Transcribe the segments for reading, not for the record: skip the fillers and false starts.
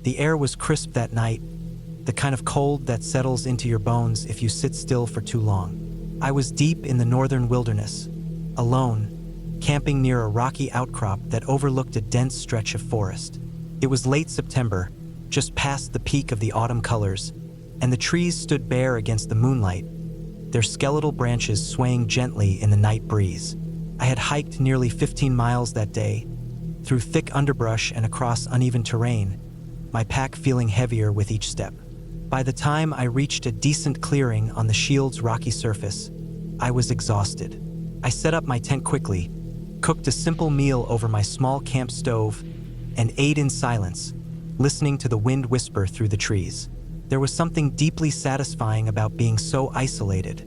The air was crisp that night, the kind of cold that settles into your bones if you sit still for too long. I was deep in the northern wilderness, alone, camping near a rocky outcrop that overlooked a dense stretch of forest. It was late September, just past the peak of the autumn colors, and the trees stood bare against the moonlight, their skeletal branches swaying gently in the night breeze. I had hiked nearly 15 miles that day, through thick underbrush and across uneven terrain, my pack feeling heavier with each step. By the time I reached a decent clearing on the shield's rocky surface, I was exhausted. I set up my tent quickly, cooked a simple meal over my small camp stove, and ate in silence, listening to the wind whisper through the trees. There was something deeply satisfying about being so isolated,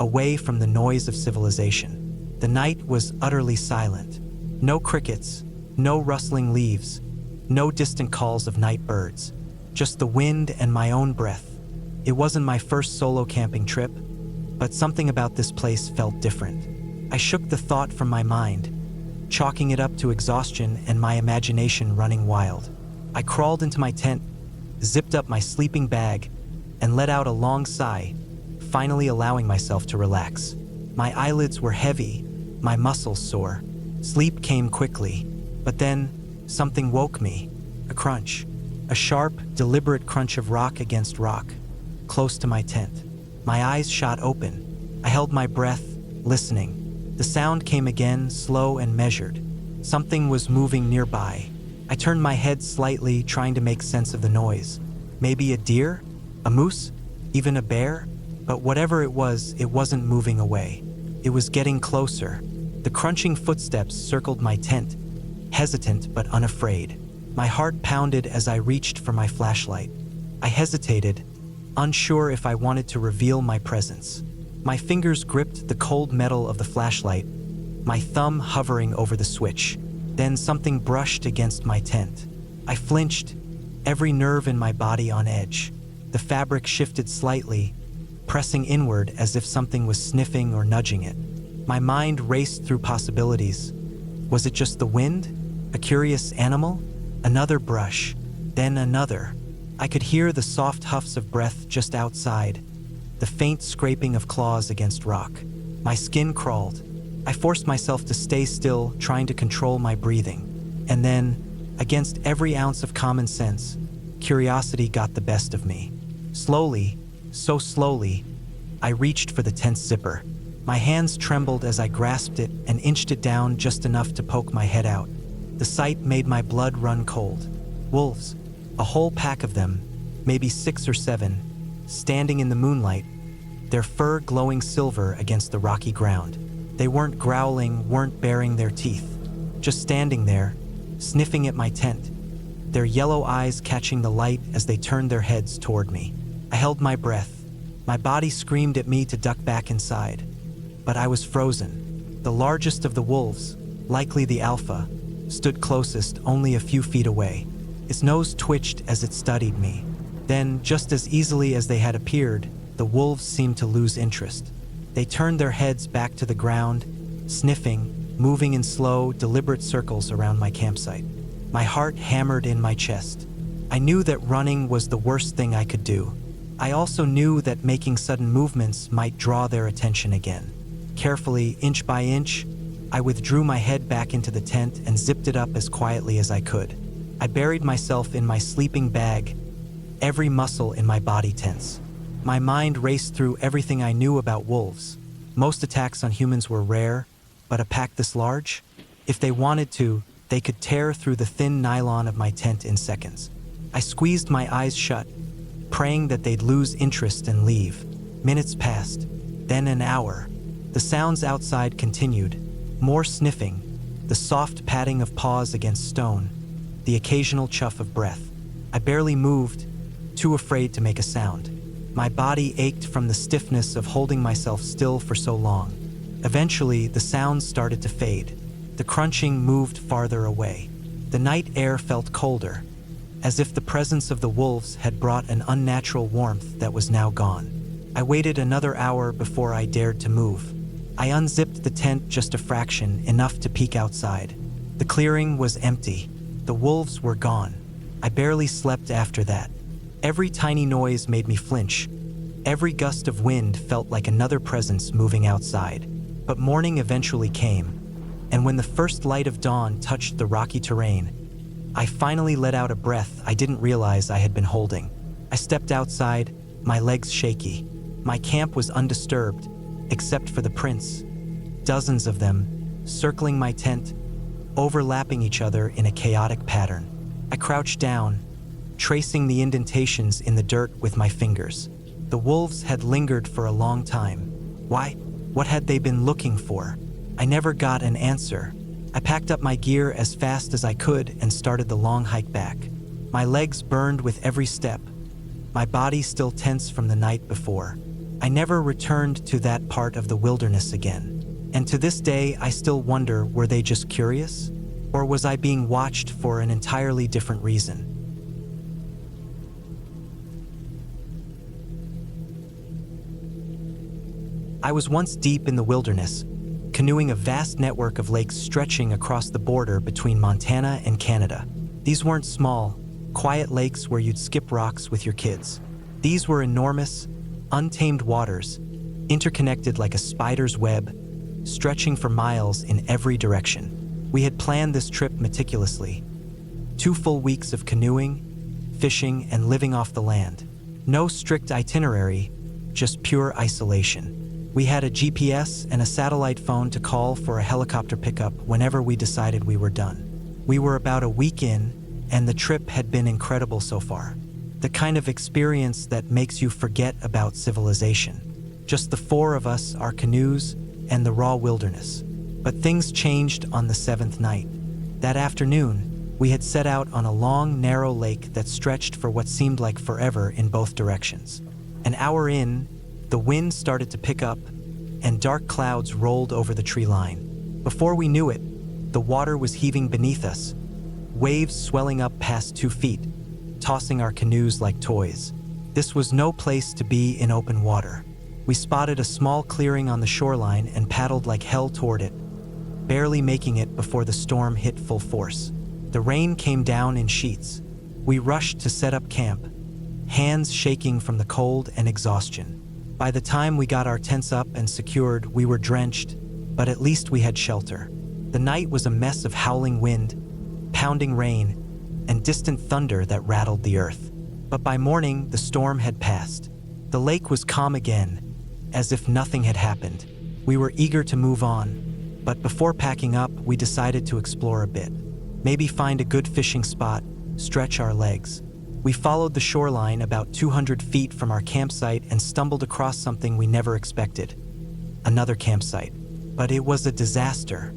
away from the noise of civilization. The night was utterly silent. No crickets, no rustling leaves, no distant calls of night birds, just the wind and my own breath. It wasn't my first solo camping trip, but something about this place felt different. I shook the thought from my mind, chalking it up to exhaustion and my imagination running wild. I crawled into my tent, zipped up my sleeping bag, and let out a long sigh, finally allowing myself to relax. My eyelids were heavy, my muscles sore. Sleep came quickly, but then something woke me. A crunch. A sharp, deliberate crunch of rock against rock, close to my tent. My eyes shot open. I held my breath, listening. The sound came again, slow and measured. Something was moving nearby. I turned my head slightly, trying to make sense of the noise. Maybe a deer? A moose? Even a bear? But whatever it wasn't moving away. It was getting closer. The crunching footsteps circled my tent, hesitant but unafraid. My heart pounded as I reached for my flashlight. I hesitated, unsure if I wanted to reveal my presence. My fingers gripped the cold metal of the flashlight, my thumb hovering over the switch. Then something brushed against my tent. I flinched, every nerve in my body on edge. The fabric shifted slightly, pressing inward as if something was sniffing or nudging it. My mind raced through possibilities. Was it just the wind? A curious animal? Another brush, then another. I could hear the soft huffs of breath just outside, the faint scraping of claws against rock. My skin crawled. I forced myself to stay still, trying to control my breathing. And then, against every ounce of common sense, curiosity got the best of me. Slowly, so slowly, I reached for the tent's zipper. My hands trembled as I grasped it and inched it down just enough to poke my head out. The sight made my blood run cold. Wolves, a whole pack of them, maybe 6 or 7, standing in the moonlight, their fur glowing silver against the rocky ground. They weren't growling, weren't baring their teeth, just standing there, sniffing at my tent, their yellow eyes catching the light as they turned their heads toward me. I held my breath. My body screamed at me to duck back inside, but I was frozen. The largest of the wolves, likely the alpha, stood closest, only a few feet away. Its nose twitched as it studied me. Then, just as easily as they had appeared, the wolves seemed to lose interest. They turned their heads back to the ground, sniffing, moving in slow, deliberate circles around my campsite. My heart hammered in my chest. I knew that running was the worst thing I could do. I also knew that making sudden movements might draw their attention again. Carefully, inch by inch, I withdrew my head back into the tent and zipped it up as quietly as I could. I buried myself in my sleeping bag, every muscle in my body tense. My mind raced through everything I knew about wolves. Most attacks on humans were rare, but a pack this large? If they wanted to, they could tear through the thin nylon of my tent in seconds. I squeezed my eyes shut, praying that they'd lose interest and leave. Minutes passed, then an hour. The sounds outside continued. More sniffing, the soft padding of paws against stone, the occasional chuff of breath. I barely moved, too afraid to make a sound. My body ached from the stiffness of holding myself still for so long. Eventually, the sounds started to fade. The crunching moved farther away. The night air felt colder, as if the presence of the wolves had brought an unnatural warmth that was now gone. I waited another hour before I dared to move. I unzipped the tent just a fraction, enough to peek outside. The clearing was empty. The wolves were gone. I barely slept after that. Every tiny noise made me flinch. Every gust of wind felt like another presence moving outside. But morning eventually came, and when the first light of dawn touched the rocky terrain, I finally let out a breath I didn't realize I had been holding. I stepped outside, my legs shaky. My camp was undisturbed, except for the prints. Dozens of them, circling my tent, overlapping each other in a chaotic pattern. I crouched down, tracing the indentations in the dirt with my fingers. The wolves had lingered for a long time. Why? What had they been looking for? I never got an answer. I packed up my gear as fast as I could and started the long hike back. My legs burned with every step, my body still tense from the night before. I never returned to that part of the wilderness again. And to this day, I still wonder, were they just curious? Or was I being watched for an entirely different reason? I was once deep in the wilderness, canoeing a vast network of lakes stretching across the border between Montana and Canada. These weren't small, quiet lakes where you'd skip rocks with your kids. These were enormous, untamed waters, interconnected like a spider's web, stretching for miles in every direction. We had planned this trip meticulously. 2 full weeks of canoeing, fishing, and living off the land. No strict itinerary, just pure isolation. We had a GPS and a satellite phone to call for a helicopter pickup whenever we decided we were done. We were about a week in, and the trip had been incredible so far. The kind of experience that makes you forget about civilization. Just the 4 of us, our canoes, and the raw wilderness. But things changed on the 7th night. That afternoon, we had set out on a long, narrow lake that stretched for what seemed like forever in both directions. An hour in, the wind started to pick up, and dark clouds rolled over the tree line. Before we knew it, the water was heaving beneath us, waves swelling up past 2 feet, tossing our canoes like toys. This was no place to be in open water. We spotted a small clearing on the shoreline and paddled like hell toward it, barely making it before the storm hit full force. The rain came down in sheets. We rushed to set up camp, hands shaking from the cold and exhaustion. By the time we got our tents up and secured, we were drenched, but at least we had shelter. The night was a mess of howling wind, pounding rain, and distant thunder that rattled the earth. But by morning, the storm had passed. The lake was calm again, as if nothing had happened. We were eager to move on, but before packing up, we decided to explore a bit. Maybe find a good fishing spot, stretch our legs. We followed the shoreline about 200 feet from our campsite and stumbled across something we never expected. Another campsite. But it was a disaster.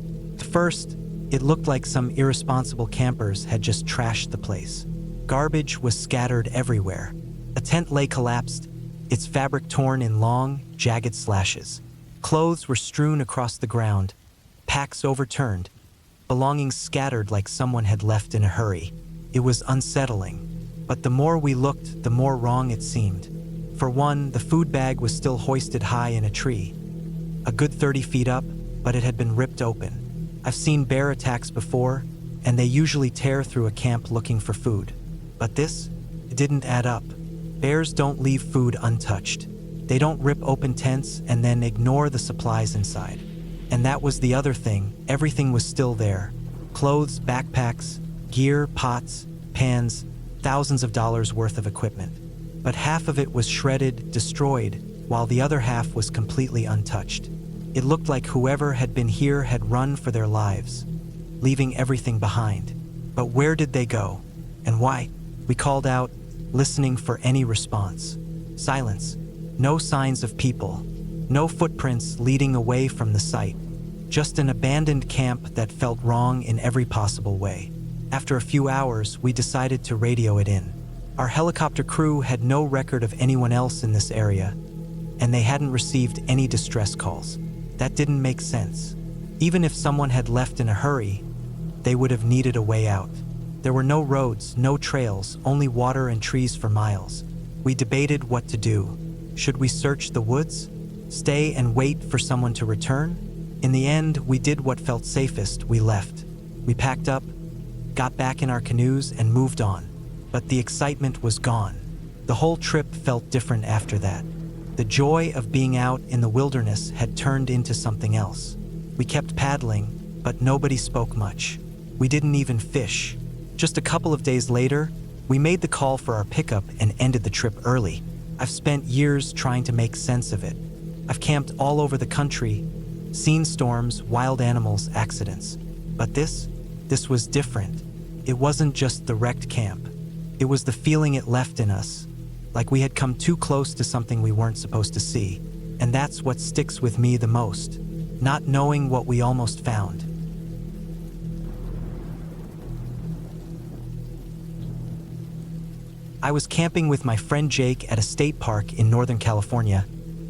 First, it looked like some irresponsible campers had just trashed the place. Garbage was scattered everywhere. A tent lay collapsed, its fabric torn in long, jagged slashes. Clothes were strewn across the ground, packs overturned, belongings scattered like someone had left in a hurry. It was unsettling. But the more we looked, the more wrong it seemed. For one, the food bag was still hoisted high in a tree, a good 30 feet up, but it had been ripped open. I've seen bear attacks before, and they usually tear through a camp looking for food. But this, it didn't add up. Bears don't leave food untouched. They don't rip open tents and then ignore the supplies inside. And that was the other thing, everything was still there. Clothes, backpacks, gear, pots, pans, thousands of dollars worth of equipment. But half of it was shredded, destroyed, while the other half was completely untouched. It looked like whoever had been here had run for their lives, leaving everything behind. But where did they go? And why? We called out, listening for any response. Silence. No signs of people. No footprints leading away from the site. Just an abandoned camp that felt wrong in every possible way. After a few hours, we decided to radio it in. Our helicopter crew had no record of anyone else in this area, and they hadn't received any distress calls. That didn't make sense. Even if someone had left in a hurry, they would have needed a way out. There were no roads, no trails, only water and trees for miles. We debated what to do. Should we search the woods? Stay and wait for someone to return? In the end, we did what felt safest. We left. We packed up, got back in our canoes, and moved on. but the excitement was gone. The whole trip felt different after that. The joy of being out in the wilderness had turned into something else. We kept paddling, but nobody spoke much. We didn't even fish. Just a couple of days later, we made the call for our pickup and ended the trip early. I've spent years trying to make sense of it. I've camped all over the country, seen storms, wild animals, accidents. But this was different. It wasn't just the wrecked camp. It was the feeling it left in us, like we had come too close to something we weren't supposed to see. And that's what sticks with me the most, not knowing what we almost found. I was camping with my friend Jake at a state park in Northern California,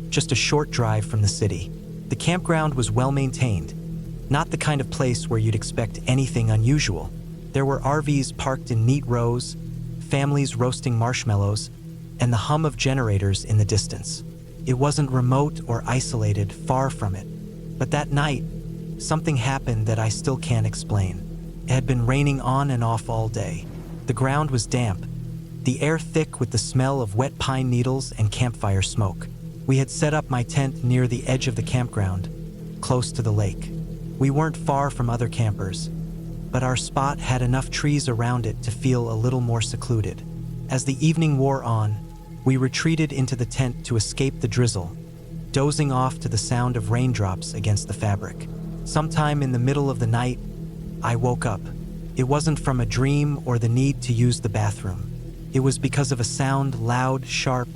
just a short drive from the city. The campground was well maintained, not the kind of place where you'd expect anything unusual. There were RVs parked in neat rows, families roasting marshmallows, and the hum of generators in the distance. It wasn't remote or isolated, far from it. But that night, something happened that I still can't explain. It had been raining on and off all day. The ground was damp, the air thick with the smell of wet pine needles and campfire smoke. We had set up my tent near the edge of the campground, close to the lake. We weren't far from other campers, but our spot had enough trees around it to feel a little more secluded. As the evening wore on, we retreated into the tent to escape the drizzle, dozing off to the sound of raindrops against the fabric. Sometime in the middle of the night, I woke up. It wasn't from a dream or the need to use the bathroom. It was because of a sound loud, sharp,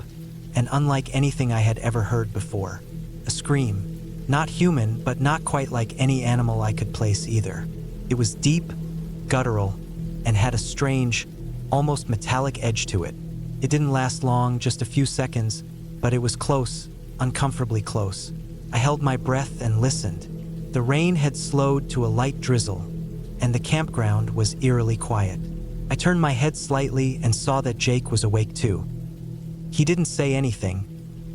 and unlike anything I had ever heard before. A scream. Not human, but not quite like any animal I could place either. It was deep, guttural, and had a strange, almost metallic edge to it. It didn't last long, just a few seconds, but it was close, uncomfortably close. I held my breath and listened. The rain had slowed to a light drizzle, and the campground was eerily quiet. I turned my head slightly and saw that Jake was awake too. He didn't say anything,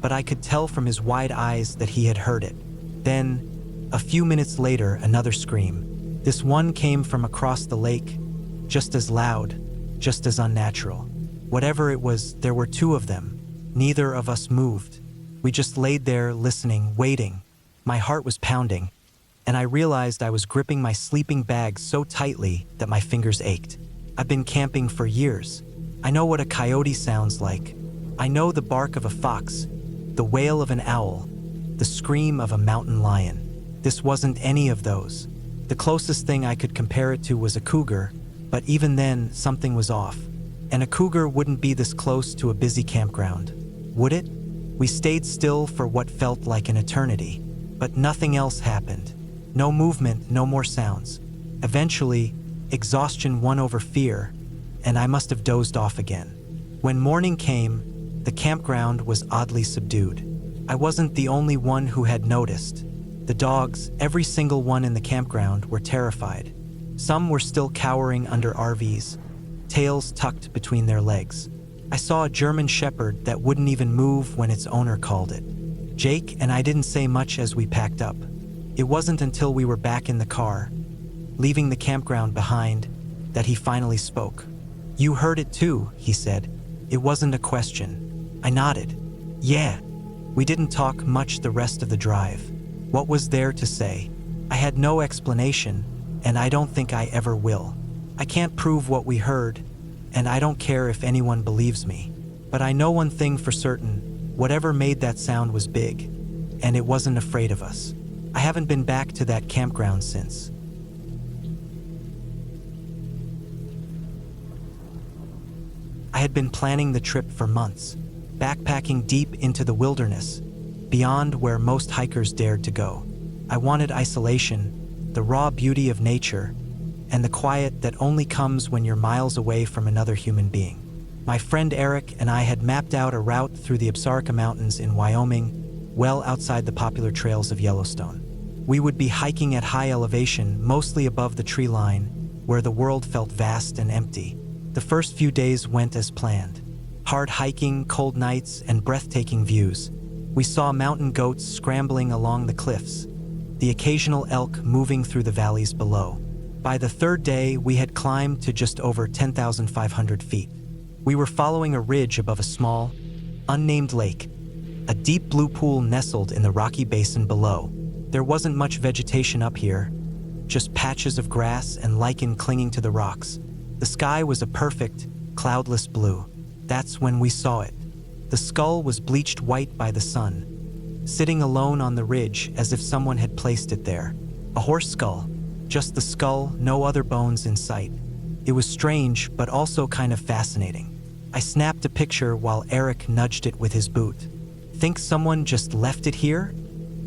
but I could tell from his wide eyes that he had heard it. Then, a few minutes later, another scream. This one came from across the lake, just as loud, just as unnatural. Whatever it was, there were two of them. Neither of us moved. We just laid there, listening, waiting. My heart was pounding, and I realized I was gripping my sleeping bag so tightly that my fingers ached. I've been camping for years. I know what a coyote sounds like. I know the bark of a fox, the wail of an owl, the scream of a mountain lion. This wasn't any of those. The closest thing I could compare it to was a cougar, but even then, something was off. And a cougar wouldn't be this close to a busy campground, would it? We stayed still for what felt like an eternity, but nothing else happened. No movement, no more sounds. Eventually, exhaustion won over fear, and I must have dozed off again. When morning came, the campground was oddly subdued. I wasn't the only one who had noticed. The dogs, every single one in the campground, were terrified. Some were still cowering under RVs, tails tucked between their legs. I saw a German shepherd that wouldn't even move when its owner called it. Jake and I didn't say much as we packed up. It wasn't until we were back in the car, leaving the campground behind, that he finally spoke. "You heard it too," he said. It wasn't a question. I nodded. "Yeah." We didn't talk much the rest of the drive. What was there to say? I had no explanation, and I don't think I ever will. I can't prove what we heard, and I don't care if anyone believes me. But I know one thing for certain: whatever made that sound was big, and it wasn't afraid of us. I haven't been back to that campground since. I had been planning the trip for months, backpacking deep into the wilderness, beyond where most hikers dared to go. I wanted isolation, the raw beauty of nature, and the quiet that only comes when you're miles away from another human being. My friend Eric and I had mapped out a route through the Ozark Mountains in Wyoming, well outside the popular trails of Yellowstone. We would be hiking at high elevation, mostly above the tree line, where the world felt vast and empty. The first few days went as planned. Hard hiking, cold nights, and breathtaking views. We saw mountain goats scrambling along the cliffs, the occasional elk moving through the valleys below. By the third day, we had climbed to just over 10,500 feet. We were following a ridge above a small, unnamed lake. A deep blue pool nestled in the rocky basin below. There wasn't much vegetation up here, just patches of grass and lichen clinging to the rocks. The sky was a perfect, cloudless blue. That's when we saw it. The skull was bleached white by the sun, sitting alone on the ridge as if someone had placed it there. A horse skull, just the skull, no other bones in sight. It was strange, but also kind of fascinating. I snapped a picture while Eric nudged it with his boot. "Think someone just left it here?"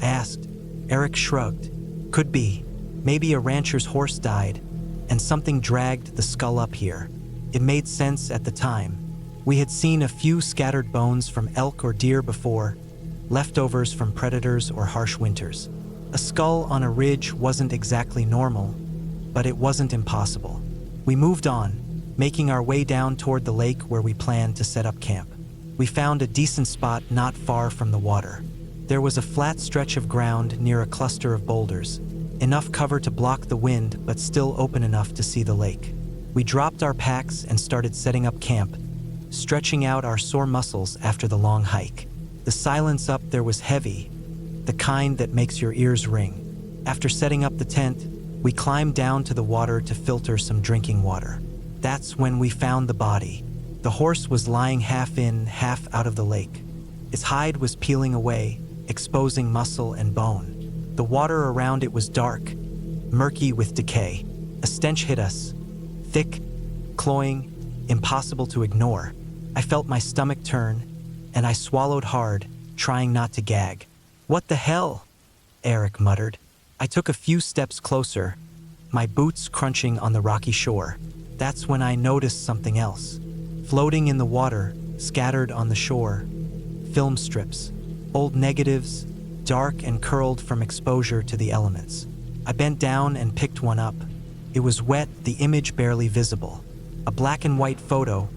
I asked. Eric shrugged. "Could be. Maybe a rancher's horse died, and something dragged the skull up here." It made sense at the time. We had seen a few scattered bones from elk or deer before, leftovers from predators or harsh winters. A skull on a ridge wasn't exactly normal, but it wasn't impossible. We moved on, making our way down toward the lake where we planned to set up camp. We found a decent spot not far from the water. There was a flat stretch of ground near a cluster of boulders, enough cover to block the wind but still open enough to see the lake. We dropped our packs and started setting up camp, stretching out our sore muscles after the long hike. The silence up there was heavy, the kind that makes your ears ring. After setting up the tent, we climbed down to the water to filter some drinking water. That's when we found the body. The horse was lying half in, half out of the lake. Its hide was peeling away, exposing muscle and bone. The water around it was dark, murky with decay. A stench hit us, thick, cloying, impossible to ignore. I felt my stomach turn, and I swallowed hard, trying not to gag. "What the hell?" Eric muttered. I took a few steps closer, my boots crunching on the rocky shore. That's when I noticed something else. Floating in the water, scattered on the shore, film strips, old negatives, dark and curled from exposure to the elements. I bent down and picked one up. It was wet, the image barely visible. A black and white photo,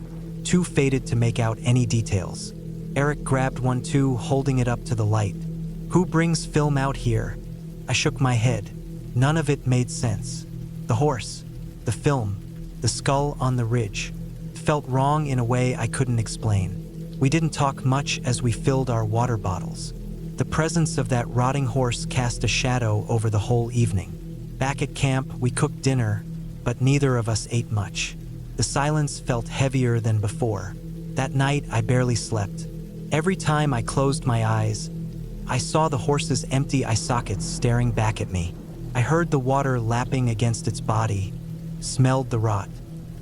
too faded to make out any details. Eric grabbed one too, holding it up to the light. "Who brings film out here?" I shook my head. None of it made sense. The horse, the film, the skull on the ridge. It felt wrong in a way I couldn't explain. We didn't talk much as we filled our water bottles. The presence of that rotting horse cast a shadow over the whole evening. Back at camp, we cooked dinner, but neither of us ate much. The silence felt heavier than before. That night, I barely slept. Every time I closed my eyes, I saw the horse's empty eye sockets staring back at me. I heard the water lapping against its body, smelled the rot.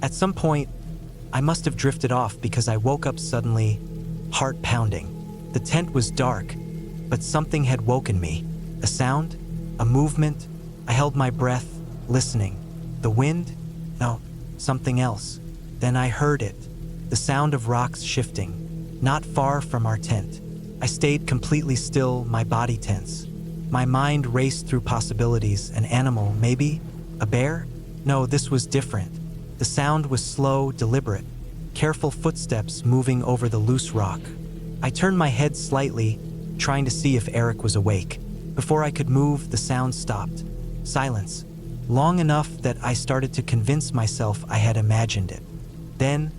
At some point, I must have drifted off because I woke up suddenly, heart pounding. The tent was dark, but something had woken me. A sound? A movement? I held my breath, listening. The wind? No, something else. Then I heard it. The sound of rocks shifting, not far from our tent. I stayed completely still, my body tense. My mind raced through possibilities. An animal, maybe? A bear? No, this was different. The sound was slow, deliberate. Careful footsteps moving over the loose rock. I turned my head slightly, trying to see if Eric was awake. Before I could move, the sound stopped. Silence. Long enough that I started to convince myself I had imagined it. Then,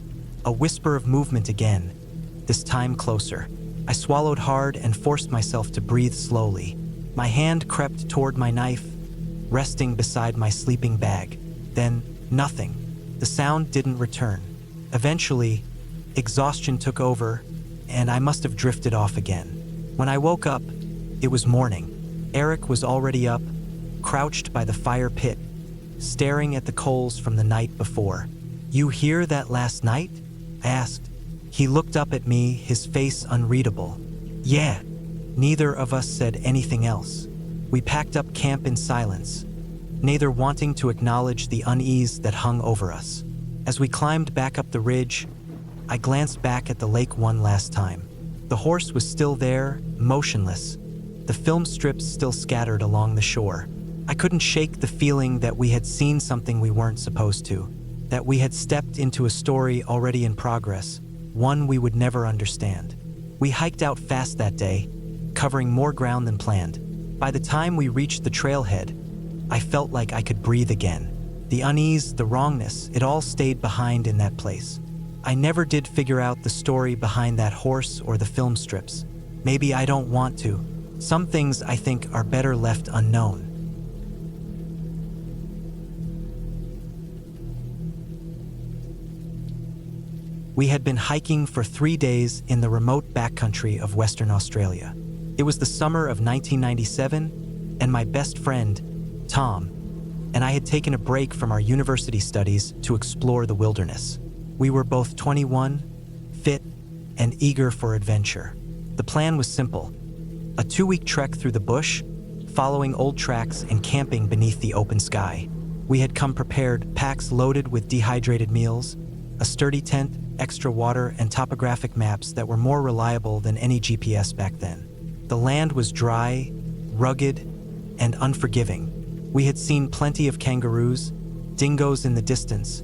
a whisper of movement again, this time closer. I swallowed hard and forced myself to breathe slowly. My hand crept toward my knife, resting beside my sleeping bag. Then, nothing. The sound didn't return. Eventually, exhaustion took over, and I must have drifted off again. When I woke up, it was morning. Eric was already up, crouched by the fire pit, staring at the coals from the night before. "You hear that last night?" I asked. He looked up at me, his face unreadable. "Yeah." Neither of us said anything else. We packed up camp in silence, neither wanting to acknowledge the unease that hung over us. As we climbed back up the ridge, I glanced back at the lake one last time. The horse was still there, motionless, the film strips still scattered along the shore. I couldn't shake the feeling that we had seen something we weren't supposed to, that we had stepped into a story already in progress, one we would never understand. We hiked out fast that day, covering more ground than planned. By the time we reached the trailhead, I felt like I could breathe again. The unease, the wrongness, it all stayed behind in that place. I never did figure out the story behind that horse or the film strips. Maybe I don't want to. Some things I think are better left unknown. We had been hiking for 3 days in the remote backcountry of Western Australia. It was the summer of 1997, and my best friend, Tom, and I had taken a break from our university studies to explore the wilderness. We were both 21, fit, and eager for adventure. The plan was simple: a 2-week trek through the bush, following old tracks and camping beneath the open sky. We had come prepared, packs loaded with dehydrated meals, a sturdy tent, extra water, and topographic maps that were more reliable than any GPS back then. The land was dry, rugged, and unforgiving. We had seen plenty of kangaroos, dingoes in the distance,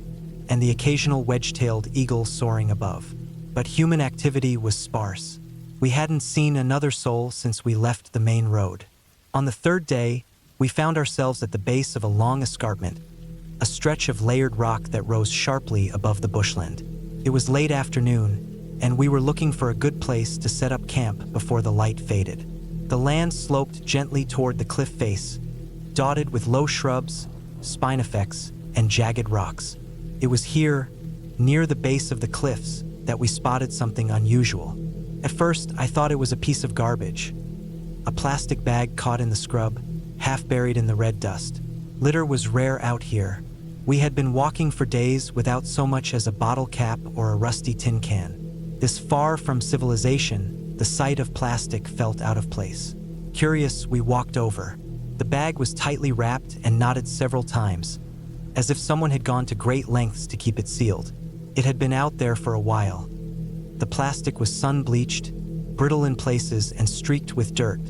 and the occasional wedge-tailed eagle soaring above. But human activity was sparse. We hadn't seen another soul since we left the main road. On the 3rd day, we found ourselves at the base of a long escarpment, a stretch of layered rock that rose sharply above the bushland. It was late afternoon, and we were looking for a good place to set up camp before the light faded. The land sloped gently toward the cliff face, dotted with low shrubs, spinifex, and jagged rocks. It was here, near the base of the cliffs, that we spotted something unusual. At first, I thought it was a piece of garbage. A plastic bag caught in the scrub, half buried in the red dust. Litter was rare out here. We had been walking for days without so much as a bottle cap or a rusty tin can. This far from civilization, the sight of plastic felt out of place. Curious, we walked over. The bag was tightly wrapped and knotted several times, as if someone had gone to great lengths to keep it sealed. It had been out there for a while. The plastic was sun-bleached, brittle in places, and streaked with dirt.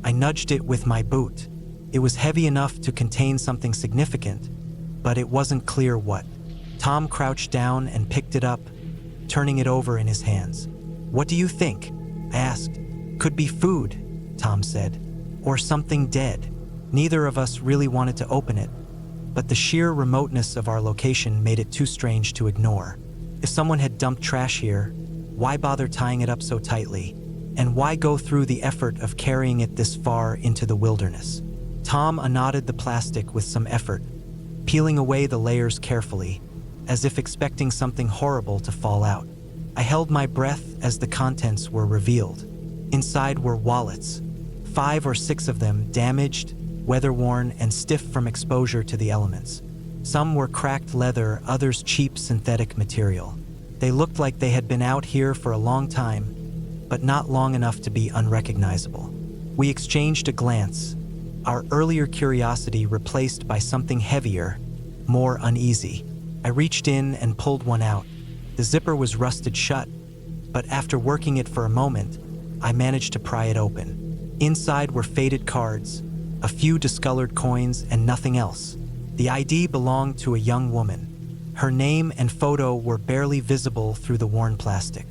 I nudged it with my boot. It was heavy enough to contain something significant, but it wasn't clear what. Tom crouched down and picked it up, turning it over in his hands. "What do you think?" I asked. "Could be food," Tom said, "or something dead." Neither of us really wanted to open it, but the sheer remoteness of our location made it too strange to ignore. If someone had dumped trash here, why bother tying it up so tightly? And why go through the effort of carrying it this far into the wilderness? Tom unknotted the plastic with some effort, peeling away the layers carefully, as if expecting something horrible to fall out. I held my breath as the contents were revealed. Inside were wallets, 5 or 6 of them damaged, weather-worn, and stiff from exposure to the elements. Some were cracked leather, others cheap synthetic material. They looked like they had been out here for a long time, but not long enough to be unrecognizable. We exchanged a glance, our earlier curiosity replaced by something heavier, more uneasy. I reached in and pulled one out. The zipper was rusted shut, but after working it for a moment, I managed to pry it open. Inside were faded cards, a few discolored coins, and nothing else. The ID belonged to a young woman. Her name and photo were barely visible through the worn plastic.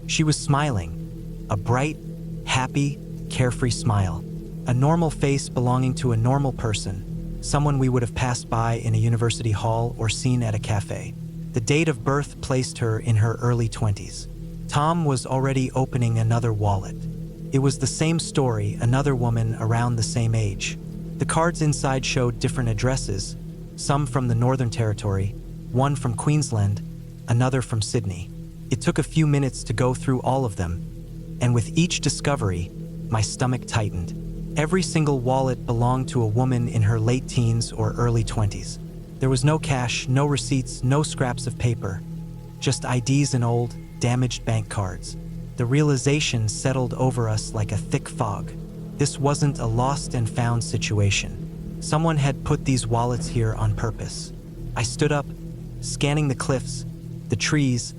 She was smiling, a bright, happy, carefree smile. A normal face belonging to a normal person, someone we would have passed by in a university hall or seen at a cafe. The date of birth placed her in her early 20s. Tom was already opening another wallet. It was the same story, another woman around the same age. The cards inside showed different addresses, some from the Northern Territory, one from Queensland, another from Sydney. It took a few minutes to go through all of them, and with each discovery, my stomach tightened. Every single wallet belonged to a woman in her late teens or early 20s. There was no cash, no receipts, no scraps of paper, just IDs and old, damaged bank cards. The realization settled over us like a thick fog. This wasn't a lost and found situation. Someone had put these wallets here on purpose. I stood up, scanning the cliffs, the trees,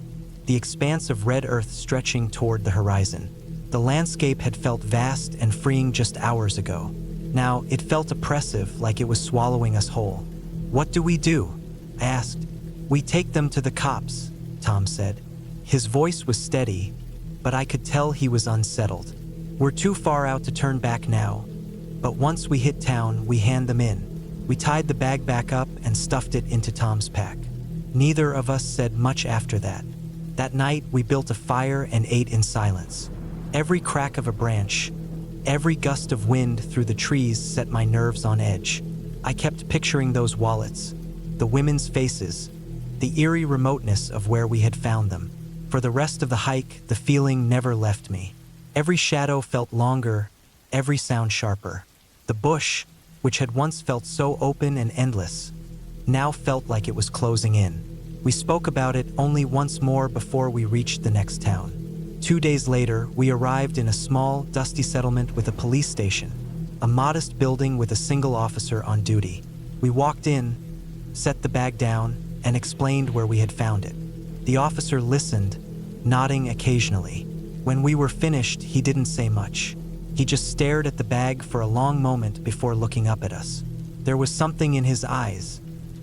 the expanse of red earth stretching toward the horizon. The landscape had felt vast and freeing just hours ago. Now, it felt oppressive, like it was swallowing us whole. "What do we do?" I asked. "We take them to the cops," Tom said. His voice was steady, but I could tell he was unsettled. "We're too far out to turn back now, but once we hit town, we hand them in." We tied the bag back up and stuffed it into Tom's pack. Neither of us said much after that. That night, we built a fire and ate in silence. Every crack of a branch, every gust of wind through the trees set my nerves on edge. I kept picturing those wallets, the women's faces, the eerie remoteness of where we had found them. For the rest of the hike, the feeling never left me. Every shadow felt longer, every sound sharper. The bush, which had once felt so open and endless, now felt like it was closing in. We spoke about it only once more before we reached the next town. 2 days later, we arrived in a small, dusty settlement with a police station, a modest building with a single officer on duty. We walked in, set the bag down, and explained where we had found it. The officer listened, nodding occasionally. When we were finished, he didn't say much. He just stared at the bag for a long moment before looking up at us. There was something in his eyes,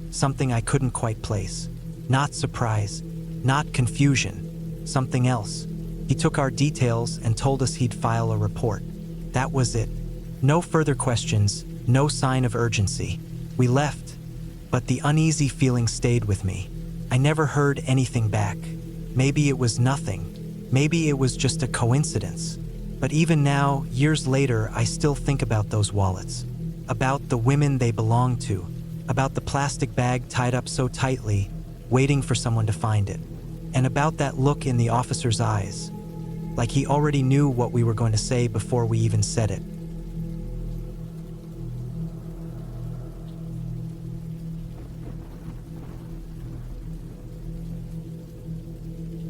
something I couldn't quite place. Not surprise, not confusion, something else. He took our details and told us he'd file a report. That was it. No further questions, no sign of urgency. We left, but the uneasy feeling stayed with me. I never heard anything back. Maybe it was nothing. Maybe it was just a coincidence. But even now, years later, I still think about those wallets, about the women they belonged to, about the plastic bag tied up so tightly, waiting for someone to find it, and about that look in the officer's eyes, like he already knew what we were going to say before we even said it.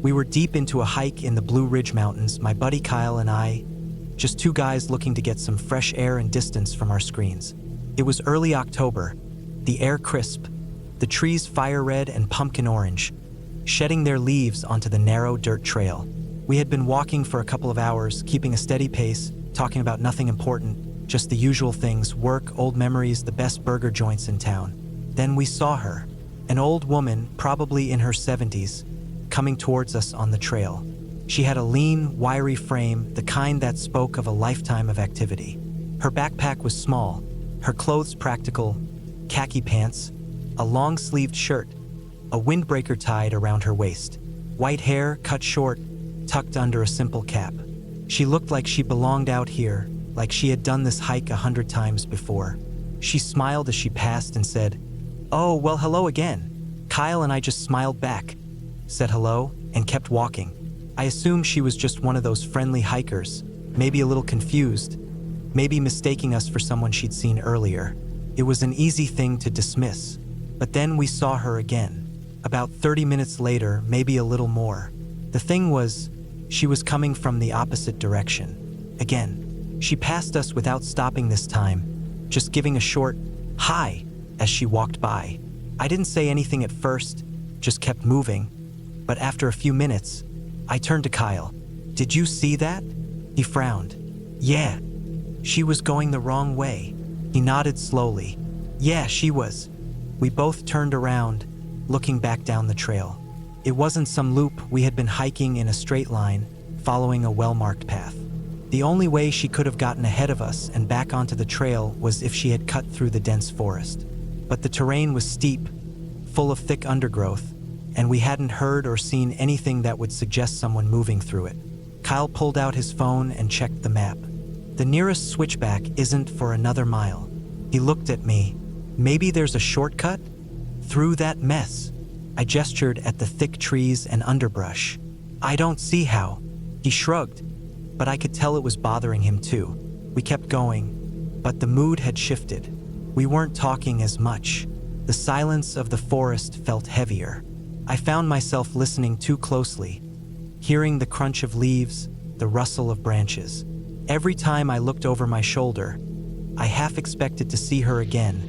We were deep into a hike in the Blue Ridge Mountains, my buddy Kyle and I, just two guys looking to get some fresh air and distance from our screens. It was early October, the air crisp, the trees fire red and pumpkin orange, shedding their leaves onto the narrow dirt trail. We had been walking for a couple of hours, keeping a steady pace, talking about nothing important, just the usual things, work, old memories, the best burger joints in town. Then we saw her, an old woman, probably in her 70s, coming towards us on the trail. She had a lean, wiry frame, the kind that spoke of a lifetime of activity. Her backpack was small, her clothes practical, khaki pants, a long-sleeved shirt, a windbreaker tied around her waist, white hair cut short, tucked under a simple cap. She looked like she belonged out here, like she had done this hike 100 times before. She smiled as she passed and said, "Oh, well, hello again." Kyle and I just smiled back, said hello, and kept walking. I assumed she was just one of those friendly hikers, maybe a little confused, maybe mistaking us for someone she'd seen earlier. It was an easy thing to dismiss. But then we saw her again, about 30 minutes later, maybe a little more. The thing was, she was coming from the opposite direction. Again, she passed us without stopping this time, just giving a short "hi" as she walked by. I didn't say anything at first, just kept moving. But after a few minutes, I turned to Kyle. "Did you see that?" He frowned. "Yeah, she was going the wrong way." He nodded slowly. "Yeah, she was." We both turned around, looking back down the trail. It wasn't some loop. We had been hiking in a straight line, following a well-marked path. The only way she could have gotten ahead of us and back onto the trail was if she had cut through the dense forest. But the terrain was steep, full of thick undergrowth, and we hadn't heard or seen anything that would suggest someone moving through it. Kyle pulled out his phone and checked the map. "The nearest switchback isn't for another mile." He looked at me. "Maybe there's a shortcut? Through that mess." I gestured at the thick trees and underbrush. "I don't see how." He shrugged, but I could tell it was bothering him too. We kept going, but the mood had shifted. We weren't talking as much. The silence of the forest felt heavier. I found myself listening too closely, hearing the crunch of leaves, the rustle of branches. Every time I looked over my shoulder, I half expected to see her again,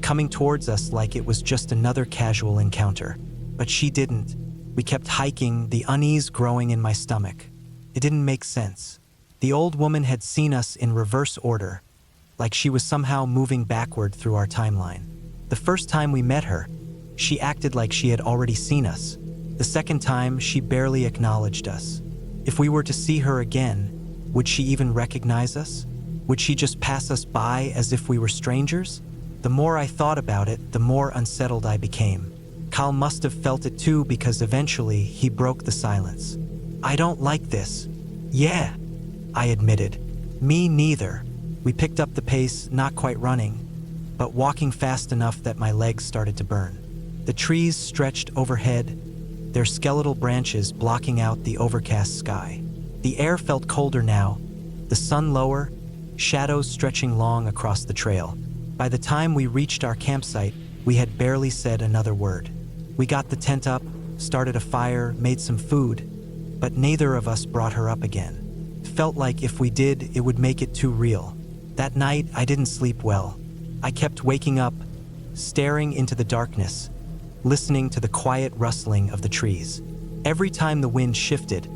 coming towards us like it was just another casual encounter. But she didn't. We kept hiking, the unease growing in my stomach. It didn't make sense. The old woman had seen us in reverse order, like she was somehow moving backward through our timeline. The first time we met her, she acted like she had already seen us. The second time, she barely acknowledged us. If we were to see her again, would she even recognize us? Would she just pass us by as if we were strangers? The more I thought about it, the more unsettled I became. Kyle must have felt it too because eventually he broke the silence. "I don't like this." "Yeah," I admitted. "Me neither." We picked up the pace, not quite running, but walking fast enough that my legs started to burn. The trees stretched overhead, their skeletal branches blocking out the overcast sky. The air felt colder now, the sun lower, shadows stretching long across the trail. By the time we reached our campsite, we had barely said another word. We got the tent up, started a fire, made some food, but neither of us brought her up again. It felt like if we did, it would make it too real. That night, I didn't sleep well. I kept waking up, staring into the darkness, listening to the quiet rustling of the trees. Every time the wind shifted,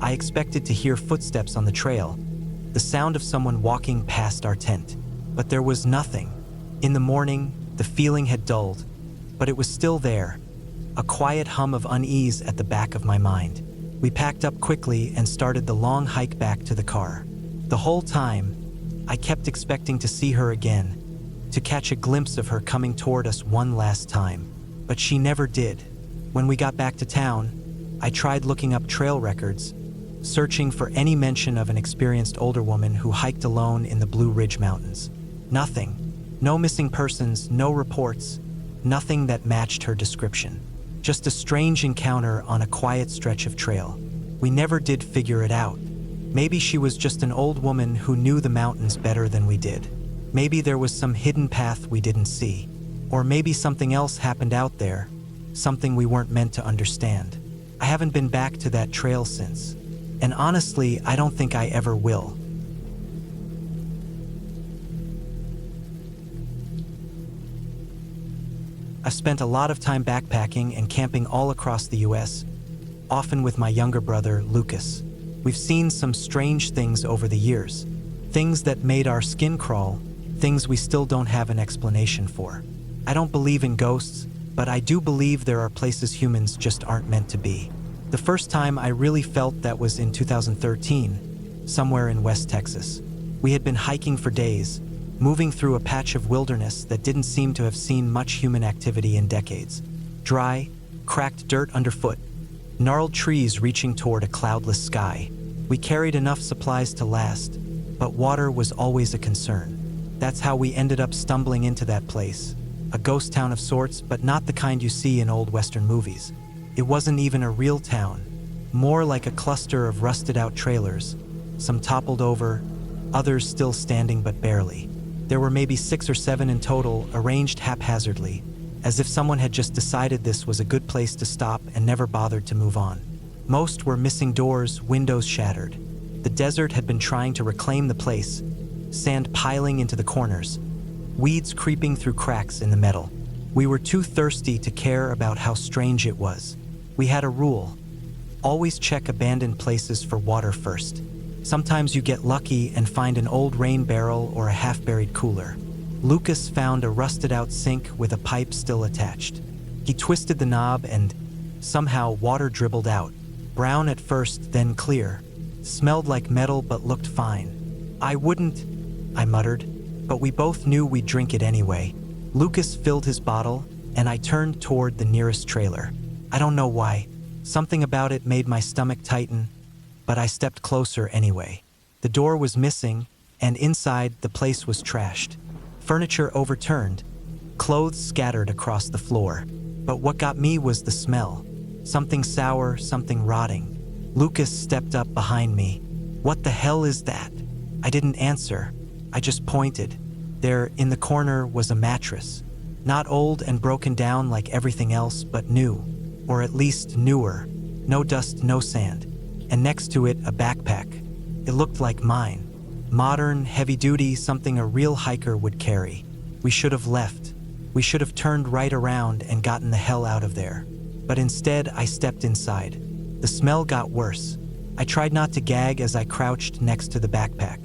I expected to hear footsteps on the trail, the sound of someone walking past our tent. But there was nothing. In the morning, the feeling had dulled, but it was still there, a quiet hum of unease at the back of my mind. We packed up quickly and started the long hike back to the car. The whole time, I kept expecting to see her again, to catch a glimpse of her coming toward us one last time, but she never did. When we got back to town, I tried looking up trail records, searching for any mention of an experienced older woman who hiked alone in the Blue Ridge Mountains. Nothing. No missing persons, no reports, nothing that matched her description. Just a strange encounter on a quiet stretch of trail. We never did figure it out. Maybe she was just an old woman who knew the mountains better than we did. Maybe there was some hidden path we didn't see. Or maybe something else happened out there, something we weren't meant to understand. I haven't been back to that trail since. And honestly, I don't think I ever will. I've spent a lot of time backpacking and camping all across the US, often with my younger brother, Lucas. We've seen some strange things over the years, things that made our skin crawl, things we still don't have an explanation for. I don't believe in ghosts, but I do believe there are places humans just aren't meant to be. The first time I really felt that was in 2013, somewhere in West Texas. We had been hiking for days, moving through a patch of wilderness that didn't seem to have seen much human activity in decades. Dry, cracked dirt underfoot, gnarled trees reaching toward a cloudless sky. We carried enough supplies to last, but water was always a concern. That's how we ended up stumbling into that place, a ghost town of sorts, but not the kind you see in old Western movies. It wasn't even a real town, more like a cluster of rusted-out trailers, some toppled over, others still standing but barely. There were maybe 6 or 7 in total, arranged haphazardly, as if someone had just decided this was a good place to stop and never bothered to move on. Most were missing doors, windows shattered. The desert had been trying to reclaim the place, sand piling into the corners, weeds creeping through cracks in the metal. We were too thirsty to care about how strange it was. We had a rule: always check abandoned places for water first. Sometimes you get lucky and find an old rain barrel or a half-buried cooler. Lucas found a rusted-out sink with a pipe still attached. He twisted the knob and somehow water dribbled out. Brown at first, then clear. Smelled like metal but looked fine. "I wouldn't," I muttered, but we both knew we'd drink it anyway. Lucas filled his bottle, and I turned toward the nearest trailer. I don't know why. Something about it made my stomach tighten, but I stepped closer anyway. The door was missing, and inside the place was trashed. Furniture overturned, clothes scattered across the floor. But what got me was the smell. Something sour, something rotting. Lucas stepped up behind me. "What the hell is that?" I didn't answer. I just pointed. There, in the corner, was a mattress. Not old and broken down like everything else, but new. Or at least newer. No dust, no sand. And next to it, a backpack. It looked like mine. Modern, heavy-duty, something a real hiker would carry. We should have left. We should have turned right around and gotten the hell out of there. But instead, I stepped inside. The smell got worse. I tried not to gag as I crouched next to the backpack.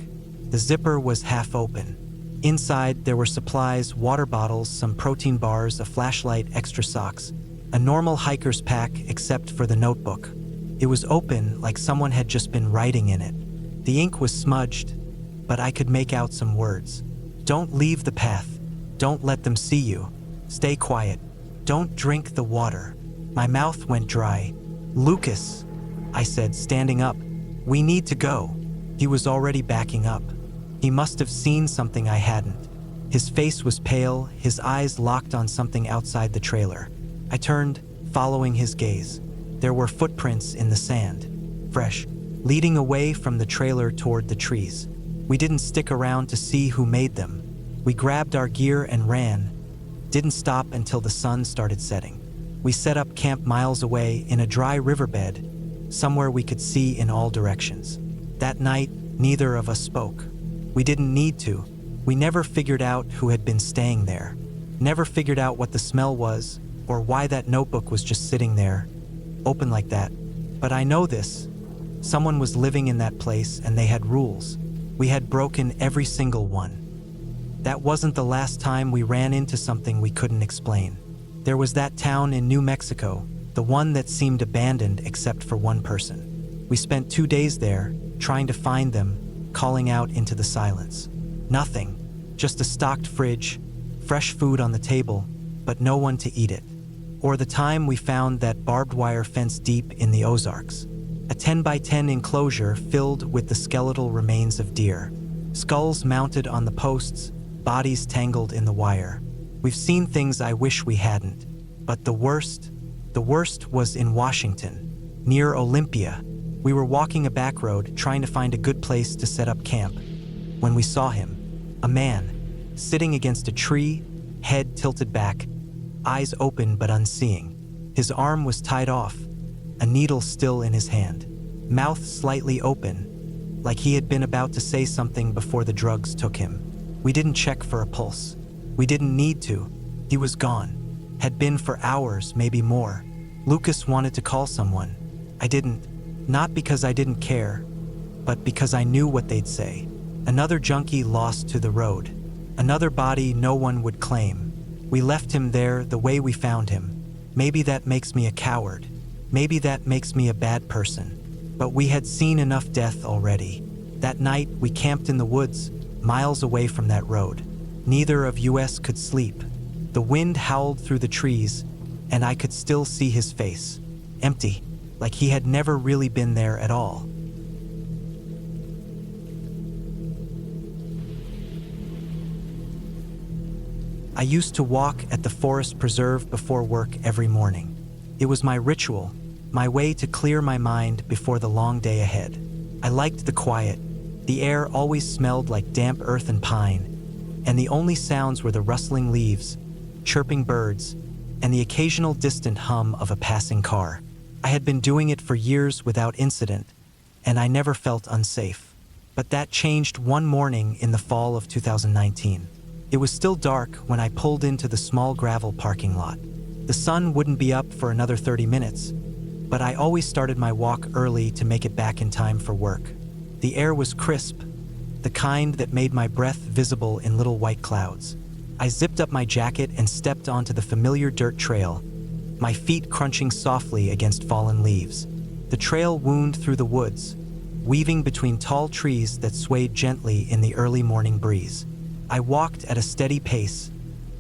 The zipper was half open. Inside, there were supplies, water bottles, some protein bars, a flashlight, extra socks. A normal hiker's pack, except for the notebook. It was open, like someone had just been writing in it. The ink was smudged, but I could make out some words. "Don't leave the path. Don't let them see you. Stay quiet. Don't drink the water." My mouth went dry. "Lucas," I said, standing up. "We need to go." He was already backing up. He must have seen something I hadn't. His face was pale, his eyes locked on something outside the trailer. I turned, following his gaze. There were footprints in the sand, fresh, leading away from the trailer toward the trees. We didn't stick around to see who made them. We grabbed our gear and ran, didn't stop until the sun started setting. We set up camp miles away in a dry riverbed, somewhere we could see in all directions. That night, neither of us spoke. We didn't need to. We never figured out who had been staying there. Never figured out what the smell was, or why that notebook was just sitting there, open like that. But I know this. Someone was living in that place and they had rules. We had broken every single one. That wasn't the last time we ran into something we couldn't explain. There was that town in New Mexico, the one that seemed abandoned except for one person. We spent 2 days there, trying to find them, calling out into the silence. Nothing, just a stocked fridge, fresh food on the table, but no one to eat it. Or the time we found that barbed wire fence deep in the Ozarks. A 10 by 10 enclosure filled with the skeletal remains of deer. Skulls mounted on the posts, bodies tangled in the wire. We've seen things I wish we hadn't. But the worst was in Washington, near Olympia. We were walking a back road trying to find a good place to set up camp, when we saw him. A man, sitting against a tree, head tilted back, eyes open but unseeing. His arm was tied off, a needle still in his hand, mouth slightly open, like he had been about to say something before the drugs took him. We didn't check for a pulse. We didn't need to. He was gone. Had been for hours, maybe more. Lucas wanted to call someone. I didn't. Not because I didn't care, but because I knew what they'd say. Another junkie lost to the road. Another body no one would claim. We left him there the way we found him. Maybe that makes me a coward. Maybe that makes me a bad person. But we had seen enough death already. That night, we camped in the woods, miles away from that road. Neither of us could sleep. The wind howled through the trees, and I could still see his face. Empty, like he had never really been there at all. I used to walk at the forest preserve before work every morning. It was my ritual, my way to clear my mind before the long day ahead. I liked the quiet. The air always smelled like damp earth and pine, and the only sounds were the rustling leaves, chirping birds, and the occasional distant hum of a passing car. I had been doing it for years without incident, and I never felt unsafe. But that changed one morning in the fall of 2019. It was still dark when I pulled into the small gravel parking lot. The sun wouldn't be up for another 30 minutes, but I always started my walk early to make it back in time for work. The air was crisp, the kind that made my breath visible in little white clouds. I zipped up my jacket and stepped onto the familiar dirt trail, my feet crunching softly against fallen leaves. The trail wound through the woods, weaving between tall trees that swayed gently in the early morning breeze. I walked at a steady pace,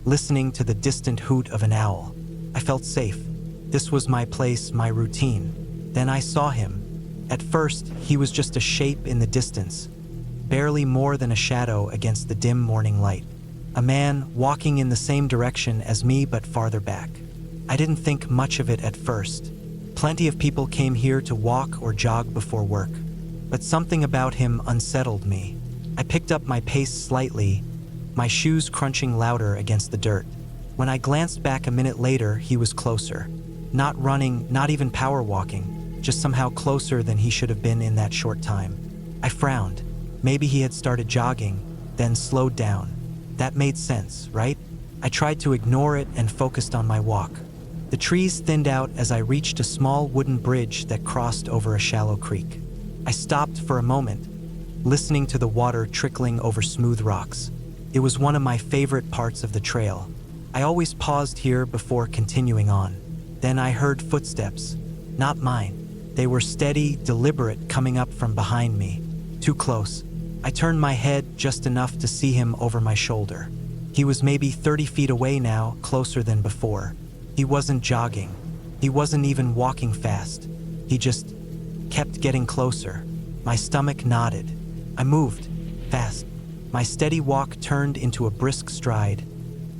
listening to the distant hoot of an owl. I felt safe. This was my place, my routine. Then I saw him. At first, he was just a shape in the distance, barely more than a shadow against the dim morning light. A man walking in the same direction as me but farther back. I didn't think much of it at first. Plenty of people came here to walk or jog before work, but something about him unsettled me. I picked up my pace slightly, my shoes crunching louder against the dirt. When I glanced back a minute later, he was closer. Not running, not even power walking, just somehow closer than he should have been in that short time. I frowned. Maybe he had started jogging, then slowed down. That made sense, right? I tried to ignore it and focused on my walk. The trees thinned out as I reached a small wooden bridge that crossed over a shallow creek. I stopped for a moment, listening to the water trickling over smooth rocks. It was one of my favorite parts of the trail. I always paused here before continuing on. Then I heard footsteps. Not mine. They were steady, deliberate, coming up from behind me. Too close. I turned my head just enough to see him over my shoulder. He was maybe 30 feet away now, closer than before. He wasn't jogging. He wasn't even walking fast. He just kept getting closer. My stomach knotted. I moved fast. My steady walk turned into a brisk stride,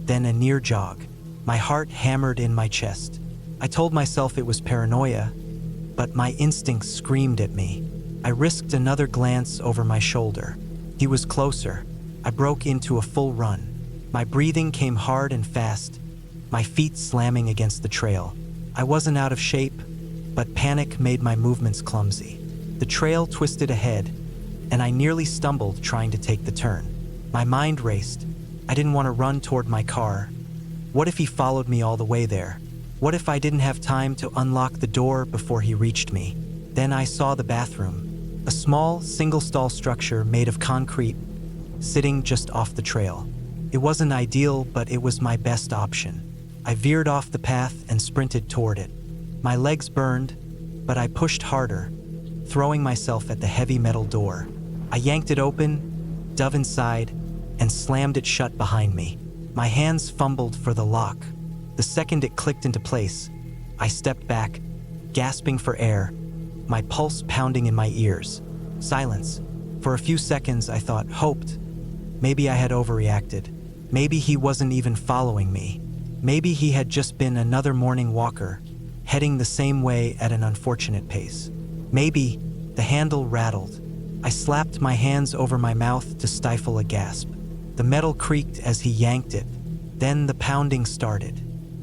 then a near jog. My heart hammered in my chest. I told myself it was paranoia, but my instincts screamed at me. I risked another glance over my shoulder. He was closer. I broke into a full run. My breathing came hard and fast, my feet slamming against the trail. I wasn't out of shape, but panic made my movements clumsy. The trail twisted ahead, and I nearly stumbled trying to take the turn. My mind raced. I didn't want to run toward my car. What if he followed me all the way there? What if I didn't have time to unlock the door before he reached me? Then I saw the bathroom, a small, single-stall structure made of concrete, sitting just off the trail. It wasn't ideal, but it was my best option. I veered off the path and sprinted toward it. My legs burned, but I pushed harder, throwing myself at the heavy metal door. I yanked it open, dove inside, and slammed it shut behind me. My hands fumbled for the lock. The second it clicked into place, I stepped back, gasping for air, my pulse pounding in my ears. Silence. For a few seconds, I hoped. Maybe I had overreacted. Maybe he wasn't even following me. Maybe he had just been another morning walker, heading the same way at an unfortunate pace. Maybe the handle rattled. I slapped my hands over my mouth to stifle a gasp. The metal creaked as he yanked it. Then the pounding started.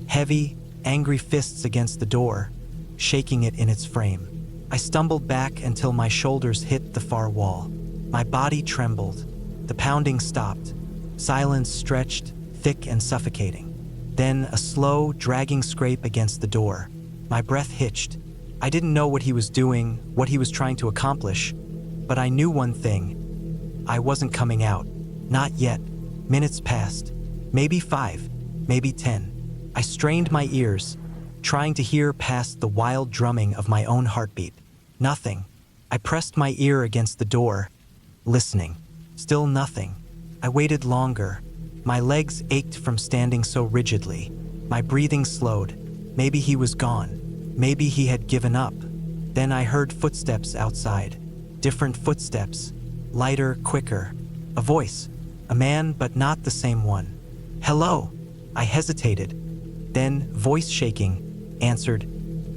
Heavy, angry fists against the door, shaking it in its frame. I stumbled back until my shoulders hit the far wall. My body trembled. The pounding stopped. Silence stretched, thick and suffocating. Then a slow, dragging scrape against the door. My breath hitched. I didn't know what he was doing, what he was trying to accomplish, but I knew one thing. I wasn't coming out. Not yet. Minutes passed. Maybe 5, maybe 10. I strained my ears, trying to hear past the wild drumming of my own heartbeat. Nothing. I pressed my ear against the door, listening. Still nothing. I waited longer. My legs ached from standing so rigidly. My breathing slowed. Maybe he was gone. Maybe he had given up. Then I heard footsteps outside. Different footsteps. Lighter, quicker. A voice. A man, but not the same one. "Hello." I hesitated. Then, voice shaking, answered,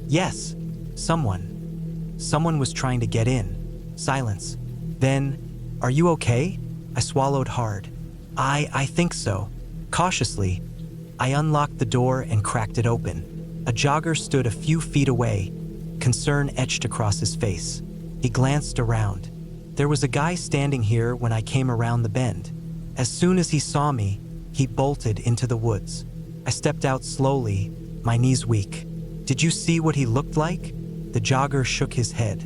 "Yes, someone." Someone was trying to get in. Silence. Then, "Are you okay?" I swallowed hard. I think so." Cautiously, I unlocked the door and cracked it open. A jogger stood a few feet away, concern etched across his face. He glanced around. There was a guy standing here when I came around the bend. As soon as he saw me, he bolted into the woods. I stepped out slowly, my knees weak. "Did you see what he looked like?" The jogger shook his head.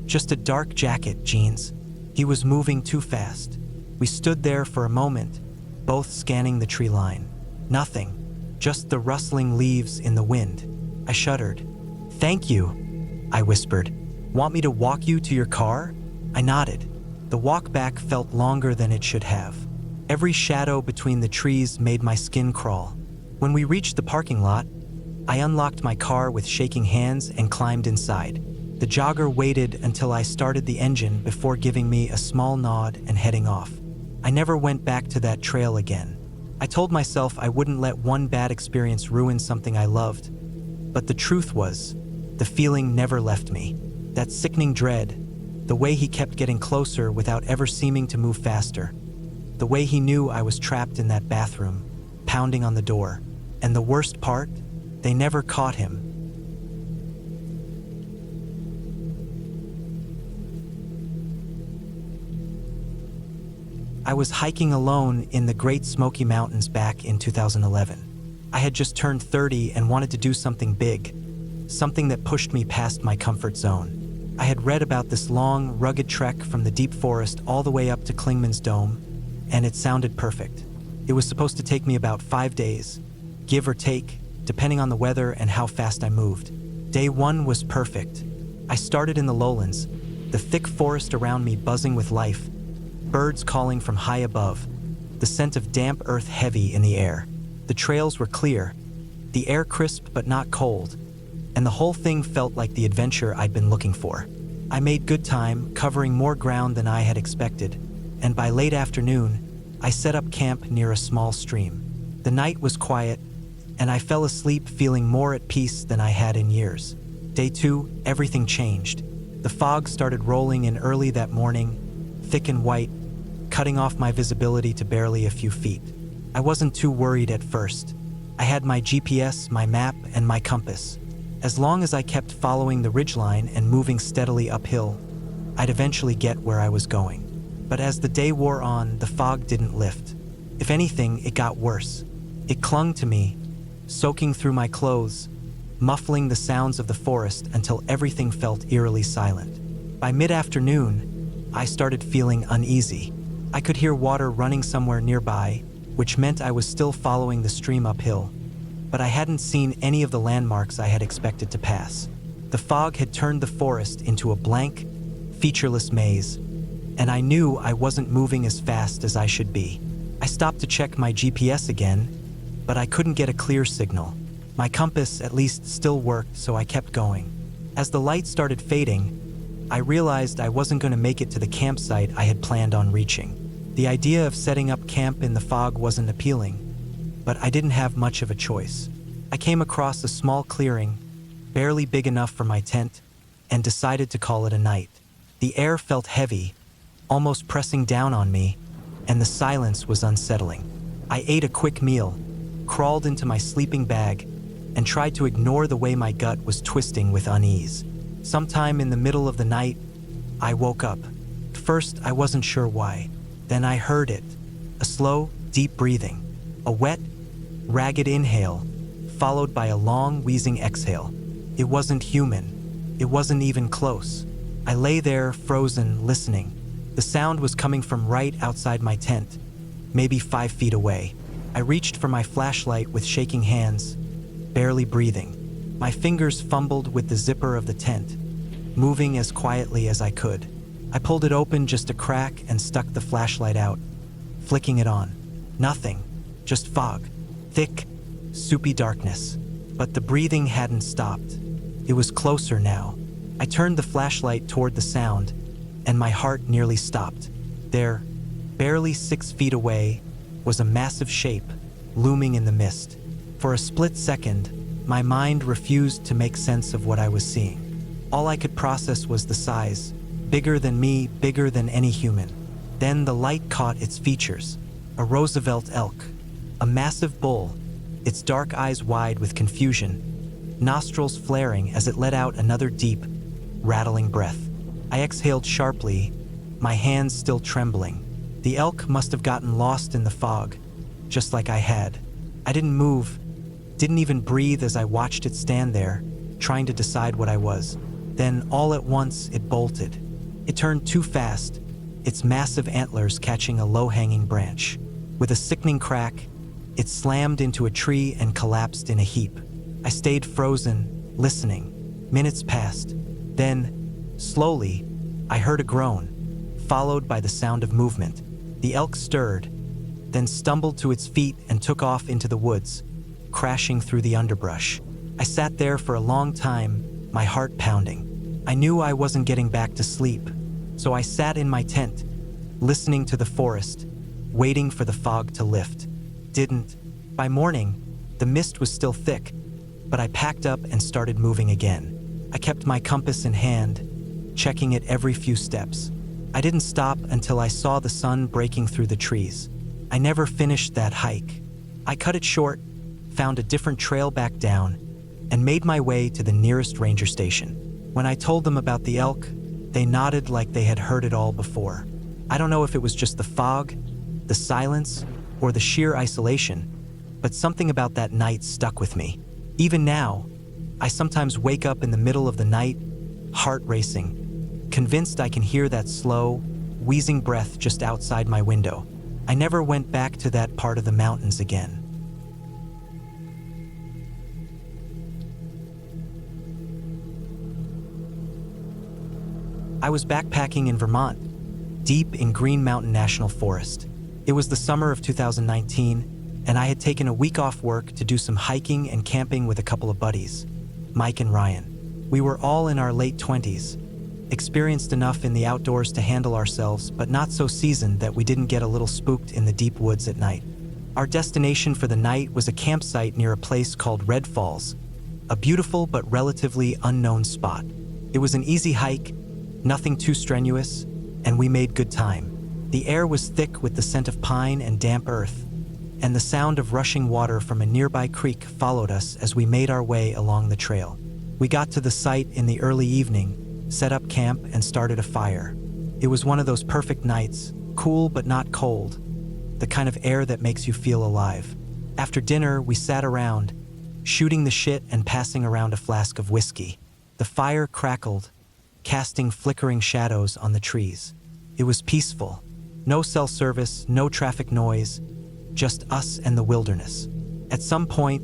"Just a dark jacket, jeans." He was moving too fast. We stood there for a moment, both scanning the tree line. Nothing, just the rustling leaves in the wind. I shuddered. "Thank you," I whispered. "Want me to walk you to your car?" I nodded. The walk back felt longer than it should have. Every shadow between the trees made my skin crawl. When we reached the parking lot, I unlocked my car with shaking hands and climbed inside. The jogger waited until I started the engine before giving me a small nod and heading off. I never went back to that trail again. I told myself I wouldn't let one bad experience ruin something I loved. But the truth was, the feeling never left me. That sickening dread, the way he kept getting closer without ever seeming to move faster. The way he knew I was trapped in that bathroom, pounding on the door. And the worst part, they never caught him. I was hiking alone in the Great Smoky Mountains back in 2011. I had just turned 30 and wanted to do something big, something that pushed me past my comfort zone. I had read about this long, rugged trek from the deep forest all the way up to Klingman's Dome, and it sounded perfect. It was supposed to take me about 5 days, give or take, depending on the weather and how fast I moved. Day 1 was perfect. I started in the lowlands, the thick forest around me buzzing with life, birds calling from high above, the scent of damp earth heavy in the air. The trails were clear, the air crisp but not cold, and the whole thing felt like the adventure I'd been looking for. I made good time, covering more ground than I had expected, and by late afternoon, I set up camp near a small stream. The night was quiet, and I fell asleep feeling more at peace than I had in years. Day 2, everything changed. The fog started rolling in early that morning, thick and white, cutting off my visibility to barely a few feet. I wasn't too worried at first. I had my GPS, my map, and my compass. As long as I kept following the ridgeline and moving steadily uphill, I'd eventually get where I was going. But as the day wore on, the fog didn't lift. If anything, it got worse. It clung to me, soaking through my clothes, muffling the sounds of the forest until everything felt eerily silent. By mid-afternoon, I started feeling uneasy. I could hear water running somewhere nearby, which meant I was still following the stream uphill. But I hadn't seen any of the landmarks I had expected to pass. The fog had turned the forest into a blank, featureless maze, and I knew I wasn't moving as fast as I should be. I stopped to check my GPS again, but I couldn't get a clear signal. My compass at least still worked, so I kept going. As the light started fading, I realized I wasn't going to make it to the campsite I had planned on reaching. The idea of setting up camp in the fog wasn't appealing, but I didn't have much of a choice. I came across a small clearing, barely big enough for my tent, and decided to call it a night. The air felt heavy, almost pressing down on me, and the silence was unsettling. I ate a quick meal, crawled into my sleeping bag, and tried to ignore the way my gut was twisting with unease. Sometime in the middle of the night, I woke up. First, I wasn't sure why. Then I heard it, a slow, deep breathing, a wet, ragged inhale, followed by a long, wheezing exhale. It wasn't human. It wasn't even close. I lay there, frozen, listening. The sound was coming from right outside my tent, maybe 5 feet away. I reached for my flashlight with shaking hands, barely breathing. My fingers fumbled with the zipper of the tent, moving as quietly as I could. I pulled it open just a crack and stuck the flashlight out, flicking it on. Nothing, just fog. Thick, soupy darkness. But the breathing hadn't stopped. It was closer now. I turned the flashlight toward the sound, and my heart nearly stopped. There, barely 6 feet away, was a massive shape, looming in the mist. For a split second, my mind refused to make sense of what I was seeing. All I could process was the size, bigger than me, bigger than any human. Then the light caught its features. A Roosevelt elk, a massive bull, its dark eyes wide with confusion, nostrils flaring as it let out another deep, rattling breath. I exhaled sharply, my hands still trembling. The elk must have gotten lost in the fog, just like I had. I didn't move, didn't even breathe as I watched it stand there, trying to decide what I was. Then, all at once, it bolted. It turned too fast, its massive antlers catching a low-hanging branch. With a sickening crack, it slammed into a tree and collapsed in a heap. I stayed frozen, listening. Minutes passed. Then, slowly, I heard a groan, followed by the sound of movement. The elk stirred, then stumbled to its feet and took off into the woods, crashing through the underbrush. I sat there for a long time, my heart pounding. I knew I wasn't getting back to sleep, so I sat in my tent, listening to the forest, waiting for the fog to lift. Didn't. By morning, the mist was still thick, but I packed up and started moving again. I kept my compass in hand, checking it every few steps. I didn't stop until I saw the sun breaking through the trees. I never finished that hike. I cut it short, found a different trail back down, and made my way to the nearest ranger station. When I told them about the elk, they nodded like they had heard it all before. I don't know if it was just the fog, the silence, or the sheer isolation, but something about that night stuck with me. Even now, I sometimes wake up in the middle of the night, heart racing, convinced I can hear that slow, wheezing breath just outside my window. I never went back to that part of the mountains again. I was backpacking in Vermont, deep in Green Mountain National Forest. It was the summer of 2019, and I had taken a week off work to do some hiking and camping with a couple of buddies, Mike and Ryan. We were all in our late 20s, experienced enough in the outdoors to handle ourselves, but not so seasoned that we didn't get a little spooked in the deep woods at night. Our destination for the night was a campsite near a place called Red Falls, a beautiful but relatively unknown spot. It was an easy hike, nothing too strenuous, and we made good time. The air was thick with the scent of pine and damp earth, and the sound of rushing water from a nearby creek followed us as we made our way along the trail. We got to the site in the early evening, set up camp, and started a fire. It was one of those perfect nights, cool but not cold, the kind of air that makes you feel alive. After dinner, we sat around, shooting the shit and passing around a flask of whiskey. The fire crackled, casting flickering shadows on the trees. It was peaceful. No cell service, no traffic noise, just us and the wilderness. At some point,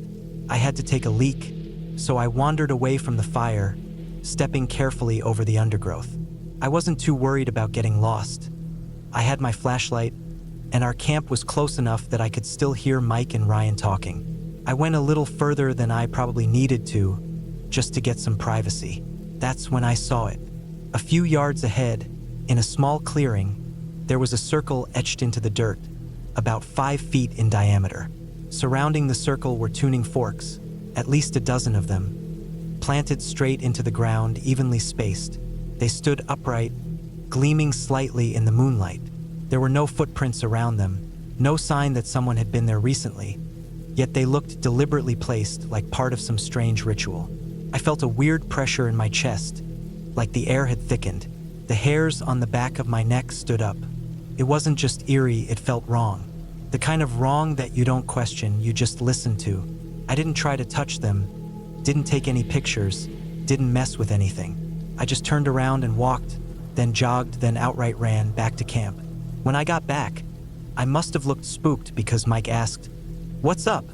I had to take a leak, so I wandered away from the fire, stepping carefully over the undergrowth. I wasn't too worried about getting lost. I had my flashlight, and our camp was close enough that I could still hear Mike and Ryan talking. I went a little further than I probably needed to, just to get some privacy. That's when I saw it. A few yards ahead, in a small clearing, there was a circle etched into the dirt, about 5 feet in diameter. Surrounding the circle were tuning forks, at least a dozen of them, planted straight into the ground, evenly spaced. They stood upright, gleaming slightly in the moonlight. There were no footprints around them, no sign that someone had been there recently, yet they looked deliberately placed, like part of some strange ritual. I felt a weird pressure in my chest, like the air had thickened. The hairs on the back of my neck stood up. It wasn't just eerie, it felt wrong. The kind of wrong that you don't question, you just listen to. I didn't try to touch them, didn't take any pictures, didn't mess with anything. I just turned around and walked, then jogged, then outright ran back to camp. When I got back, I must have looked spooked because Mike asked, "What's up?"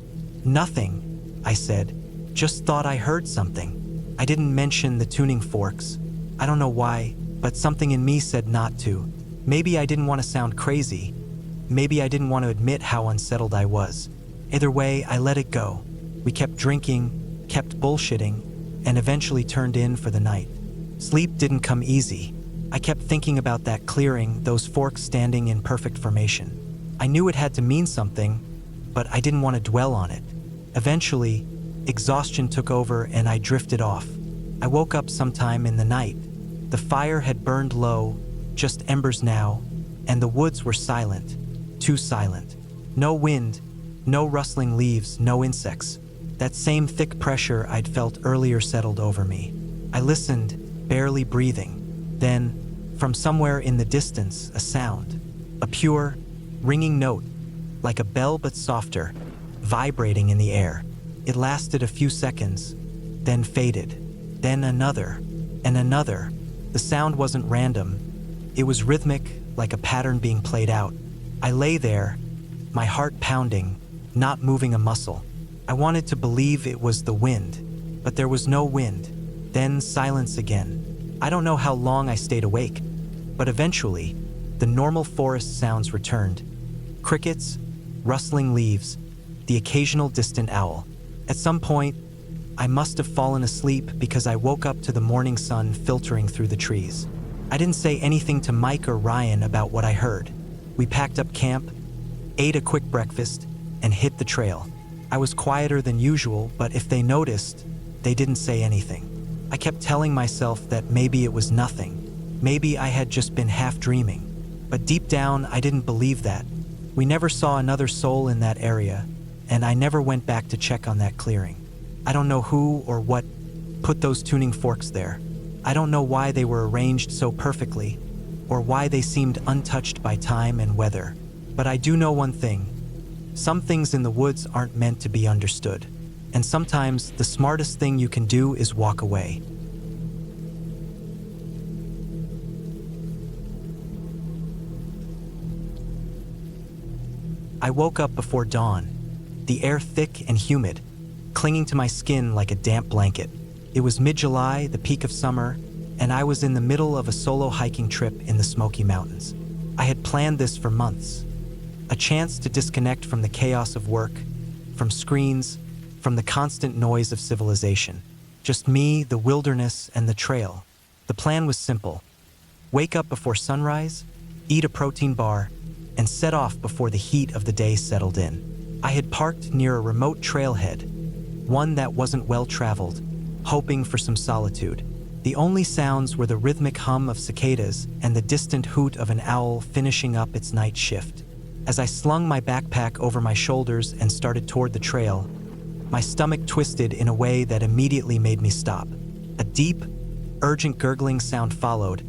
"Nothing," I said. "Just thought I heard something." I didn't mention the tuning forks. I don't know why, but something in me said not to. Maybe I didn't want to sound crazy. Maybe I didn't want to admit how unsettled I was. Either way, I let it go. We kept drinking, kept bullshitting, and eventually turned in for the night. Sleep didn't come easy. I kept thinking about that clearing, those forks standing in perfect formation. I knew it had to mean something, but I didn't want to dwell on it. Eventually, exhaustion took over and I drifted off. I woke up sometime in the night. The fire had burned low, just embers now, and the woods were silent, too silent. No wind, no rustling leaves, no insects. That same thick pressure I'd felt earlier settled over me. I listened, barely breathing. Then, from somewhere in the distance, a sound. A pure, ringing note, like a bell but softer, vibrating in the air. It lasted a few seconds, then faded. Then another, and another. The sound wasn't random. It was rhythmic, like a pattern being played out. I lay there, my heart pounding, not moving a muscle. I wanted to believe it was the wind, but there was no wind. Then silence again. I don't know how long I stayed awake, but eventually, the normal forest sounds returned. Crickets, rustling leaves, the occasional distant owl. At some point, I must have fallen asleep because I woke up to the morning sun filtering through the trees. I didn't say anything to Mike or Ryan about what I heard. We packed up camp, ate a quick breakfast, and hit the trail. I was quieter than usual, but if they noticed, they didn't say anything. I kept telling myself that maybe it was nothing. Maybe I had just been half dreaming. But deep down, I didn't believe that. We never saw another soul in that area, and I never went back to check on that clearing. I don't know who or what put those tuning forks there. I don't know why they were arranged so perfectly, or why they seemed untouched by time and weather. But I do know one thing. Some things in the woods aren't meant to be understood. And sometimes the smartest thing you can do is walk away. I woke up before dawn, the air thick and humid, clinging to my skin like a damp blanket. It was mid-July, the peak of summer, and I was in the middle of a solo hiking trip in the Smoky Mountains. I had planned this for months. A chance to disconnect from the chaos of work, from screens, from the constant noise of civilization. Just me, the wilderness, and the trail. The plan was simple. Wake up before sunrise, eat a protein bar, and set off before the heat of the day settled in. I had parked near a remote trailhead, one that wasn't well-traveled, hoping for some solitude. The only sounds were the rhythmic hum of cicadas and the distant hoot of an owl finishing up its night shift. As I slung my backpack over my shoulders and started toward the trail, my stomach twisted in a way that immediately made me stop. A deep, urgent gurgling sound followed,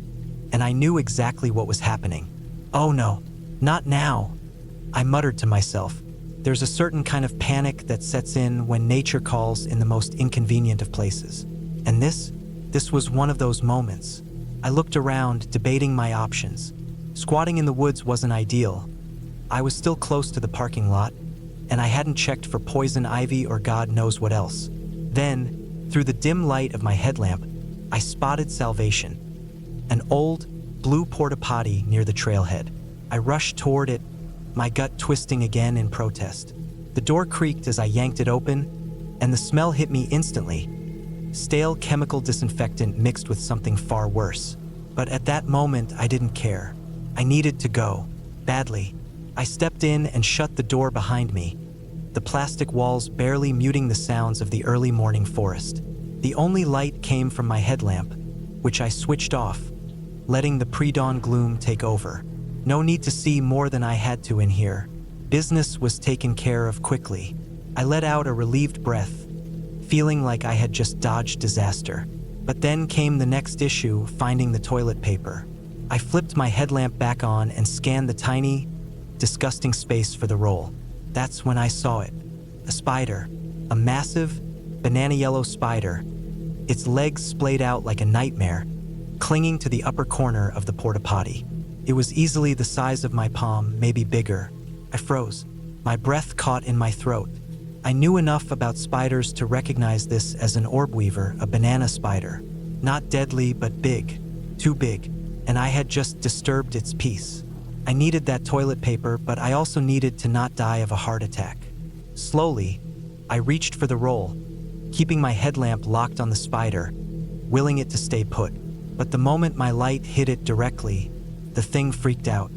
and I knew exactly what was happening. "Oh no, not now," I muttered to myself. There's a certain kind of panic that sets in when nature calls in the most inconvenient of places. And this was one of those moments. I looked around, debating my options. Squatting in the woods wasn't ideal. I was still close to the parking lot, and I hadn't checked for poison ivy or God knows what else. Then, through the dim light of my headlamp, I spotted salvation. An old, blue porta potty near the trailhead. I rushed toward it, my gut twisting again in protest. The door creaked as I yanked it open, and the smell hit me instantly. Stale chemical disinfectant mixed with something far worse. But at that moment, I didn't care. I needed to go, badly. I stepped in and shut the door behind me, the plastic walls barely muting the sounds of the early morning forest. The only light came from my headlamp, which I switched off, letting the pre-dawn gloom take over. No need to see more than I had to in here. Business was taken care of quickly. I let out a relieved breath, feeling like I had just dodged disaster. But then came the next issue, finding the toilet paper. I flipped my headlamp back on and scanned the tiny, disgusting space for the roll. That's when I saw it. A spider. A massive, banana yellow spider. Its legs splayed out like a nightmare, clinging to the upper corner of the porta potty. It was easily the size of my palm, maybe bigger. I froze. My breath caught in my throat. I knew enough about spiders to recognize this as an orb weaver, a banana spider. Not deadly, but big. Too big. And I had just disturbed its peace. I needed that toilet paper, but I also needed to not die of a heart attack. Slowly, I reached for the roll, keeping my headlamp locked on the spider, willing it to stay put. But the moment my light hit it directly, the thing freaked out.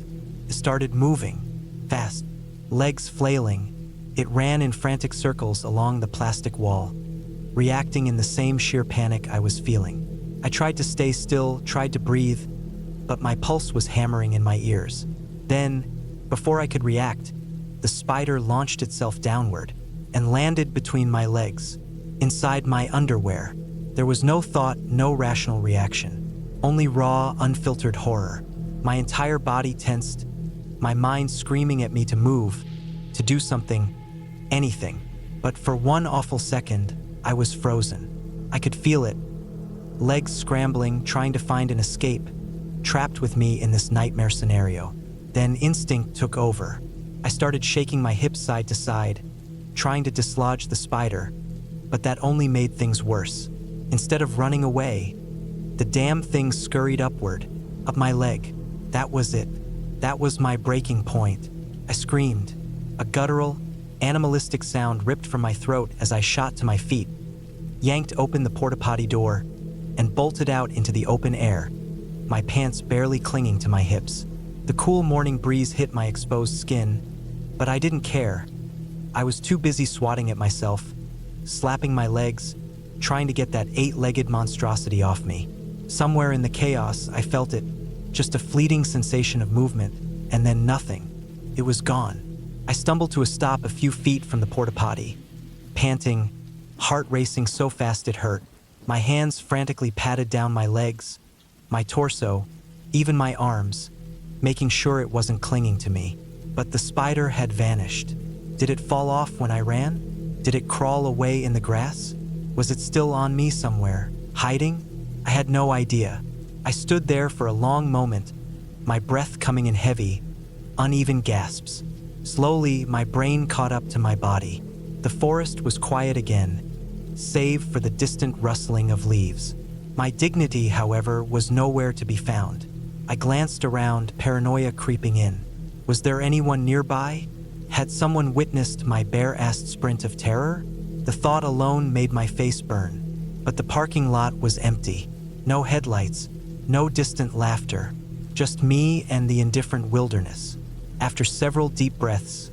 It started moving, fast, legs flailing. It ran in frantic circles along the plastic wall, reacting in the same sheer panic I was feeling. I tried to stay still, tried to breathe, but my pulse was hammering in my ears. Then, before I could react, the spider launched itself downward and landed between my legs, inside my underwear. There was no thought, no rational reaction, only raw, unfiltered horror. My entire body tensed, my mind screaming at me to move, to do something, anything. But for one awful second, I was frozen. I could feel it, legs scrambling, trying to find an escape, trapped with me in this nightmare scenario. Then instinct took over. I started shaking my hips side to side, trying to dislodge the spider, but that only made things worse. Instead of running away, the damn thing scurried upward, up my leg. That was it. That was my breaking point. I screamed. A guttural, animalistic sound ripped from my throat as I shot to my feet, yanked open the porta potty door, and bolted out into the open air, my pants barely clinging to my hips. The cool morning breeze hit my exposed skin, but I didn't care. I was too busy swatting at myself, slapping my legs, trying to get that 8-legged monstrosity off me. Somewhere in the chaos, I felt it, just a fleeting sensation of movement, and then nothing. It was gone. I stumbled to a stop a few feet from the porta potty, panting, heart racing so fast it hurt. My hands frantically patted down my legs, my torso, even my arms, making sure it wasn't clinging to me. But the spider had vanished. Did it fall off when I ran? Did it crawl away in the grass? Was it still on me somewhere, hiding? I had no idea. I stood there for a long moment, my breath coming in heavy, uneven gasps. Slowly, my brain caught up to my body. The forest was quiet again, save for the distant rustling of leaves. My dignity, however, was nowhere to be found. I glanced around, paranoia creeping in. Was there anyone nearby? Had someone witnessed my bare-assed sprint of terror? The thought alone made my face burn. But the parking lot was empty. No headlights, no distant laughter, just me and the indifferent wilderness. After several deep breaths,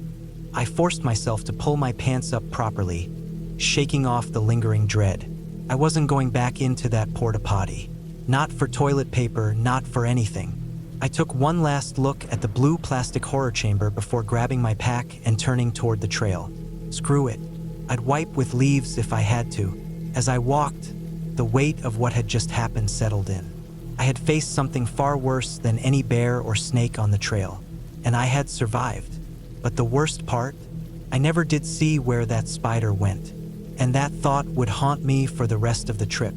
I forced myself to pull my pants up properly, shaking off the lingering dread. I wasn't going back into that porta potty. Not for toilet paper, not for anything. I took one last look at the blue plastic horror chamber before grabbing my pack and turning toward the trail. Screw it. I'd wipe with leaves if I had to. As I walked, the weight of what had just happened settled in. I had faced something far worse than any bear or snake on the trail, and I had survived. But the worst part, I never did see where that spider went, and that thought would haunt me for the rest of the trip.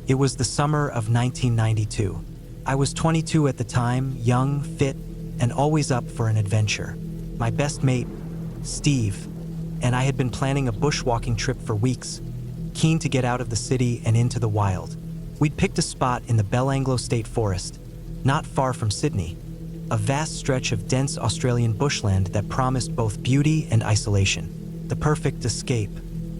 It was the summer of 1992. I was 22 at the time, young, fit, and always up for an adventure. My best mate, Steve, and I had been planning a bushwalking trip for weeks, keen to get out of the city and into the wild. We'd picked a spot in the Belanglo State Forest, not far from Sydney, a vast stretch of dense Australian bushland that promised both beauty and isolation. The perfect escape.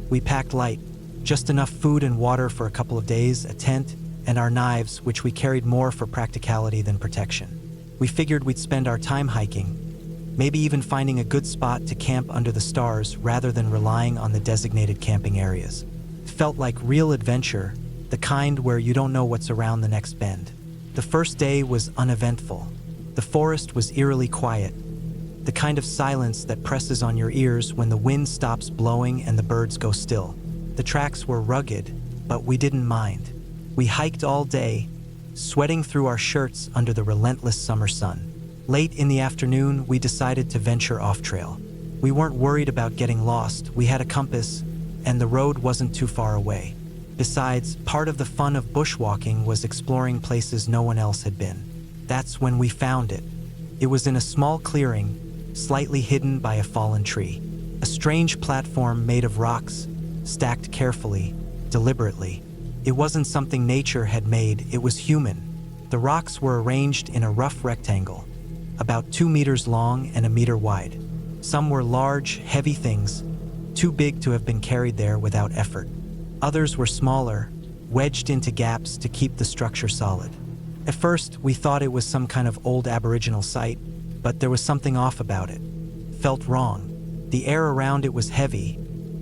We packed light, just enough food and water for a couple of days, a tent, and our knives, which we carried more for practicality than protection. We figured we'd spend our time hiking, maybe even finding a good spot to camp under the stars rather than relying on the designated camping areas. It felt like real adventure, the kind where you don't know what's around the next bend. The first day was uneventful. The forest was eerily quiet, the kind of silence that presses on your ears when the wind stops blowing and the birds go still. The tracks were rugged, but we didn't mind. We hiked all day, sweating through our shirts under the relentless summer sun. Late in the afternoon, we decided to venture off-trail. We weren't worried about getting lost. We had a compass, and the road wasn't too far away. Besides, part of the fun of bushwalking was exploring places no one else had been. That's when we found it. It was in a small clearing, slightly hidden by a fallen tree. A strange platform made of rocks, stacked carefully, deliberately. It wasn't something nature had made, it was human. The rocks were arranged in a rough rectangle, about 2 meters long and a meter wide. Some were large, heavy things, too big to have been carried there without effort. Others were smaller, wedged into gaps to keep the structure solid. At first, we thought it was some kind of old Aboriginal site, but there was something off about it. Felt wrong. The air around it was heavy,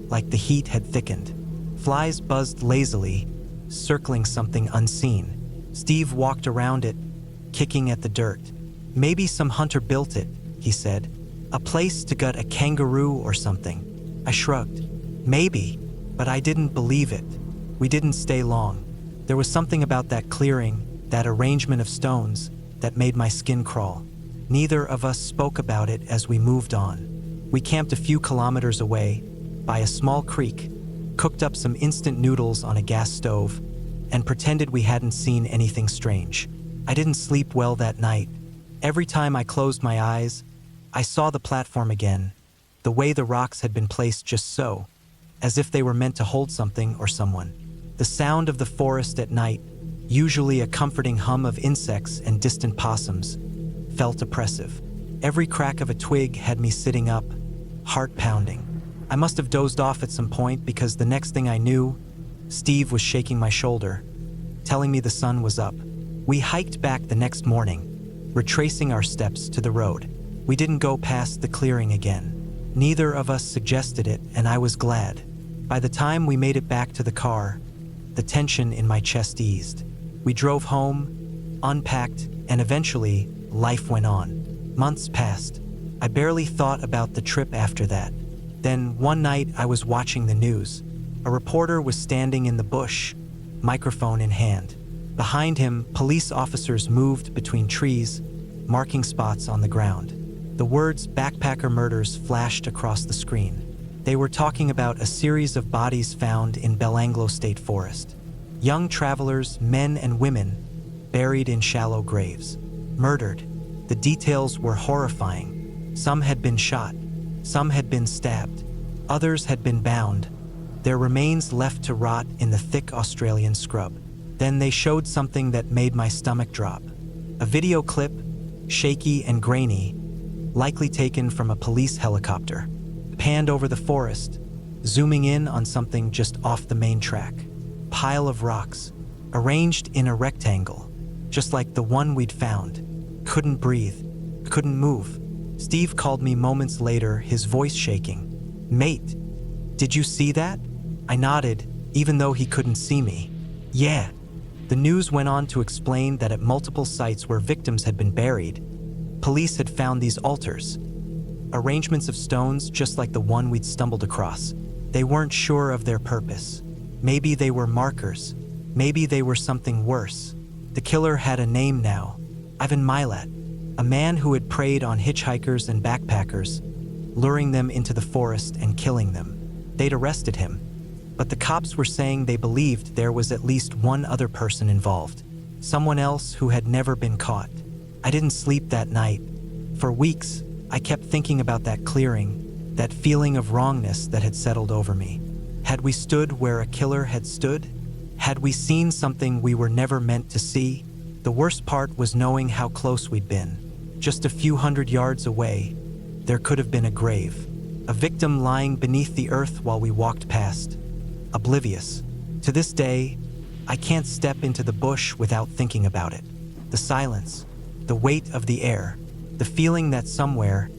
like the heat had thickened. Flies buzzed lazily, circling something unseen. Steve walked around it, kicking at the dirt. Maybe some hunter built it, he said. A place to gut a kangaroo or something. I shrugged. Maybe, but I didn't believe it. We didn't stay long. There was something about that clearing, that arrangement of stones, that made my skin crawl. Neither of us spoke about it as we moved on. We camped a few kilometers away, by a small creek, cooked up some instant noodles on a gas stove, and pretended we hadn't seen anything strange. I didn't sleep well that night. Every time I closed my eyes, I saw the platform again, the way the rocks had been placed just so, as if they were meant to hold something or someone. The sound of the forest at night, usually a comforting hum of insects and distant possums, felt oppressive. Every crack of a twig had me sitting up, heart pounding. I must have dozed off at some point because the next thing I knew, Steve was shaking my shoulder, telling me the sun was up. We hiked back the next morning, retracing our steps to the road. We didn't go past the clearing again. Neither of us suggested it, and I was glad. By the time we made it back to the car, the tension in my chest eased. We drove home, unpacked, and eventually, life went on. Months passed. I barely thought about the trip after that. Then, one night, I was watching the news. A reporter was standing in the bush, microphone in hand. Behind him, police officers moved between trees, marking spots on the ground. The words "backpacker murders" flashed across the screen. They were talking about a series of bodies found in Belanglo State Forest. Young travelers, men and women, buried in shallow graves. Murdered. The details were horrifying. Some had been shot. Some had been stabbed. Others had been bound, their remains left to rot in the thick Australian scrub. Then they showed something that made my stomach drop. A video clip, shaky and grainy, likely taken from a police helicopter, panned over the forest, zooming in on something just off the main track. Pile of rocks, arranged in a rectangle, just like the one we'd found. Couldn't breathe, couldn't move. Steve called me moments later, his voice shaking. "Mate, did you see that?" I nodded, even though he couldn't see me. "Yeah." The news went on to explain that at multiple sites where victims had been buried, police had found these altars, arrangements of stones just like the one we'd stumbled across. They weren't sure of their purpose. Maybe they were markers. Maybe they were something worse. The killer had a name now, Ivan Milat, a man who had preyed on hitchhikers and backpackers, luring them into the forest and killing them. They'd arrested him, but the cops were saying they believed there was at least one other person involved, someone else who had never been caught. I didn't sleep that night. For weeks, I kept thinking about that clearing, that feeling of wrongness that had settled over me. Had we stood where a killer had stood? Had we seen something we were never meant to see? The worst part was knowing how close we'd been. Just a few hundred yards away, there could have been a grave, a victim lying beneath the earth while we walked past, oblivious. To this day, I can't step into the bush without thinking about it. The silence, the weight of the air, the feeling that somewhere,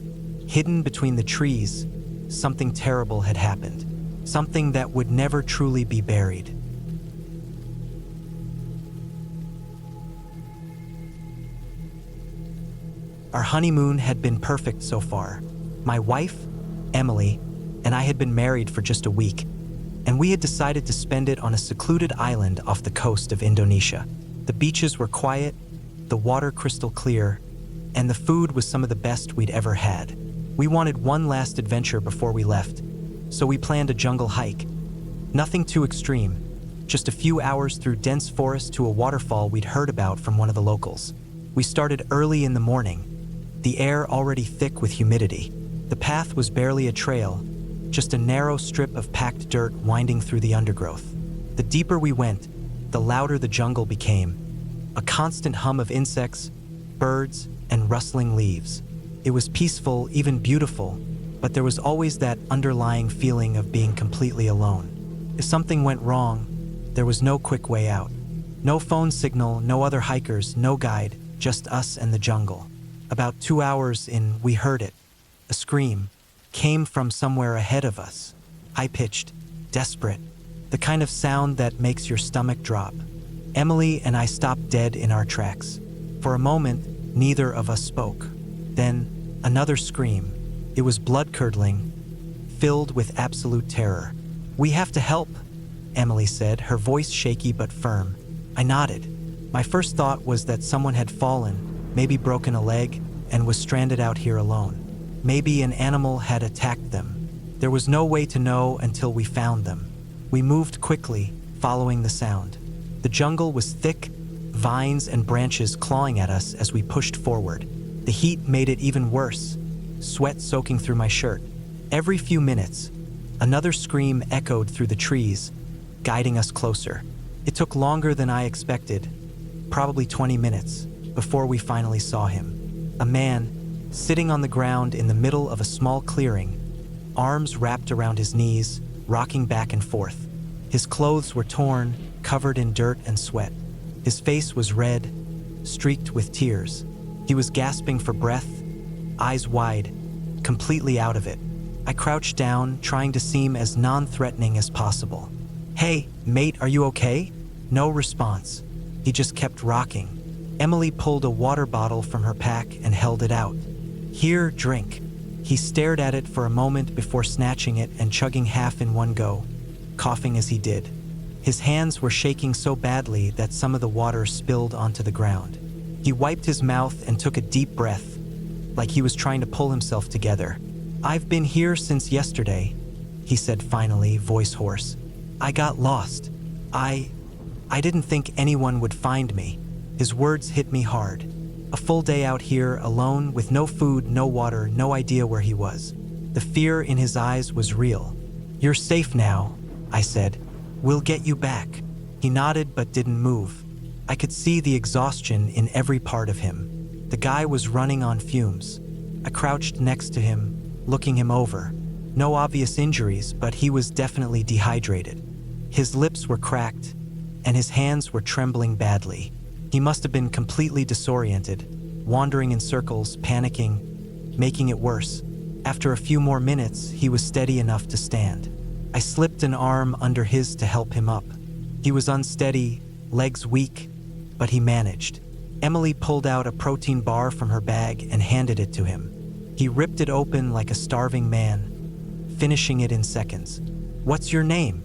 hidden between the trees, something terrible had happened, something that would never truly be buried. Our honeymoon had been perfect so far. My wife, Emily, and I had been married for just a week, and we had decided to spend it on a secluded island off the coast of Indonesia. The beaches were quiet, the water crystal clear, and the food was some of the best we'd ever had. We wanted one last adventure before we left, so we planned a jungle hike. Nothing too extreme, just a few hours through dense forest to a waterfall we'd heard about from one of the locals. We started early in the morning, the air already thick with humidity. The path was barely a trail, just a narrow strip of packed dirt winding through the undergrowth. The deeper we went, the louder the jungle became, a constant hum of insects, birds, and rustling leaves. It was peaceful, even beautiful, but there was always that underlying feeling of being completely alone. If something went wrong, there was no quick way out. No phone signal, no other hikers, no guide, just us and the jungle. About 2 hours in, we heard it. A scream came from somewhere ahead of us. High-pitched, desperate, the kind of sound that makes your stomach drop. Emily and I stopped dead in our tracks. For a moment, neither of us spoke. Then, another scream. It was blood-curdling, filled with absolute terror. "We have to help," Emily said, her voice shaky but firm. I nodded. My first thought was that someone had fallen, maybe broken a leg, and was stranded out here alone. Maybe an animal had attacked them. There was no way to know until we found them. We moved quickly, following the sound. The jungle was thick, vines and branches clawing at us as we pushed forward. The heat made it even worse, sweat soaking through my shirt. Every few minutes, another scream echoed through the trees, guiding us closer. It took longer than I expected, probably 20 minutes, before we finally saw him. A man, sitting on the ground in the middle of a small clearing, arms wrapped around his knees, rocking back and forth. His clothes were torn, covered in dirt and sweat. His face was red, streaked with tears. He was gasping for breath, eyes wide, completely out of it. I crouched down, trying to seem as non-threatening as possible. "Hey, mate, are you okay?" No response. He just kept rocking. Emily pulled a water bottle from her pack and held it out. "Here, drink." He stared at it for a moment before snatching it and chugging half in one go, coughing as he did. His hands were shaking so badly that some of the water spilled onto the ground. He wiped his mouth and took a deep breath, like he was trying to pull himself together. "I've been here since yesterday," he said finally, voice hoarse. "I got lost. I didn't think anyone would find me." His words hit me hard. A full day out here, alone, with no food, no water, no idea where he was. The fear in his eyes was real. "You're safe now," I said. "We'll get you back." He nodded but didn't move. I could see the exhaustion in every part of him. The guy was running on fumes. I crouched next to him, looking him over. No obvious injuries, but he was definitely dehydrated. His lips were cracked, and his hands were trembling badly. He must have been completely disoriented, wandering in circles, panicking, making it worse. After a few more minutes, he was steady enough to stand. I slipped an arm under his to help him up. He was unsteady, legs weak, but he managed. Emily pulled out a protein bar from her bag and handed it to him. He ripped it open like a starving man, finishing it in seconds. "What's your name?"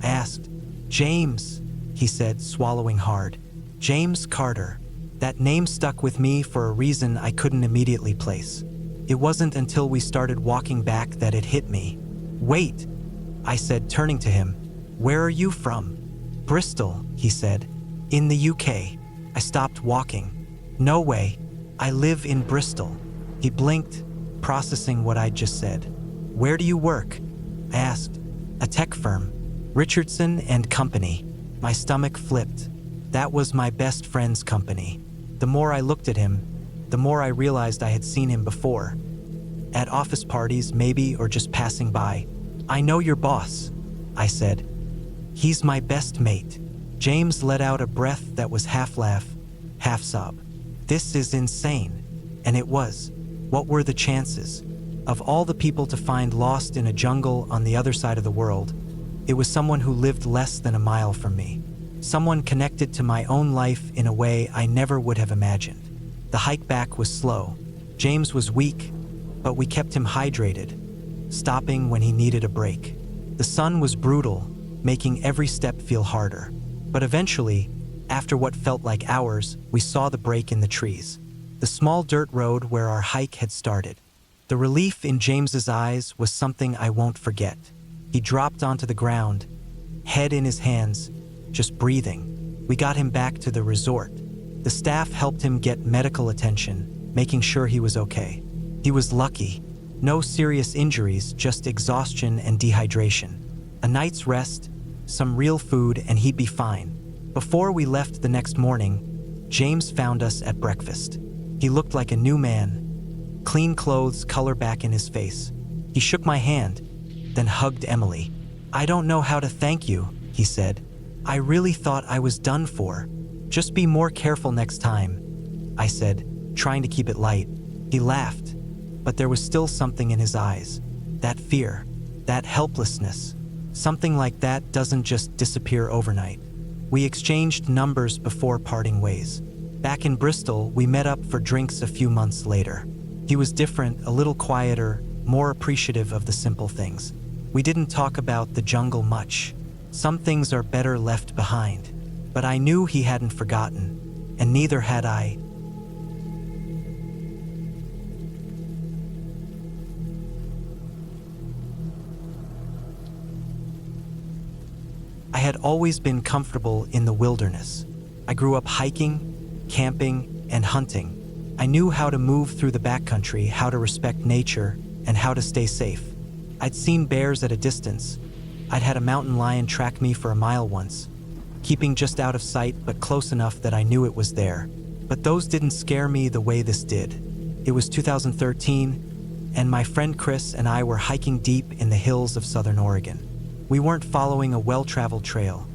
I asked. "James," he said, swallowing hard. "James Carter." That name stuck with me for a reason I couldn't immediately place. It wasn't until we started walking back that it hit me. "Wait," I said, turning to him. "Where are you from?" "Bristol," he said. "In the UK." I stopped walking. "No way. I live in Bristol." He blinked, processing what I'd just said. "Where do you work?" I asked. "A tech firm. Richardson and Company." My stomach flipped. That was my best friend's company. The more I looked at him, the more I realized I had seen him before. At office parties, maybe, or just passing by. "I know your boss," I said. "He's my best mate." James let out a breath that was half laugh, half sob. "This is insane." And it was. What were the chances? Of all the people to find lost in a jungle on the other side of the world, it was someone who lived less than a mile from me. Someone connected to my own life in a way I never would have imagined. The hike back was slow. James was weak, but we kept him hydrated, stopping when he needed a break. The sun was brutal, making every step feel harder. But eventually, after what felt like hours, we saw the break in the trees. The small dirt road where our hike had started. The relief in James's eyes was something I won't forget. He dropped onto the ground, head in his hands, just breathing. We got him back to the resort. The staff helped him get medical attention, making sure he was okay. He was lucky. No serious injuries, just exhaustion and dehydration. A night's rest, some real food, and he'd be fine. Before we left the next morning, James found us at breakfast. He looked like a new man. Clean clothes, color back in his face. He shook my hand, then hugged Emily. "I don't know how to thank you," he said. "I really thought I was done for. Just be more careful next time," I said, trying to keep it light. He laughed, but there was still something in his eyes. That fear, that helplessness. Something like that doesn't just disappear overnight. We exchanged numbers before parting ways. Back in Bristol, we met up for drinks a few months later. He was different, a little quieter, more appreciative of the simple things. We didn't talk about the jungle much. Some things are better left behind. But I knew he hadn't forgotten, and neither had I. I had always been comfortable in the wilderness. I grew up hiking, camping, and hunting. I knew how to move through the backcountry, how to respect nature, and how to stay safe. I'd seen bears at a distance. I'd had a mountain lion track me for a mile once, keeping just out of sight but close enough that I knew it was there. But those didn't scare me the way this did. It was 2013, and my friend Chris and I were hiking deep in the hills of southern Oregon. We weren't following a well-traveled trail.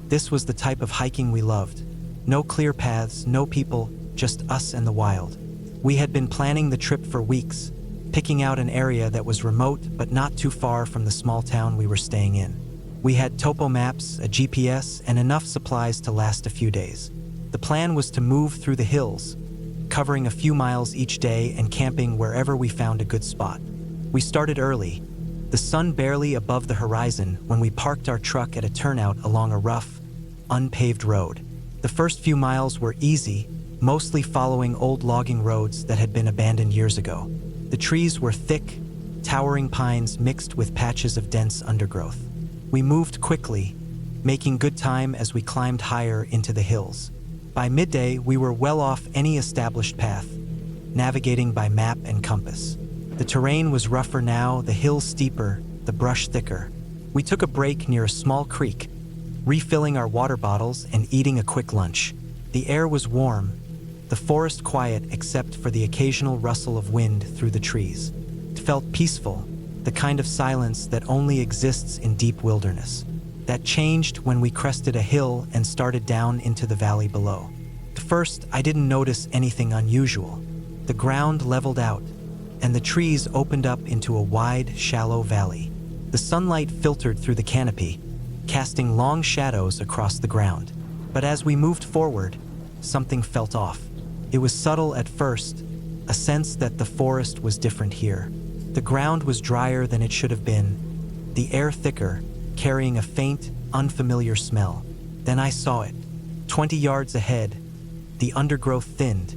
This was the type of hiking we loved. No clear paths, no people, just us and the wild. We had been planning the trip for weeks, picking out an area that was remote but not too far from the small town we were staying in. We had topo maps, a GPS, and enough supplies to last a few days. The plan was to move through the hills, covering a few miles each day and camping wherever we found a good spot. We started early, the sun barely above the horizon, when we parked our truck at a turnout along a rough, unpaved road. The first few miles were easy, mostly following old logging roads that had been abandoned years ago. The trees were thick, towering pines mixed with patches of dense undergrowth. We moved quickly, making good time as we climbed higher into the hills. By midday, we were well off any established path, navigating by map and compass. The terrain was rougher now, the hills steeper, the brush thicker. We took a break near a small creek, refilling our water bottles and eating a quick lunch. The air was warm, the forest quiet except for the occasional rustle of wind through the trees. It felt peaceful, the kind of silence that only exists in deep wilderness. That changed when we crested a hill and started down into the valley below. At first, I didn't notice anything unusual. The ground leveled out, and the trees opened up into a wide, shallow valley. The sunlight filtered through the canopy, casting long shadows across the ground. But as we moved forward, something felt off. It was subtle at first, a sense that the forest was different here. The ground was drier than it should have been, the air thicker, carrying a faint, unfamiliar smell. Then I saw it. 20 yards ahead, the undergrowth thinned,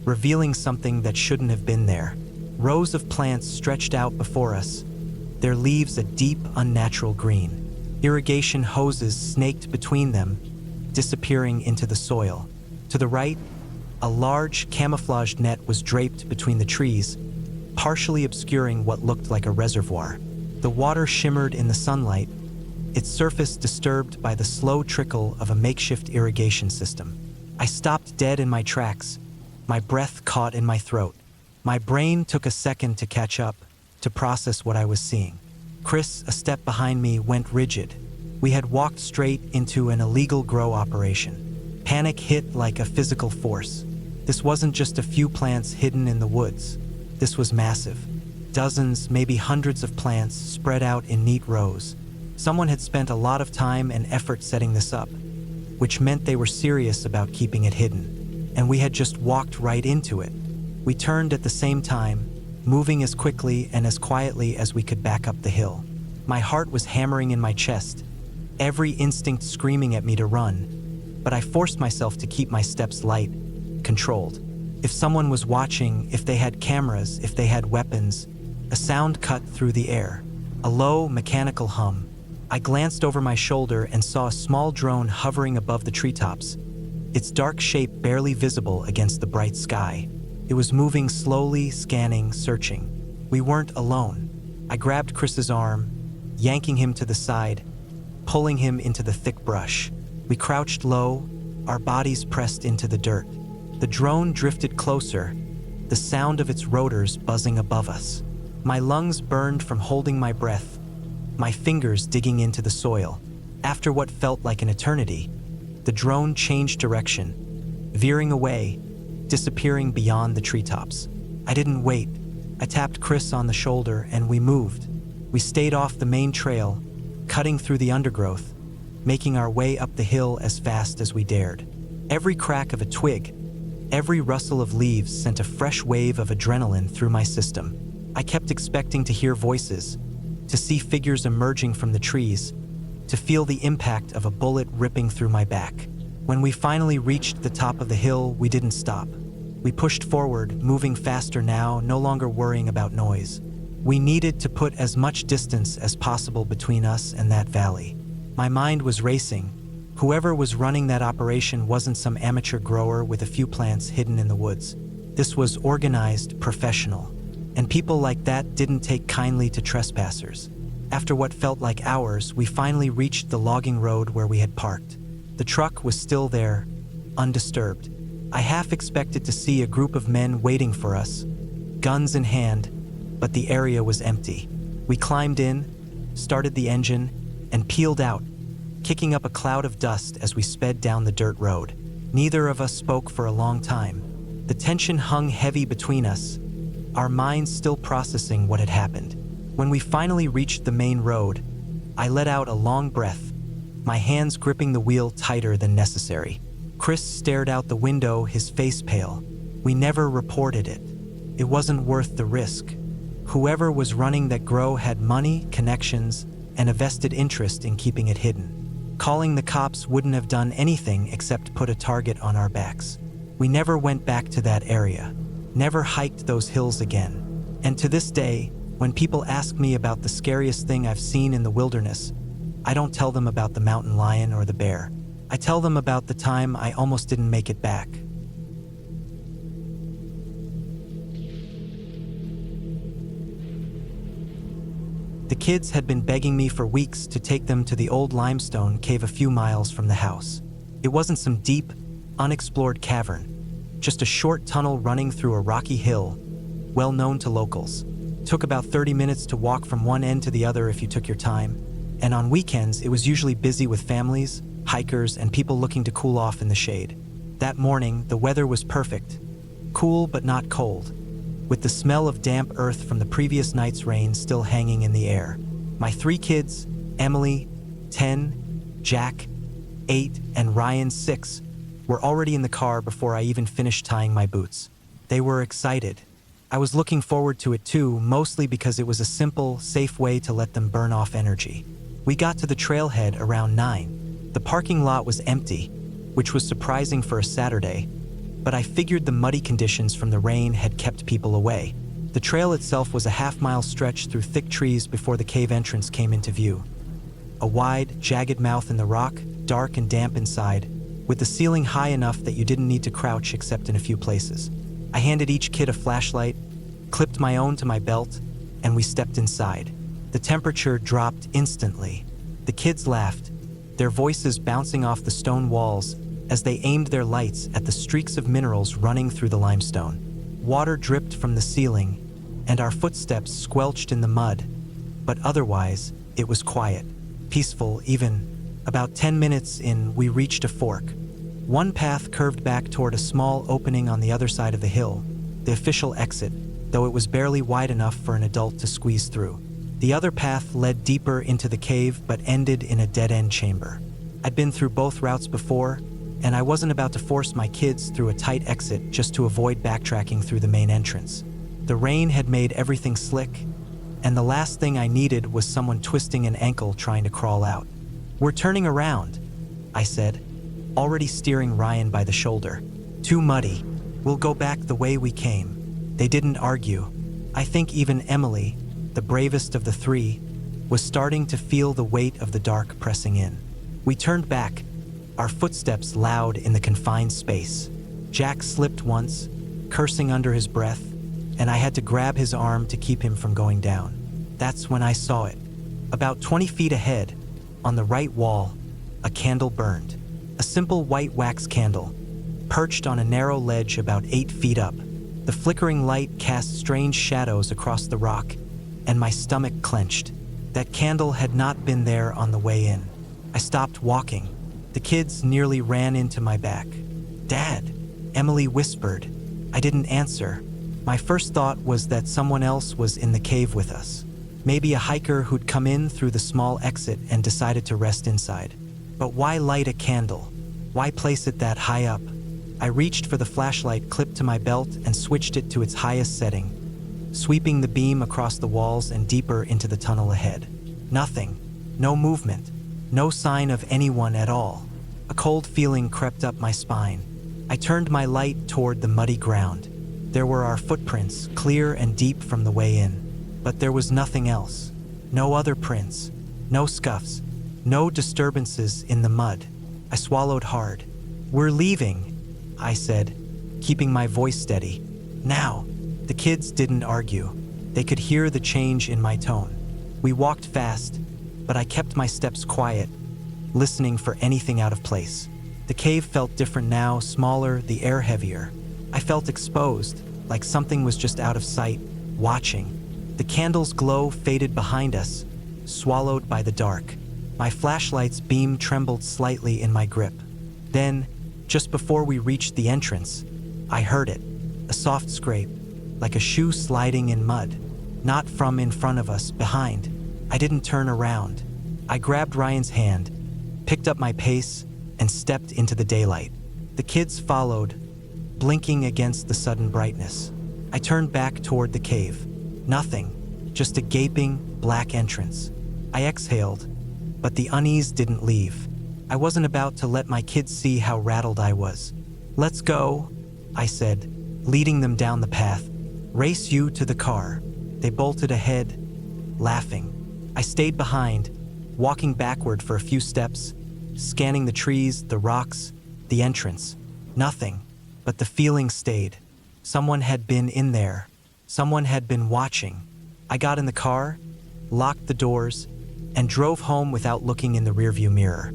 revealing something that shouldn't have been there. Rows of plants stretched out before us, their leaves a deep, unnatural green. Irrigation hoses snaked between them, disappearing into the soil. To the right, a large, camouflaged net was draped between the trees, partially obscuring what looked like a reservoir. The water shimmered in the sunlight, its surface disturbed by the slow trickle of a makeshift irrigation system. I stopped dead in my tracks, my breath caught in my throat. My brain took a second to catch up, to process what I was seeing. Chris, a step behind me, went rigid. We had walked straight into an illegal grow operation. Panic hit like a physical force. This wasn't just a few plants hidden in the woods. This was massive. Dozens, maybe hundreds of plants spread out in neat rows. Someone had spent a lot of time and effort setting this up, which meant they were serious about keeping it hidden. And we had just walked right into it. We turned at the same time, moving as quickly and as quietly as we could back up the hill. My heart was hammering in my chest, every instinct screaming at me to run, but I forced myself to keep my steps light, controlled. If someone was watching, if they had cameras, if they had weapons, a sound cut through the air, a low, mechanical hum. I glanced over my shoulder and saw a small drone hovering above the treetops, its dark shape barely visible against the bright sky. It was moving slowly, scanning, searching. We weren't alone. I grabbed Chris's arm, yanking him to the side, pulling him into the thick brush. We crouched low, our bodies pressed into the dirt. The drone drifted closer, the sound of its rotors buzzing above us. My lungs burned from holding my breath, my fingers digging into the soil. After what felt like an eternity, the drone changed direction, veering away, disappearing beyond the treetops. I didn't wait. I tapped Chris on the shoulder and we moved. We stayed off the main trail, cutting through the undergrowth, making our way up the hill as fast as we dared. Every crack of a twig, every rustle of leaves sent a fresh wave of adrenaline through my system. I kept expecting to hear voices, to see figures emerging from the trees, to feel the impact of a bullet ripping through my back. When we finally reached the top of the hill, we didn't stop. We pushed forward, moving faster now, no longer worrying about noise. We needed to put as much distance as possible between us and that valley. My mind was racing. Whoever was running that operation wasn't some amateur grower with a few plants hidden in the woods. This was organized, professional. And people like that didn't take kindly to trespassers. After what felt like hours, we finally reached the logging road where we had parked. The truck was still there, undisturbed. I half expected to see a group of men waiting for us, guns in hand, but the area was empty. We climbed in, started the engine, and peeled out, kicking up a cloud of dust as we sped down the dirt road. Neither of us spoke for a long time. The tension hung heavy between us, our minds still processing what had happened. When we finally reached the main road, I let out a long breath, my hands gripping the wheel tighter than necessary. Chris stared out the window, his face pale. We never reported it. It wasn't worth the risk. Whoever was running that grow had money, connections, and a vested interest in keeping it hidden. Calling the cops wouldn't have done anything except put a target on our backs. We never went back to that area, never hiked those hills again. And to this day, when people ask me about the scariest thing I've seen in the wilderness, I don't tell them about the mountain lion or the bear. I tell them about the time I almost didn't make it back. The kids had been begging me for weeks to take them to the old limestone cave a few miles from the house. It wasn't some deep, unexplored cavern, just a short tunnel running through a rocky hill, well known to locals. Took about 30 minutes to walk from one end to the other if you took your time, and on weekends it was usually busy with families, hikers, and people looking to cool off in the shade. That morning, the weather was perfect, cool but not cold, with the smell of damp earth from the previous night's rain still hanging in the air. My 3 kids, Emily, 10, Jack, 8, and Ryan, 6, were already in the car before I even finished tying my boots. They were excited. I was looking forward to it too, mostly because it was a simple, safe way to let them burn off energy. We got to the trailhead around 9. The parking lot was empty, which was surprising for a Saturday, but I figured the muddy conditions from the rain had kept people away. The trail itself was a half-mile stretch through thick trees before the cave entrance came into view. A wide, jagged mouth in the rock, dark and damp inside, with the ceiling high enough that you didn't need to crouch except in a few places. I handed each kid a flashlight, clipped my own to my belt, and we stepped inside. The temperature dropped instantly. The kids laughed, their voices bouncing off the stone walls as they aimed their lights at the streaks of minerals running through the limestone. Water dripped from the ceiling, and our footsteps squelched in the mud, but otherwise, it was quiet, peaceful even. About 10 minutes in, we reached a fork. One path curved back toward a small opening on the other side of the hill, the official exit, though it was barely wide enough for an adult to squeeze through. The other path led deeper into the cave but ended in a dead-end chamber. I'd been through both routes before, and I wasn't about to force my kids through a tight exit just to avoid backtracking through the main entrance. The rain had made everything slick, and the last thing I needed was someone twisting an ankle trying to crawl out. "We're turning around," I said, already steering Ryan by the shoulder. "Too muddy. We'll go back the way we came." They didn't argue. I think even Emily, the bravest of the 3, was starting to feel the weight of the dark pressing in. We turned back, our footsteps loud in the confined space. Jack slipped once, cursing under his breath, and I had to grab his arm to keep him from going down. That's when I saw it. About 20 feet ahead, on the right wall, a candle burned. A simple white wax candle, perched on a narrow ledge about 8 feet up. The flickering light cast strange shadows across the rock, and my stomach clenched. That candle had not been there on the way in. I stopped walking. The kids nearly ran into my back. "Dad," Emily whispered. I didn't answer. My first thought was that someone else was in the cave with us. Maybe a hiker who'd come in through the small exit and decided to rest inside. But why light a candle? Why place it that high up? I reached for the flashlight clipped to my belt and switched it to its highest setting, sweeping the beam across the walls and deeper into the tunnel ahead. Nothing. No movement. No sign of anyone at all. A cold feeling crept up my spine. I turned my light toward the muddy ground. There were our footprints, clear and deep from the way in. But there was nothing else. No other prints. No scuffs. No disturbances in the mud. I swallowed hard. "We're leaving," I said, keeping my voice steady. "Now." The kids didn't argue. They could hear the change in my tone. We walked fast, but I kept my steps quiet, listening for anything out of place. The cave felt different now, smaller, the air heavier. I felt exposed, like something was just out of sight, watching. The candle's glow faded behind us, swallowed by the dark. My flashlight's beam trembled slightly in my grip. Then, just before we reached the entrance, I heard it, a soft scrape, like a shoe sliding in mud. Not from in front of us, behind. I didn't turn around. I grabbed Ryan's hand, picked up my pace, and stepped into the daylight. The kids followed, blinking against the sudden brightness. I turned back toward the cave. Nothing, just a gaping, black entrance. I exhaled, but the unease didn't leave. I wasn't about to let my kids see how rattled I was. "Let's go," I said, leading them down the path. "Race you to the car." They bolted ahead, laughing. I stayed behind, walking backward for a few steps, scanning the trees, the rocks, the entrance. Nothing, but the feeling stayed. Someone had been in there. Someone had been watching. I got in the car, locked the doors, and drove home without looking in the rearview mirror.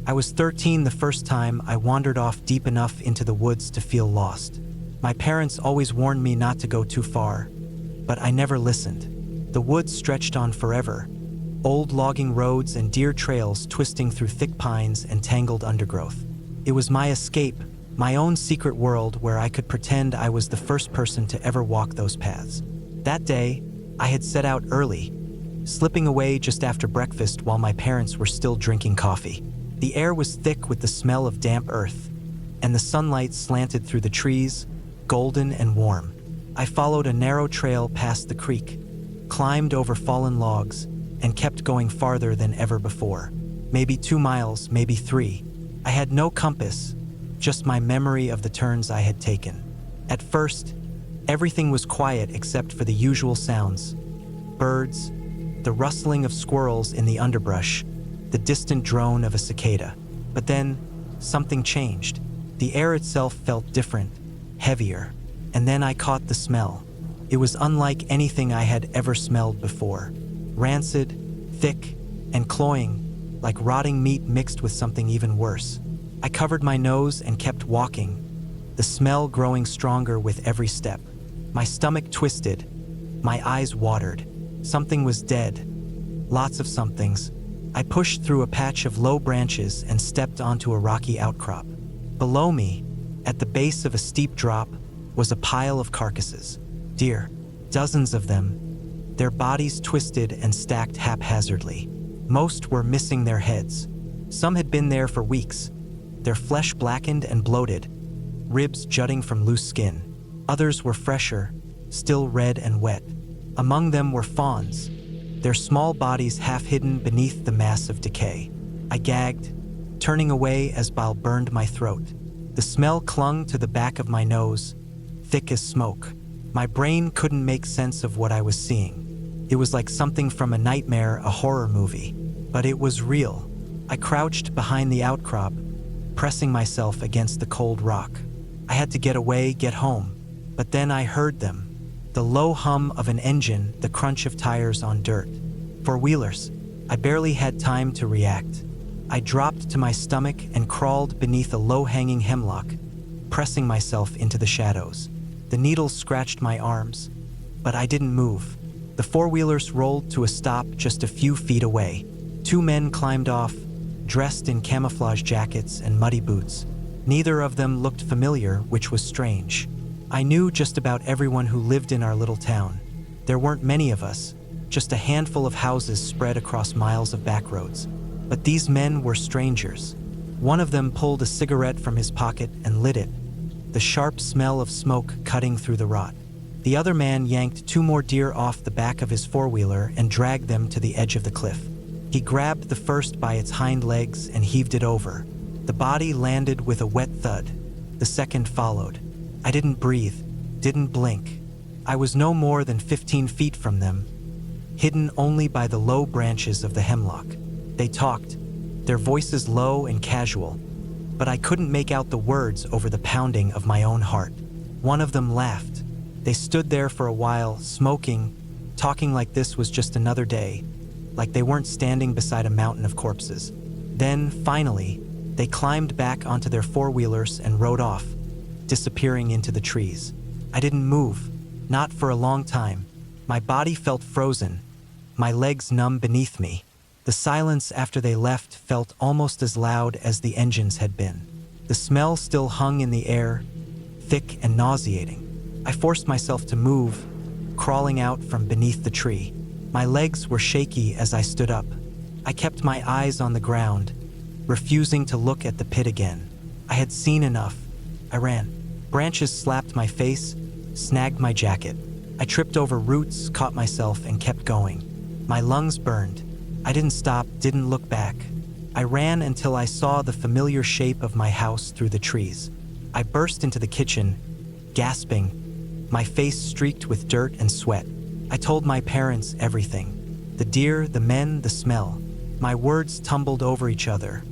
I was 13 the first time I wandered off deep enough into the woods to feel lost. My parents always warned me not to go too far, but I never listened. The woods stretched on forever, old logging roads and deer trails twisting through thick pines and tangled undergrowth. It was my escape, my own secret world where I could pretend I was the first person to ever walk those paths. That day, I had set out early, slipping away just after breakfast while my parents were still drinking coffee. The air was thick with the smell of damp earth, and the sunlight slanted through the trees, golden and warm. I followed a narrow trail past the creek, climbed over fallen logs, and kept going farther than ever before. Maybe 2 miles, maybe 3. I had no compass, just my memory of the turns I had taken. At first, everything was quiet except for the usual sounds: birds, the rustling of squirrels in the underbrush, the distant drone of a cicada. But then, something changed. The air itself felt different, heavier, and then I caught the smell. It was unlike anything I had ever smelled before. Rancid, thick, and cloying, like rotting meat mixed with something even worse. I covered my nose and kept walking, the smell growing stronger with every step. My stomach twisted, my eyes watered. Something was dead. Lots of somethings. I pushed through a patch of low branches and stepped onto a rocky outcrop. Below me, at the base of a steep drop, was a pile of carcasses. Deer, dozens of them, their bodies twisted and stacked haphazardly. Most were missing their heads. Some had been there for weeks, their flesh blackened and bloated, ribs jutting from loose skin. Others were fresher, still red and wet. Among them were fawns, their small bodies half hidden beneath the mass of decay. I gagged, turning away as bile burned my throat. The smell clung to the back of my nose, thick as smoke. My brain couldn't make sense of what I was seeing. It was like something from a nightmare, a horror movie. But it was real. I crouched behind the outcrop, pressing myself against the cold rock. I had to get away, get home. But then I heard them. The low hum of an engine, the crunch of tires on dirt. Four-wheelers. I barely had time to react. I dropped to my stomach and crawled beneath a low-hanging hemlock, pressing myself into the shadows. The needles scratched my arms, but I didn't move. The four-wheelers rolled to a stop just a few feet away. 2 men climbed off, dressed in camouflage jackets and muddy boots. Neither of them looked familiar, which was strange. I knew just about everyone who lived in our little town. There weren't many of us, just a handful of houses spread across miles of back roads. But these men were strangers. One of them pulled a cigarette from his pocket and lit it, the sharp smell of smoke cutting through the rot. The other man yanked 2 more deer off the back of his four-wheeler and dragged them to the edge of the cliff. He grabbed the first by its hind legs and heaved it over. The body landed with a wet thud. The second followed. I didn't breathe, didn't blink. I was no more than 15 feet from them, hidden only by the low branches of the hemlock. They talked, their voices low and casual, but I couldn't make out the words over the pounding of my own heart. One of them laughed. They stood there for a while, smoking, talking like this was just another day, like they weren't standing beside a mountain of corpses. Then, finally, they climbed back onto their four-wheelers and rode off, disappearing into the trees. I didn't move, not for a long time. My body felt frozen, my legs numb beneath me. The silence after they left felt almost as loud as the engines had been. The smell still hung in the air, thick and nauseating. I forced myself to move, crawling out from beneath the tree. My legs were shaky as I stood up. I kept my eyes on the ground, refusing to look at the pit again. I had seen enough. I ran. Branches slapped my face, snagged my jacket. I tripped over roots, caught myself, and kept going. My lungs burned. I didn't stop, didn't look back. I ran until I saw the familiar shape of my house through the trees. I burst into the kitchen, gasping, my face streaked with dirt and sweat. I told my parents everything. The deer, the men, the smell. My words tumbled over each other,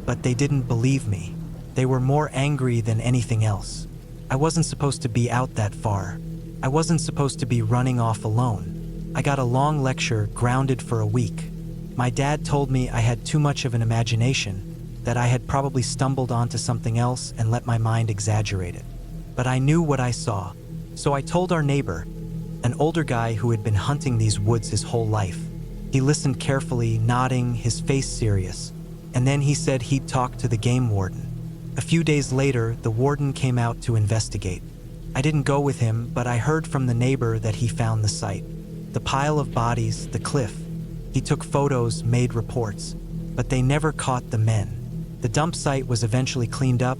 but they didn't believe me. They were more angry than anything else. I wasn't supposed to be out that far. I wasn't supposed to be running off alone. I got a long lecture, grounded for a week. My dad told me I had too much of an imagination, that I had probably stumbled onto something else and let my mind exaggerate it. But I knew what I saw, so I told our neighbor, an older guy who had been hunting these woods his whole life. He listened carefully, nodding, his face serious, and then he said he'd talk to the game warden. A few days later, the warden came out to investigate. I didn't go with him, but I heard from the neighbor that he found the site. The pile of bodies, the cliff. He took photos, made reports, but they never caught the men. The dump site was eventually cleaned up,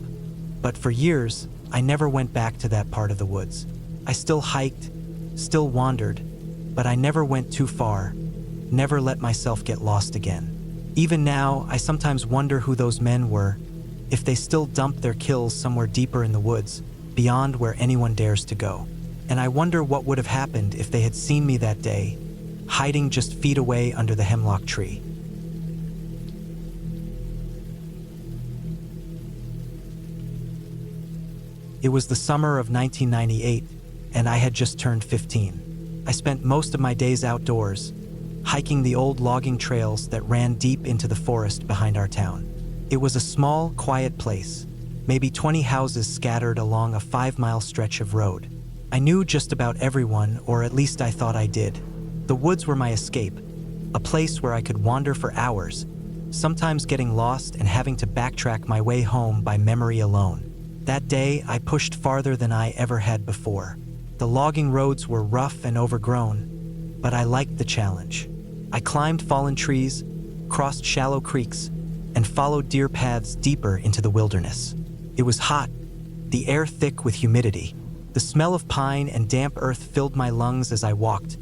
but for years, I never went back to that part of the woods. I still hiked, still wandered, but I never went too far, never let myself get lost again. Even now, I sometimes wonder who those men were, if they still dumped their kills somewhere deeper in the woods, beyond where anyone dares to go. And I wonder what would have happened if they had seen me that day, hiding just feet away under the hemlock tree. It was the summer of 1998, and I had just turned 15. I spent most of my days outdoors, hiking the old logging trails that ran deep into the forest behind our town. It was a small, quiet place, maybe 20 houses scattered along a 5-mile stretch of road. I knew just about everyone, or at least I thought I did. The woods were my escape, a place where I could wander for hours, sometimes getting lost and having to backtrack my way home by memory alone. That day, I pushed farther than I ever had before. The logging roads were rough and overgrown, but I liked the challenge. I climbed fallen trees, crossed shallow creeks, and followed deer paths deeper into the wilderness. It was hot, the air thick with humidity. The smell of pine and damp earth filled my lungs as I walked,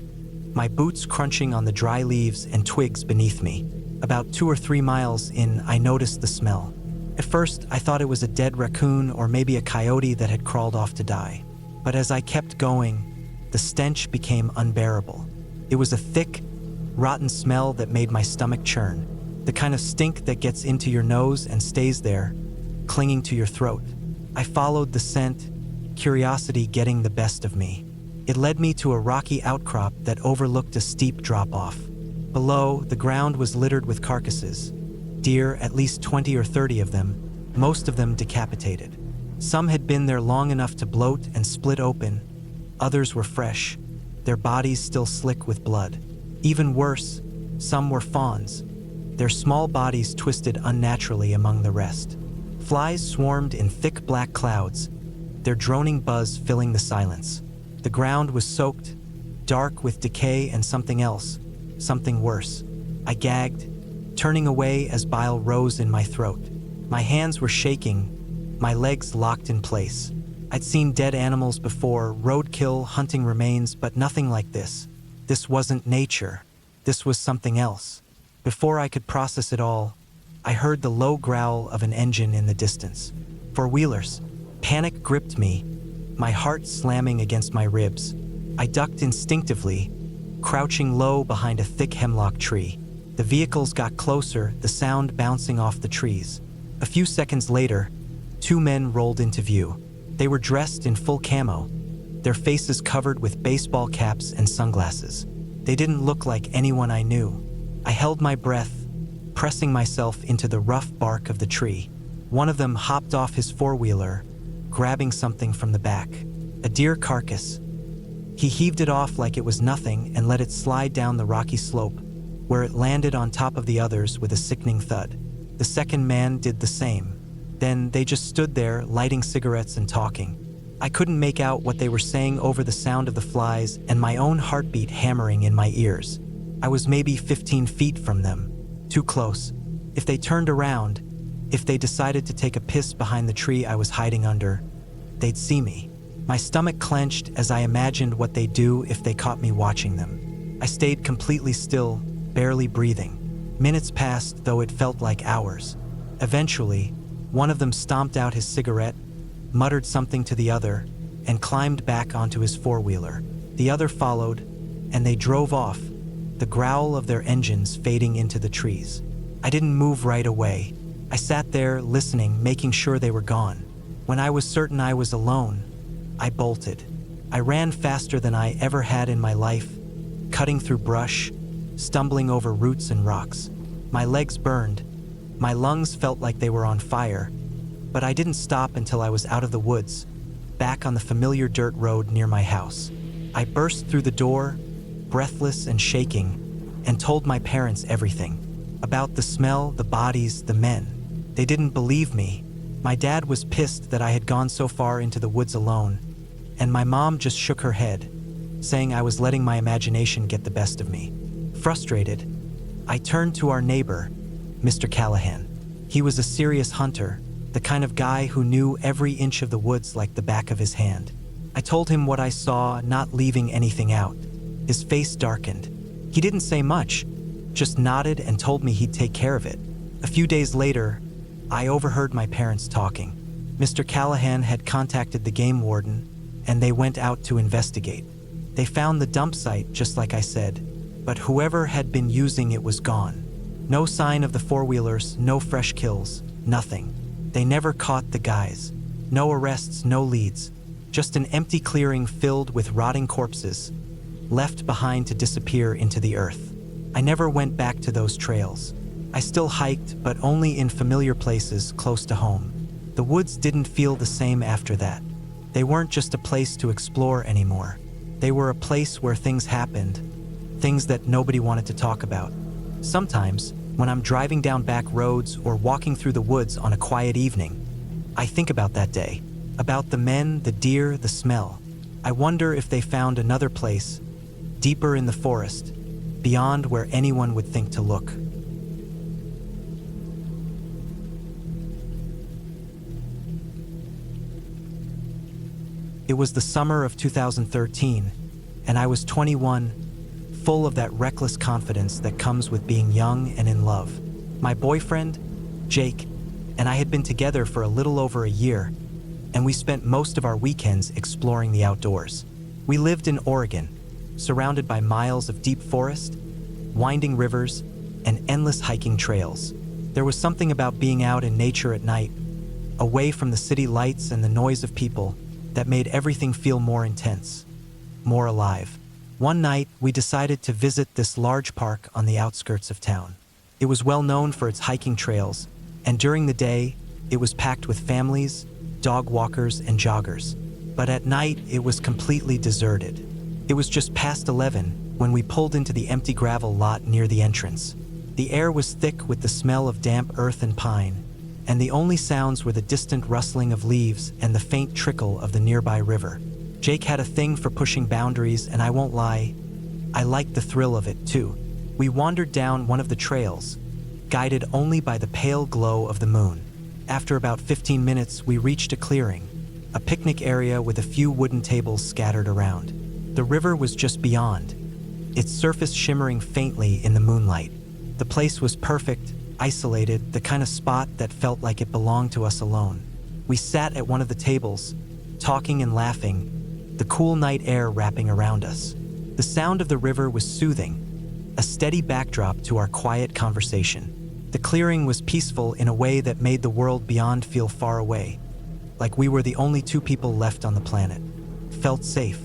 my boots crunching on the dry leaves and twigs beneath me. About 2 or 3 miles in, I noticed the smell. At first, I thought it was a dead raccoon or maybe a coyote that had crawled off to die. But as I kept going, the stench became unbearable. It was a thick, rotten smell that made my stomach churn, the kind of stink that gets into your nose and stays there, clinging to your throat. I followed the scent, curiosity getting the best of me. It led me to a rocky outcrop that overlooked a steep drop-off. Below, the ground was littered with carcasses. Deer, at least 20 or 30 of them, most of them decapitated. Some had been there long enough to bloat and split open. Others were fresh, their bodies still slick with blood. Even worse, some were fawns, their small bodies twisted unnaturally among the rest. Flies swarmed in thick black clouds, their droning buzz filling the silence. The ground was soaked, dark with decay and something else, something worse. I gagged, turning away as bile rose in my throat. My hands were shaking, my legs locked in place. I'd seen dead animals before, roadkill, hunting remains, but nothing like this. This wasn't nature. This was something else. Before I could process it all, I heard the low growl of an engine in the distance. Four-wheelers. Panic gripped me, my heart slamming against my ribs. I ducked instinctively, crouching low behind a thick hemlock tree. The vehicles got closer, the sound bouncing off the trees. A few seconds later, 2 men rolled into view. They were dressed in full camo, their faces covered with baseball caps and sunglasses. They didn't look like anyone I knew. I held my breath, pressing myself into the rough bark of the tree. One of them hopped off his four-wheeler, grabbing something from the back. A deer carcass. He heaved it off like it was nothing and let it slide down the rocky slope, where it landed on top of the others with a sickening thud. The second man did the same. Then they just stood there, lighting cigarettes and talking. I couldn't make out what they were saying over the sound of the flies and my own heartbeat hammering in my ears. I was maybe 15 feet from them, too close. If they turned around, if they decided to take a piss behind the tree I was hiding under, they'd see me. My stomach clenched as I imagined what they'd do if they caught me watching them. I stayed completely still, barely breathing. Minutes passed, though it felt like hours. Eventually, one of them stomped out his cigarette, muttered something to the other, and climbed back onto his four-wheeler. The other followed, and they drove off, the growl of their engines fading into the trees. I didn't move right away. I sat there, listening, making sure they were gone. When I was certain I was alone, I bolted. I ran faster than I ever had in my life, cutting through brush, stumbling over roots and rocks. My legs burned, My lungs felt like they were on fire, but I didn't stop until I was out of the woods, back on the familiar dirt road near my house. I burst through the door, breathless and shaking, and told my parents everything. About the smell, the bodies, the men. They didn't believe me. My dad was pissed that I had gone so far into the woods alone, and my mom just shook her head, saying I was letting my imagination get the best of me. Frustrated, I turned to our neighbor, Mr. Callahan. He was a serious hunter, the kind of guy who knew every inch of the woods like the back of his hand. I told him what I saw, not leaving anything out. His face darkened. He didn't say much, just nodded and told me he'd take care of it. A few days later, I overheard my parents talking. Mr. Callahan had contacted the game warden, and they went out to investigate. They found the dump site just like I said, but whoever had been using it was gone. No sign of the four-wheelers, no fresh kills, nothing. They never caught the guys. No arrests, no leads. Just an empty clearing filled with rotting corpses, left behind to disappear into the earth. I never went back to those trails. I still hiked, but only in familiar places close to home. The woods didn't feel the same after that. They weren't just a place to explore anymore. They were a place where things happened, things that nobody wanted to talk about. Sometimes, when I'm driving down back roads or walking through the woods on a quiet evening, I think about that day, about the men, the deer, the smell. I wonder if they found another place, deeper in the forest, beyond where anyone would think to look. It was the summer of 2013, and I was 21, full of that reckless confidence that comes with being young and in love. My boyfriend, Jake, and I had been together for a little over a year, and we spent most of our weekends exploring the outdoors. We lived in Oregon, surrounded by miles of deep forest, winding rivers, and endless hiking trails. There was something about being out in nature at night, away from the city lights and the noise of people, that made everything feel more intense, more alive. One night, we decided to visit this large park on the outskirts of town. It was well known for its hiking trails, and during the day, it was packed with families, dog walkers, and joggers. But at night, it was completely deserted. It was just past 11 when we pulled into the empty gravel lot near the entrance. The air was thick with the smell of damp earth and pine, and the only sounds were the distant rustling of leaves and the faint trickle of the nearby river. Jake had a thing for pushing boundaries, and I won't lie, I liked the thrill of it too. We wandered down one of the trails, guided only by the pale glow of the moon. After about 15 minutes, we reached a clearing, a picnic area with a few wooden tables scattered around. The river was just beyond, its surface shimmering faintly in the moonlight. The place was perfect, isolated, the kind of spot that felt like it belonged to us alone. We sat at one of the tables, talking and laughing, the cool night air wrapping around us. The sound of the river was soothing, a steady backdrop to our quiet conversation. The clearing was peaceful in a way that made the world beyond feel far away, like we were the only two people left on the planet. Felt safe,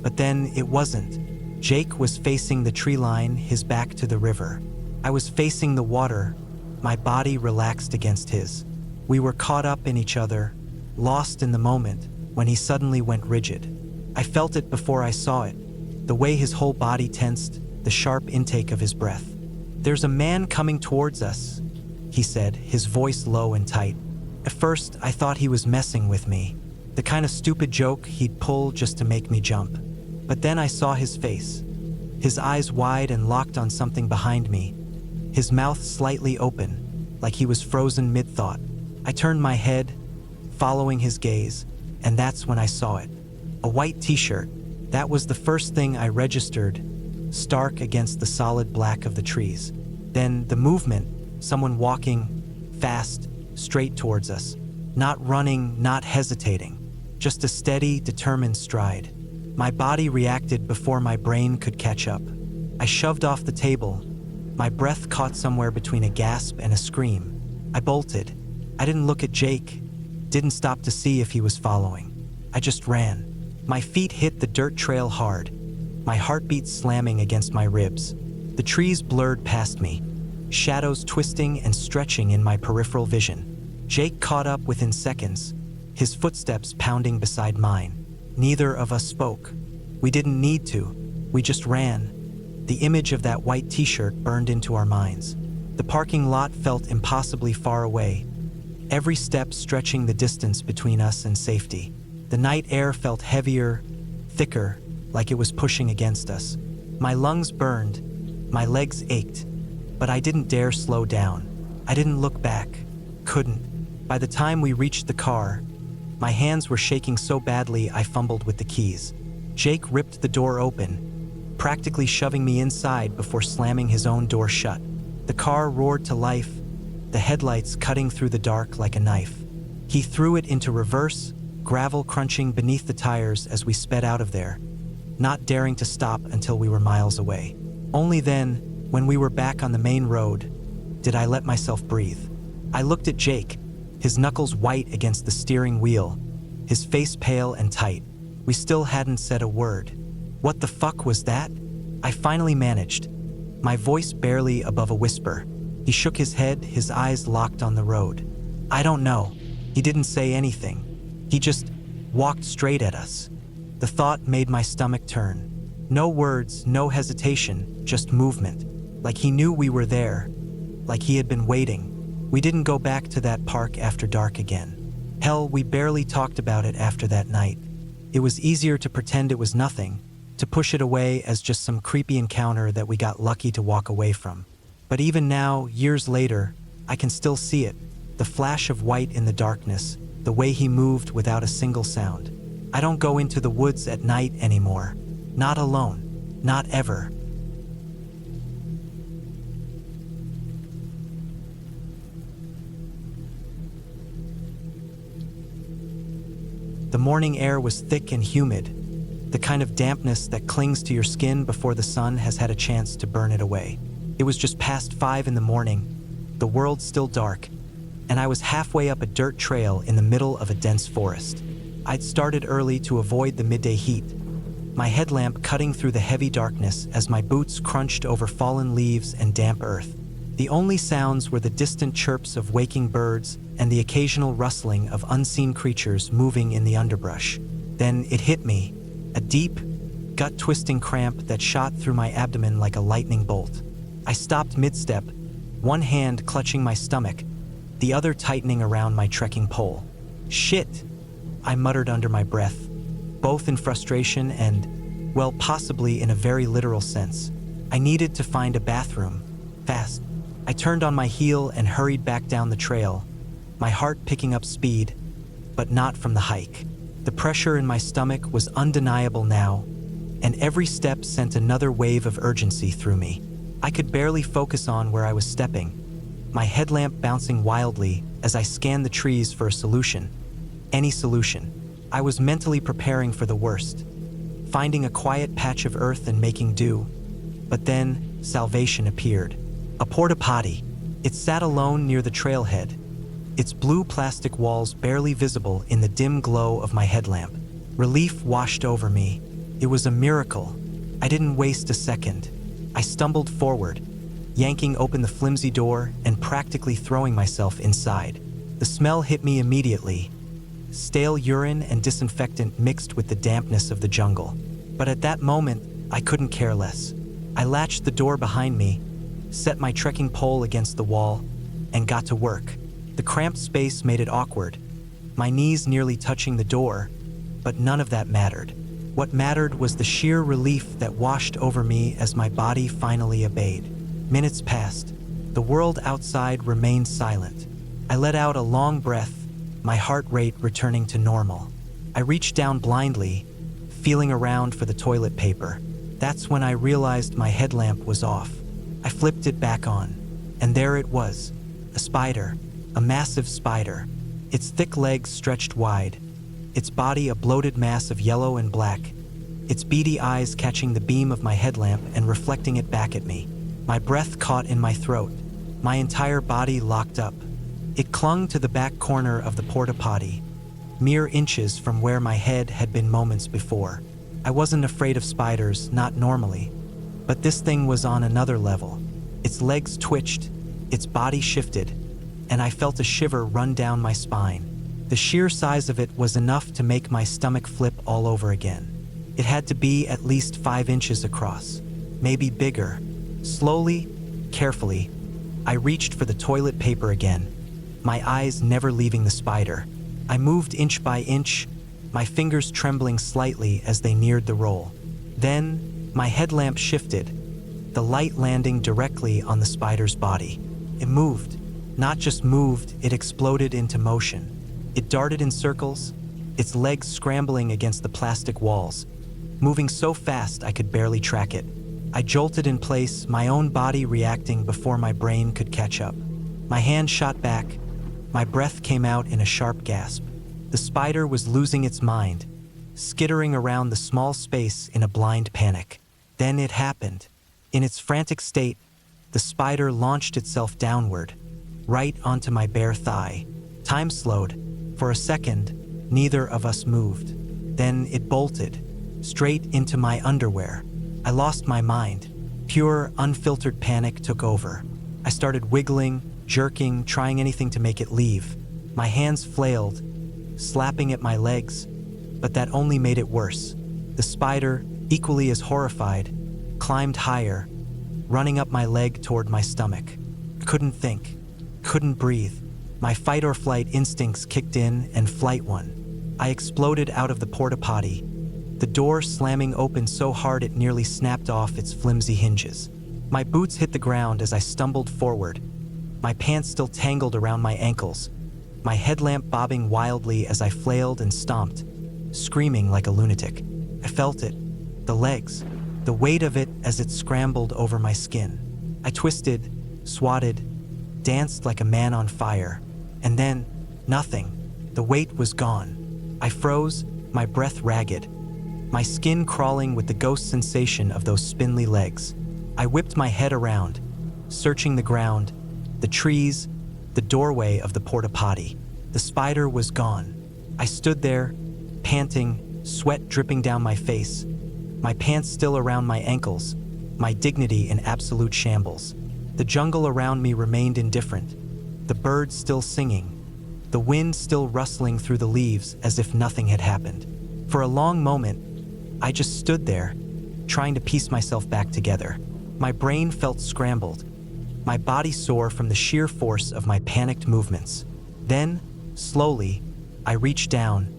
but then it wasn't. Jake was facing the tree line, his back to the river. I was facing the water, my body relaxed against his. We were caught up in each other, lost in the moment, when he suddenly went rigid. I felt it before I saw it, the way his whole body tensed, the sharp intake of his breath. "There's a man coming towards us," he said, his voice low and tight. At first, I thought he was messing with me, the kind of stupid joke he'd pull just to make me jump. But then I saw his face, his eyes wide and locked on something behind me, his mouth slightly open, like he was frozen mid-thought. I turned my head, following his gaze, and that's when I saw it. A white t-shirt. That was the first thing I registered, stark against the solid black of the trees. Then the movement, someone walking, fast, straight towards us. Not running, not hesitating. Just a steady, determined stride. My body reacted before my brain could catch up. I shoved off the table. My breath caught somewhere between a gasp and a scream. I bolted. I didn't look at Jake, didn't stop to see if he was following. I just ran. My feet hit the dirt trail hard, my heartbeat slamming against my ribs. The trees blurred past me. shadows twisting and stretching in my peripheral vision. Jake caught up within seconds, his footsteps pounding beside mine. Neither of us spoke. We didn't need to. We just ran. The image of that white t-shirt burned into our minds. The parking lot felt impossibly far away, every step stretching the distance between us and safety. The night air felt heavier, thicker, like it was pushing against us. My lungs burned, my legs ached, but I didn't dare slow down. I didn't look back. Couldn't. By the time we reached the car, my hands were shaking so badly I fumbled with the keys. Jake ripped the door open, practically shoving me inside before slamming his own door shut. The car roared to life, the headlights cutting through the dark like a knife. He threw it into reverse, gravel crunching beneath the tires as we sped out of there, not daring to stop until we were miles away. Only then, when we were back on the main road, did I let myself breathe. I looked at Jake, his knuckles white against the steering wheel, his face pale and tight. We still hadn't said a word. What the fuck was that? I finally managed, my voice barely above a whisper. He shook his head, his eyes locked on the road. I don't know. He didn't say anything. He just walked straight at us. The thought made my stomach turn. No words, no hesitation, just movement. Like he knew we were there, like he had been waiting. We didn't go back to that park after dark again. Hell, we barely talked about it after that night. It was easier to pretend it was nothing, to push it away as just some creepy encounter that we got lucky to walk away from. But even now, years later, I can still see it, the flash of white in the darkness, the way he moved without a single sound. I don't go into the woods at night anymore. Not alone. Not ever. The morning air was thick and humid, the kind of dampness that clings to your skin before the sun has had a chance to burn it away. It was just past 5 in the morning, the world still dark, and I was halfway up a dirt trail in the middle of a dense forest. I'd started early to avoid the midday heat, my headlamp cutting through the heavy darkness as my boots crunched over fallen leaves and damp earth. The only sounds were the distant chirps of waking birds and the occasional rustling of unseen creatures moving in the underbrush. Then it hit me, a deep, gut-twisting cramp that shot through my abdomen like a lightning bolt. I stopped mid-step, one hand clutching my stomach, the other tightening around my trekking pole. Shit, I muttered under my breath, both in frustration and, well, possibly in a very literal sense. I needed to find a bathroom, fast. I turned on my heel and hurried back down the trail, my heart picking up speed, but not from the hike. The pressure in my stomach was undeniable now, and every step sent another wave of urgency through me. I could barely focus on where I was stepping, my headlamp bouncing wildly as I scanned the trees for a solution. Any solution. I was mentally preparing for the worst, finding a quiet patch of earth and making do. But then, salvation appeared. A porta potty. It sat alone near the trailhead, its blue plastic walls barely visible in the dim glow of my headlamp. Relief washed over me. It was a miracle. I didn't waste a second. I stumbled forward, yanking open the flimsy door and practically throwing myself inside. The smell hit me immediately. Stale urine and disinfectant mixed with the dampness of the jungle. But at that moment, I couldn't care less. I latched the door behind me, set my trekking pole against the wall, and got to work. The cramped space made it awkward, my knees nearly touching the door, but none of that mattered. What mattered was the sheer relief that washed over me as my body finally obeyed. Minutes passed. The world outside remained silent. I let out a long breath, my heart rate returning to normal. I reached down blindly, feeling around for the toilet paper. That's when I realized my headlamp was off. I flipped it back on, and there it was, a spider, a massive spider. Its thick legs stretched wide, its body a bloated mass of yellow and black, its beady eyes catching the beam of my headlamp and reflecting it back at me. My breath caught in my throat, my entire body locked up. It clung to the back corner of the porta potty, mere inches from where my head had been moments before. I wasn't afraid of spiders, not normally, but this thing was on another level. Its legs twitched, Its body shifted, and I felt a shiver run down my spine. The sheer size of it was enough to make my stomach flip all over again. It had to be at least 5 inches across, maybe bigger. Slowly, carefully, I reached for the toilet paper again, my eyes never leaving the spider. I moved inch by inch, my fingers trembling slightly as they neared the roll. Then, my headlamp shifted, the light landing directly on the spider's body. It moved. Not just moved, it exploded into motion. It darted in circles, its legs scrambling against the plastic walls, moving so fast I could barely track it. I jolted in place, my own body reacting before my brain could catch up. My hand shot back, my breath came out in a sharp gasp. The spider was losing its mind, skittering around the small space in a blind panic. Then it happened. In its frantic state, the spider launched itself downward, right onto my bare thigh. Time slowed. For a second, neither of us moved. Then it bolted, straight into my underwear. I lost my mind. Pure, unfiltered panic took over. I started wiggling, jerking, trying anything to make it leave. My hands flailed, slapping at my legs, but that only made it worse. The spider, equally as horrified, climbed higher, running up my leg toward my stomach. I couldn't think, couldn't breathe. My fight or flight instincts kicked in and flight won. I exploded out of the porta potty, the door slamming open so hard it nearly snapped off its flimsy hinges. My boots hit the ground as I stumbled forward, my pants still tangled around my ankles, my headlamp bobbing wildly as I flailed and stomped, screaming like a lunatic. I felt it, the legs, the weight of it as it scrambled over my skin. I twisted, swatted, danced like a man on fire. And then, nothing. The weight was gone. I froze, my breath ragged, my skin crawling with the ghost sensation of those spindly legs. I whipped my head around, searching the ground, the trees, the doorway of the porta potty. The spider was gone. I stood there, panting, sweat dripping down my face, my pants still around my ankles, my dignity in absolute shambles. The jungle around me remained indifferent, the birds still singing, the wind still rustling through the leaves as if nothing had happened. For a long moment, I just stood there, trying to piece myself back together. My brain felt scrambled, my body sore from the sheer force of my panicked movements. Then, slowly, I reached down,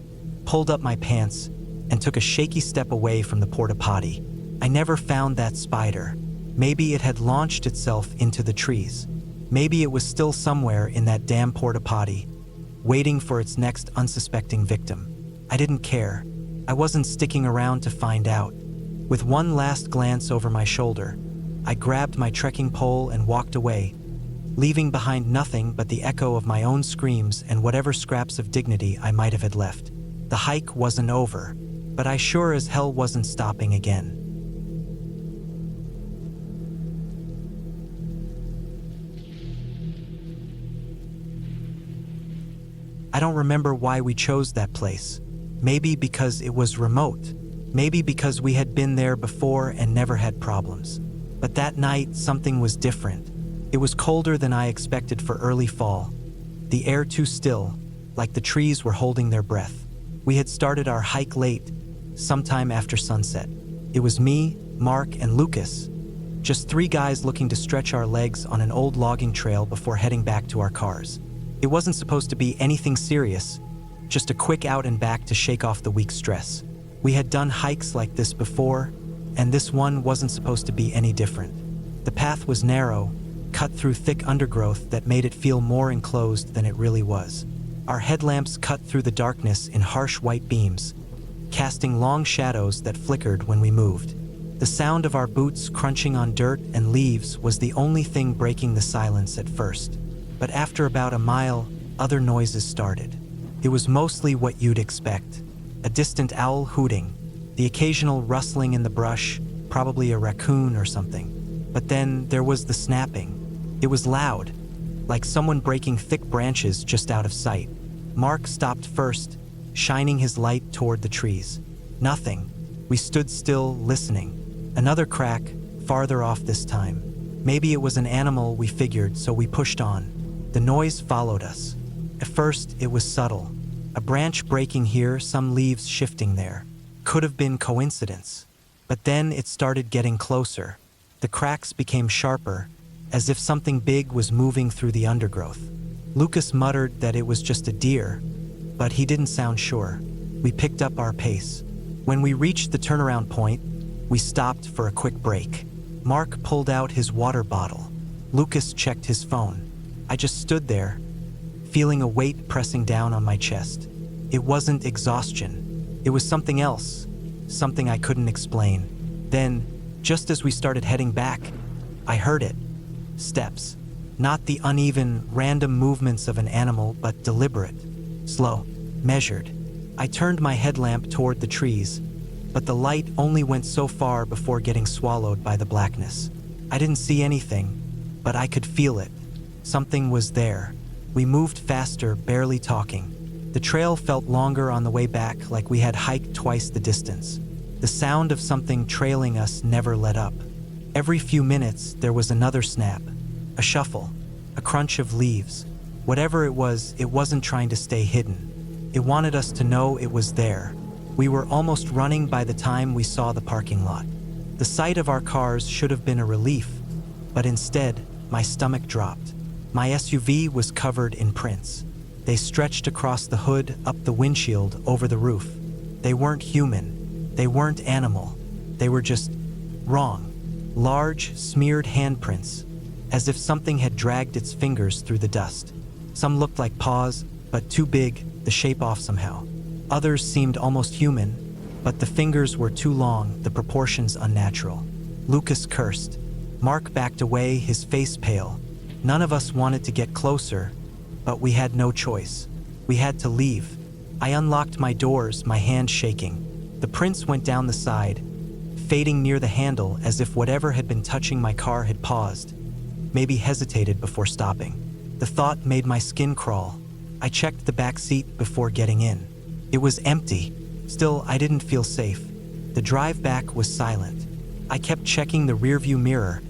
pulled up my pants, and took a shaky step away from the porta potty. I never found that spider. Maybe it had launched itself into the trees. Maybe it was still somewhere in that damn porta potty, waiting for its next unsuspecting victim. I didn't care. I wasn't sticking around to find out. With one last glance over my shoulder, I grabbed my trekking pole and walked away, leaving behind nothing but the echo of my own screams and whatever scraps of dignity I might have had left. The hike wasn't over, but I sure as hell wasn't stopping again. I don't remember why we chose that place. Maybe because it was remote. Maybe because we had been there before and never had problems. But that night, something was different. It was colder than I expected for early fall. The air too still, like the trees were holding their breath. We had started our hike late, sometime after sunset. It was me, Mark, and Lucas, just 3 guys looking to stretch our legs on an old logging trail before heading back to our cars. It wasn't supposed to be anything serious, just a quick out and back to shake off the week's stress. We had done hikes like this before, and this one wasn't supposed to be any different. The path was narrow, cut through thick undergrowth that made it feel more enclosed than it really was. Our headlamps cut through the darkness in harsh white beams, casting long shadows that flickered when we moved. The sound of our boots crunching on dirt and leaves was the only thing breaking the silence at first. But after about a mile, other noises started. It was mostly what you'd expect. A distant owl hooting, the occasional rustling in the brush, probably a raccoon or something. But then there was the snapping. It was loud, like someone breaking thick branches just out of sight. Mark stopped first, shining his light toward the trees. Nothing. We stood still, listening. Another crack, farther off this time. Maybe it was an animal, we figured, so we pushed on. The noise followed us. At first, it was subtle. A branch breaking here, some leaves shifting there. Could have been coincidence. But then it started getting closer. The cracks became sharper, as if something big was moving through the undergrowth. Lucas muttered that it was just a deer, but he didn't sound sure. We picked up our pace. When we reached the turnaround point, we stopped for a quick break. Mark pulled out his water bottle. Lucas checked his phone. I just stood there, feeling a weight pressing down on my chest. It wasn't exhaustion. It was something else, something I couldn't explain. Then, just as we started heading back, I heard it. Steps. Not the uneven, random movements of an animal, but deliberate, slow, measured. I turned my headlamp toward the trees, but the light only went so far before getting swallowed by the blackness. I didn't see anything, but I could feel it. Something was there. We moved faster, barely talking. The trail felt longer on the way back, like we had hiked twice the distance. The sound of something trailing us never let up. Every few minutes, there was another snap, a shuffle, a crunch of leaves. Whatever it wasn't trying to stay hidden. It wanted us to know it was there. We were almost running by the time we saw the parking lot. The sight of our cars should have been a relief, but instead, my stomach dropped. My SUV was covered in prints. They stretched across the hood, up the windshield, over the roof. They weren't human. They weren't animal. They were just wrong. Large, smeared handprints, as if something had dragged its fingers through the dust. Some looked like paws, but too big, the shape off somehow. Others seemed almost human, but the fingers were too long, the proportions unnatural. Lucas cursed. Mark backed away, his face pale. None of us wanted to get closer, but we had no choice. We had to leave. I unlocked my doors, my hand shaking. The prints went down the side, fading near the handle as if whatever had been touching my car had paused, maybe hesitated before stopping. The thought made my skin crawl. I checked the back seat before getting in. It was empty. Still, I didn't feel safe. The drive back was silent. I kept checking the rearview mirror,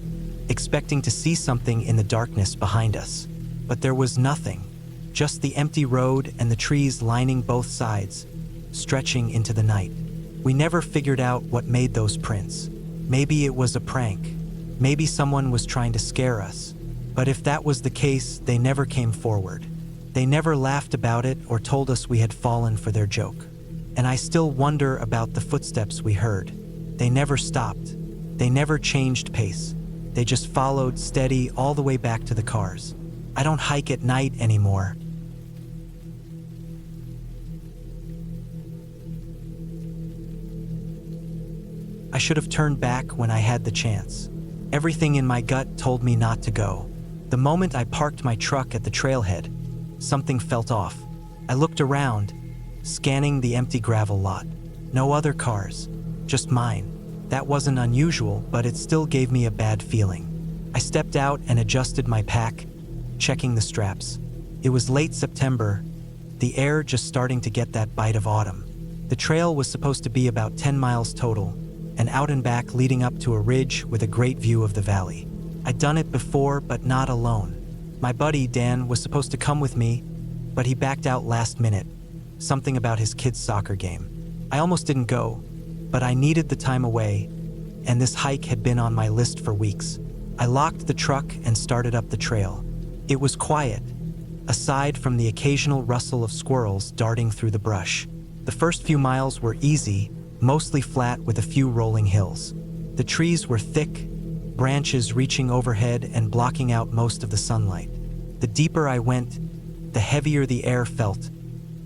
expecting to see something in the darkness behind us. But there was nothing, just the empty road and the trees lining both sides, stretching into the night. We never figured out what made those prints. Maybe it was a prank. Maybe someone was trying to scare us. But if that was the case, they never came forward. They never laughed about it or told us we had fallen for their joke. And I still wonder about the footsteps we heard. They never stopped. They never changed pace. They just followed steady all the way back to the cars. I don't hike at night anymore. I should have turned back when I had the chance. Everything in my gut told me not to go. The moment I parked my truck at the trailhead, something felt off. I looked around, scanning the empty gravel lot. No other cars, just mine. That wasn't unusual, but it still gave me a bad feeling. I stepped out and adjusted my pack, checking the straps. It was late September, the air just starting to get that bite of autumn. The trail was supposed to be about 10 miles total, and out and back leading up to a ridge with a great view of the valley. I'd done it before, but not alone. My buddy, Dan, was supposed to come with me, but he backed out last minute. Something about his kid's soccer game. I almost didn't go, but I needed the time away, and this hike had been on my list for weeks. I locked the truck and started up the trail. It was quiet, aside from the occasional rustle of squirrels darting through the brush. The first few miles were easy, mostly flat with a few rolling hills. The trees were thick, branches reaching overhead and blocking out most of the sunlight. The deeper I went, the heavier the air felt,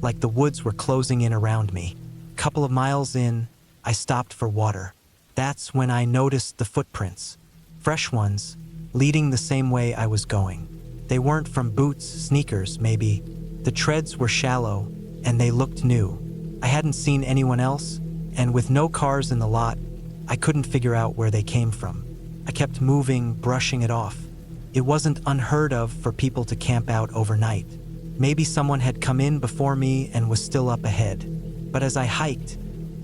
like the woods were closing in around me. A couple of miles in, I stopped for water. That's when I noticed the footprints. Fresh ones, leading the same way I was going. They weren't from boots, sneakers, maybe. The treads were shallow, and they looked new. I hadn't seen anyone else, and with no cars in the lot, I couldn't figure out where they came from. I kept moving, brushing it off. It wasn't unheard of for people to camp out overnight. Maybe someone had come in before me and was still up ahead. But as I hiked,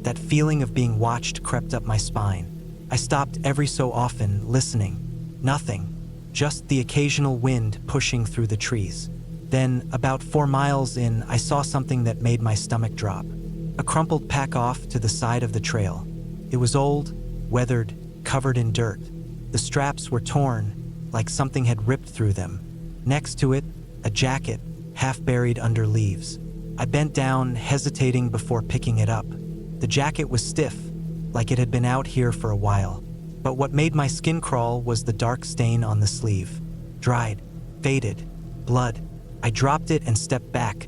that feeling of being watched crept up my spine. I stopped every so often, listening. Nothing. just the occasional wind pushing through the trees. Then, about 4 miles in, I saw something that made my stomach drop. A crumpled pack off to the side of the trail. It was old, weathered, covered in dirt. The straps were torn, like something had ripped through them. Next to it, a jacket, half buried under leaves. I bent down, hesitating before picking it up. The jacket was stiff, like it had been out here for a while. But what made my skin crawl was the dark stain on the sleeve. Dried, faded, blood. I dropped it and stepped back,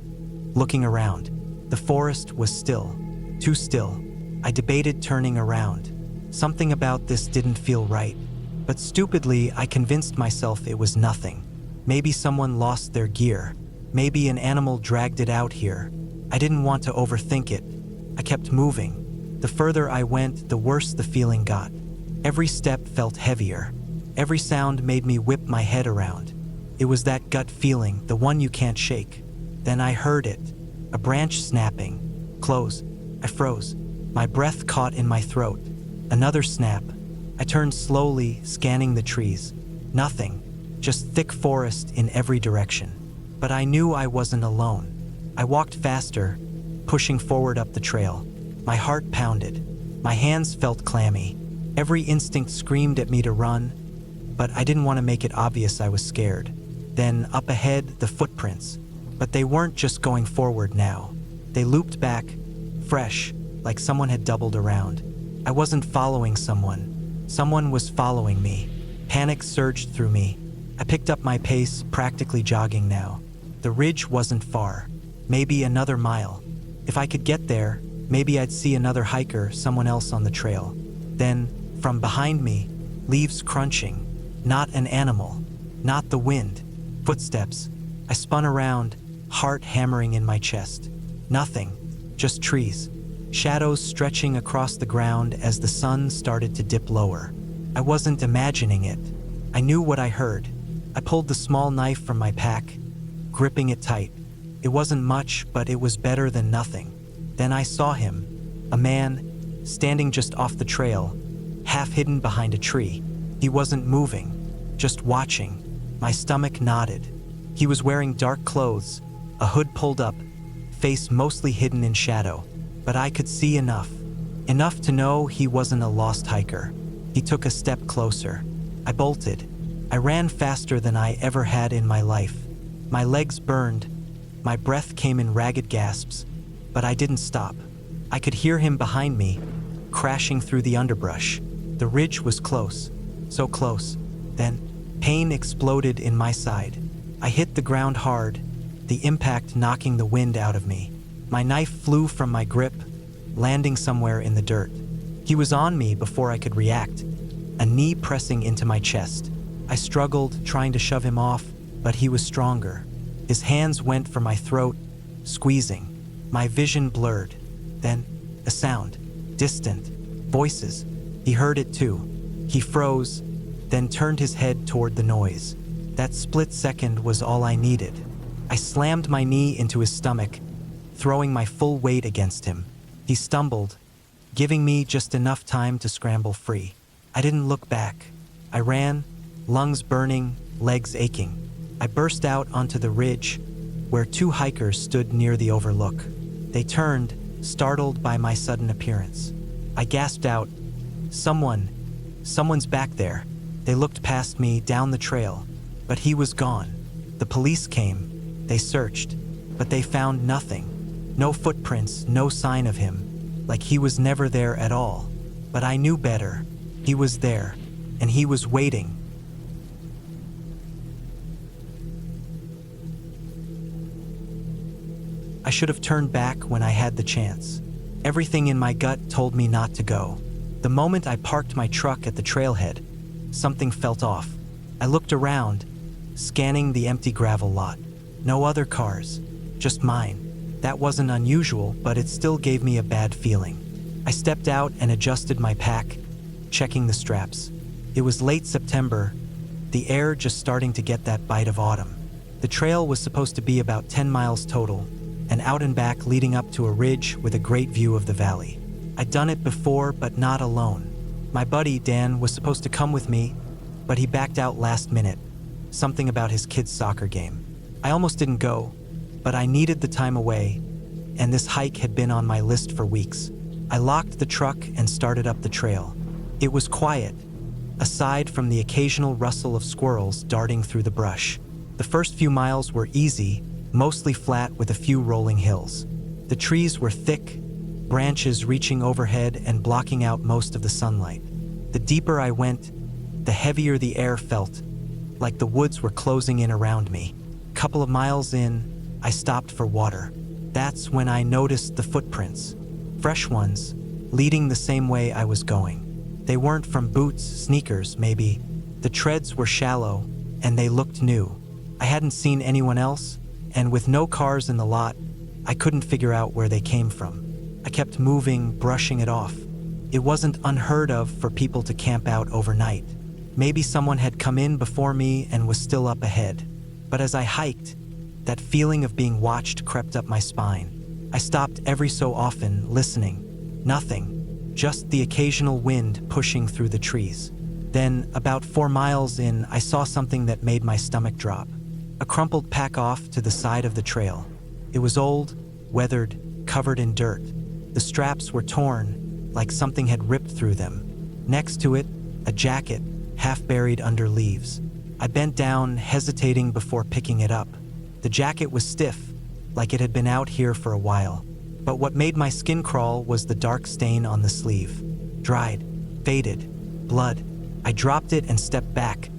looking around. The forest was still, too still. I debated turning around. Something about this didn't feel right. But stupidly, I convinced myself it was nothing. Maybe someone lost their gear. Maybe an animal dragged it out here. I didn't want to overthink it. I kept moving. The further I went, the worse the feeling got. Every step felt heavier. Every sound made me whip my head around. It was that gut feeling, the one you can't shake. Then I heard it. A branch snapping. Close. I froze. My breath caught in my throat. Another snap. I turned slowly, scanning the trees. Nothing. Just thick forest in every direction. But I knew I wasn't alone. I walked faster, pushing forward up the trail. My heart pounded. My hands felt clammy. Every instinct screamed at me to run, but I didn't want to make it obvious I was scared. Then, up ahead, the footprints. But they weren't just going forward now. They looped back, fresh, like someone had doubled around. I wasn't following someone. Someone was following me. Panic surged through me. I picked up my pace, practically jogging now. The ridge wasn't far. Maybe another mile. If I could get there, maybe I'd see another hiker, someone else on the trail. Then, from behind me, leaves crunching. Not an animal. Not the wind. Footsteps. I spun around, heart hammering in my chest. Nothing. Just trees. Shadows stretching across the ground as the sun started to dip lower. I wasn't imagining it. I knew what I heard. I pulled the small knife from my pack, gripping it tight. It wasn't much, but it was better than nothing. Then I saw him. A man, standing just off the trail, half hidden behind a tree. He wasn't moving, just watching. My stomach knotted. He was wearing dark clothes, a hood pulled up, face mostly hidden in shadow. But I could see enough. Enough to know he wasn't a lost hiker. He took a step closer. I bolted. I ran faster than I ever had in my life. My legs burned. My breath came in ragged gasps. But I didn't stop. I could hear him behind me, crashing through the underbrush. The ridge was close. So close. Then, pain exploded in my side. I hit the ground hard, the impact knocking the wind out of me. My knife flew from my grip, landing somewhere in the dirt. He was on me before I could react, a knee pressing into my chest. I struggled, trying to shove him off, but he was stronger. His hands went for my throat, squeezing. My vision blurred. Then, a sound. Distant. Voices. He heard it too. He froze, then turned his head toward the noise. That split second was all I needed. I slammed my knee into his stomach, throwing my full weight against him. He stumbled, giving me just enough time to scramble free. I didn't look back. I ran, lungs burning, legs aching. I burst out onto the ridge, where 2 hikers stood near the overlook. They turned, startled by my sudden appearance. I gasped out, Someone's back there." They looked past me, down the trail, but he was gone. The police came. They searched, but they found nothing. No footprints, no sign of him, like he was never there at all. But I knew better. He was there, and he was waiting. I should have turned back when I had the chance. Everything in my gut told me not to go. The moment I parked my truck at the trailhead, something felt off. I looked around, scanning the empty gravel lot. No other cars, just mine. That wasn't unusual, but it still gave me a bad feeling. I stepped out and adjusted my pack, checking the straps. It was late September, the air just starting to get that bite of autumn. The trail was supposed to be about 10 miles total, and out and back leading up to a ridge with a great view of the valley. I'd done it before, but not alone. My buddy, Dan, was supposed to come with me, but he backed out last minute. something about his kid's soccer game. I almost didn't go, but I needed the time away, and this hike had been on my list for weeks. I locked the truck and started up the trail. It was quiet, aside from the occasional rustle of squirrels darting through the brush. The first few miles were easy, mostly flat with a few rolling hills. The trees were thick, branches reaching overhead and blocking out most of the sunlight. The deeper I went, the heavier the air felt, like the woods were closing in around me. A couple of miles in, I stopped for water. That's when I noticed the footprints, fresh ones, leading the same way I was going. They weren't from boots, sneakers, maybe. The treads were shallow, and they looked new. I hadn't seen anyone else, and with no cars in the lot, I couldn't figure out where they came from. I kept moving, brushing it off. It wasn't unheard of for people to camp out overnight. Maybe someone had come in before me and was still up ahead. But as I hiked, that feeling of being watched crept up my spine. I stopped every so often, listening. Nothing, just the occasional wind pushing through the trees. Then, about 4 miles in, I saw something that made my stomach drop. A crumpled pack off to the side of the trail. It was old, weathered, covered in dirt. The straps were torn, like something had ripped through them. Next to it, a jacket, half buried under leaves. I bent down, hesitating before picking it up. The jacket was stiff, like it had been out here for a while. But what made my skin crawl was the dark stain on the sleeve. Dried, faded, blood. I dropped it and stepped back,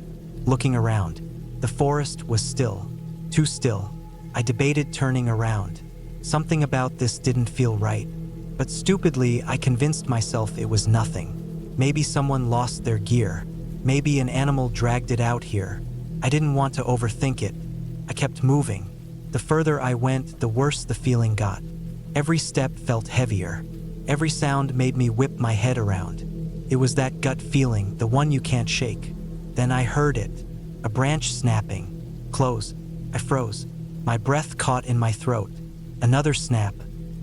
looking around. The forest was still, too still. I debated turning around. Something about this didn't feel right. But stupidly, I convinced myself it was nothing. Maybe someone lost their gear. Maybe an animal dragged it out here. I didn't want to overthink it. I kept moving. The further I went, the worse the feeling got. Every step felt heavier. Every sound made me whip my head around. It was that gut feeling, the one you can't shake. Then I heard it. A branch snapping. Close. I froze. My breath caught in my throat. Another snap.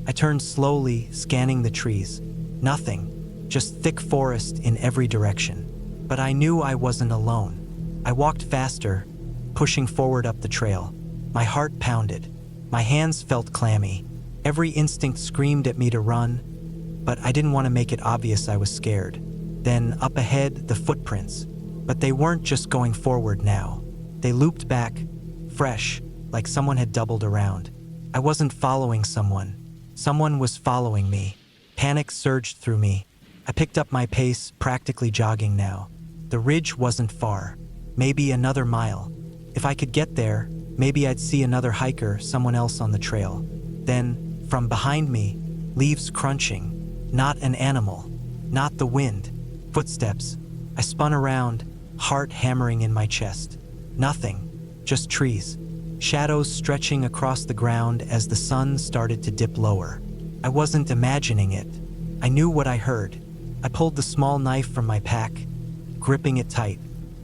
I turned slowly, scanning the trees. Nothing. Just thick forest in every direction. But I knew I wasn't alone. I walked faster, pushing forward up the trail. My heart pounded. My hands felt clammy. Every instinct screamed at me to run, but I didn't want to make it obvious I was scared. Then, up ahead, the footprints. But they weren't just going forward now. They looped back, fresh, like someone had doubled around. I wasn't following someone. Someone was following me. Panic surged through me. I picked up my pace, practically jogging now. The ridge wasn't far. Maybe another mile. If I could get there, maybe I'd see another hiker, someone else on the trail. Then, from behind me, leaves crunching. Not an animal. Not the wind. Footsteps. I spun around, heart hammering in my chest. Nothing. Just trees. Shadows stretching across the ground as the sun started to dip lower. I wasn't imagining it. I knew what I heard. I pulled the small knife from my pack, gripping it tight.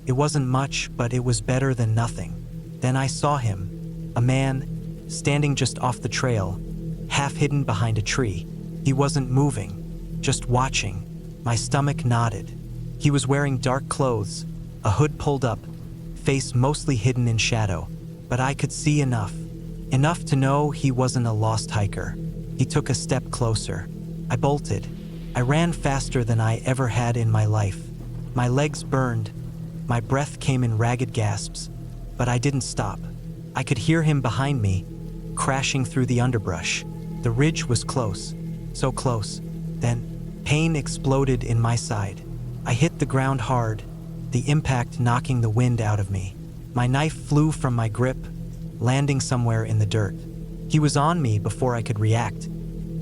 It wasn't much, but it was better than nothing. Then I saw him. A man, standing just off the trail, half hidden behind a tree. He wasn't moving, just watching. My stomach knotted. He was wearing dark clothes, a hood pulled up, face mostly hidden in shadow. But I could see enough. Enough to know he wasn't a lost hiker. He took a step closer. I bolted. I ran faster than I ever had in my life. My legs burned. My breath came in ragged gasps. But I didn't stop. I could hear him behind me, crashing through the underbrush. The ridge was close. So close. Then, pain exploded in my side. I hit the ground hard, the impact knocking the wind out of me. My knife flew from my grip, landing somewhere in the dirt. He was on me before I could react,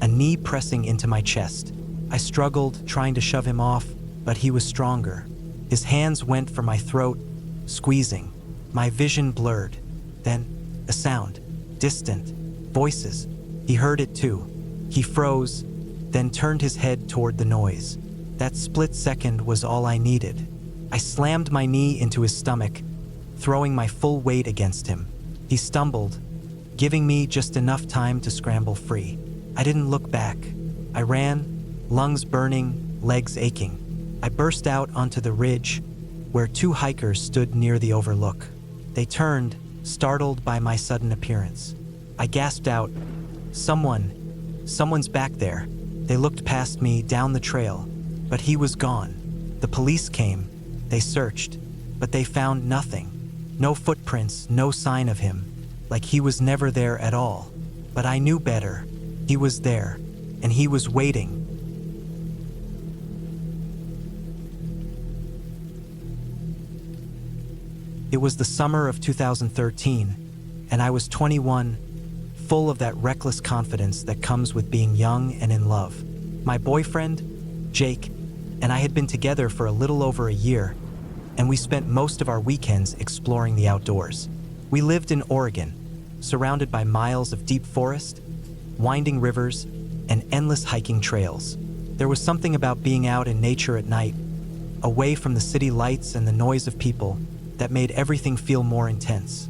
a knee pressing into my chest. I struggled, trying to shove him off, but he was stronger. His hands went for my throat, squeezing. My vision blurred. Then, a sound. Distant. Voices. He heard it too. He froze, then turned his head toward the noise. That split second was all I needed. I slammed my knee into his stomach, throwing my full weight against him. He stumbled, giving me just enough time to scramble free. I didn't look back. I ran, lungs burning, legs aching. I burst out onto the ridge, where 2 hikers stood near the overlook. They turned, startled by my sudden appearance. I gasped out, Someone's back there." They looked past me, down the trail, but he was gone. The police came. They searched, but they found nothing. No footprints, no sign of him, like he was never there at all. But I knew better. He was there, and he was waiting. It was the summer of 2013, and I was 21, full of that reckless confidence that comes with being young and in love. My boyfriend, Jake, and I had been together for a little over a year, and we spent most of our weekends exploring the outdoors. We lived in Oregon, surrounded by miles of deep forest, winding rivers, and endless hiking trails. There was something about being out in nature at night, away from the city lights and the noise of people, that made everything feel more intense,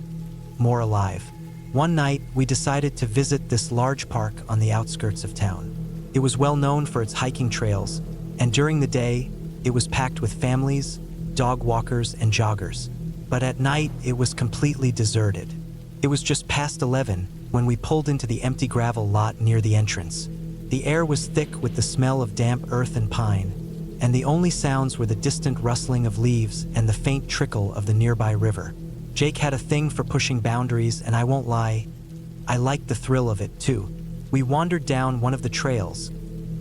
more alive. One night, we decided to visit this large park on the outskirts of town. It was well known for its hiking trails, and during the day, it was packed with families, dog walkers, and joggers. But at night, it was completely deserted. It was just past 11 when we pulled into the empty gravel lot near the entrance. The air was thick with the smell of damp earth and pine, and the only sounds were the distant rustling of leaves and the faint trickle of the nearby river. Jake had a thing for pushing boundaries, and I won't lie, I liked the thrill of it too. We wandered down one of the trails,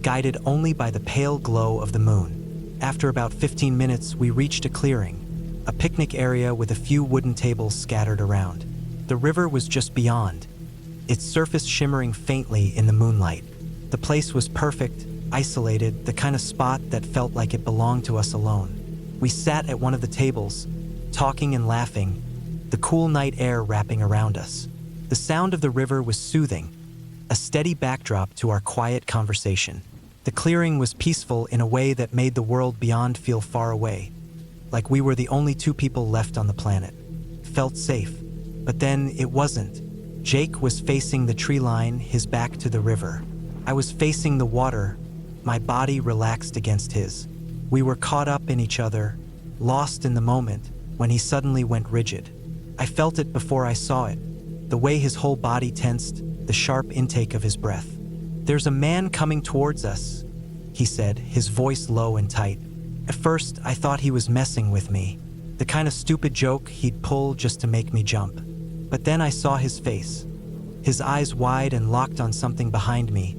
guided only by the pale glow of the moon. After about 15 minutes, we reached a clearing, a picnic area with a few wooden tables scattered around. The river was just beyond, its surface shimmering faintly in the moonlight. The place was perfect, isolated, the kind of spot that felt like it belonged to us alone. We sat at one of the tables, talking and laughing, the cool night air wrapping around us. The sound of the river was soothing, a steady backdrop to our quiet conversation. The clearing was peaceful in a way that made the world beyond feel far away, like we were the only two people left on the planet. Felt safe, but then it wasn't. Jake was facing the tree line, his back to the river. I was facing the water, my body relaxed against his. We were caught up in each other, lost in the moment, when he suddenly went rigid. I felt it before I saw it, the way his whole body tensed, the sharp intake of his breath. "There's a man coming towards us," he said, his voice low and tight. At first, I thought he was messing with me, the kind of stupid joke he'd pull just to make me jump. But then I saw his face, his eyes wide and locked on something behind me,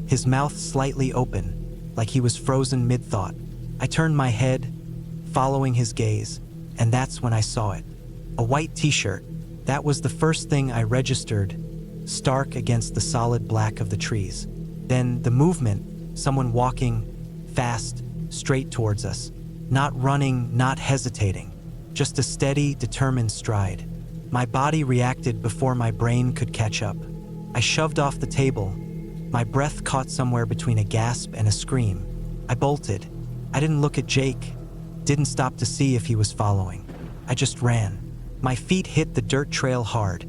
his mouth slightly open, like he was frozen mid-thought. I turned my head, following his gaze, and that's when I saw it. A white t-shirt. That was the first thing I registered, stark against the solid black of the trees. Then the movement, someone walking, fast, straight towards us. Not running, not hesitating, just a steady, determined stride. My body reacted before my brain could catch up. I shoved off the table. My breath caught somewhere between a gasp and a scream. I bolted. I didn't look at Jake, didn't stop to see if he was following. I just ran. My feet hit the dirt trail hard,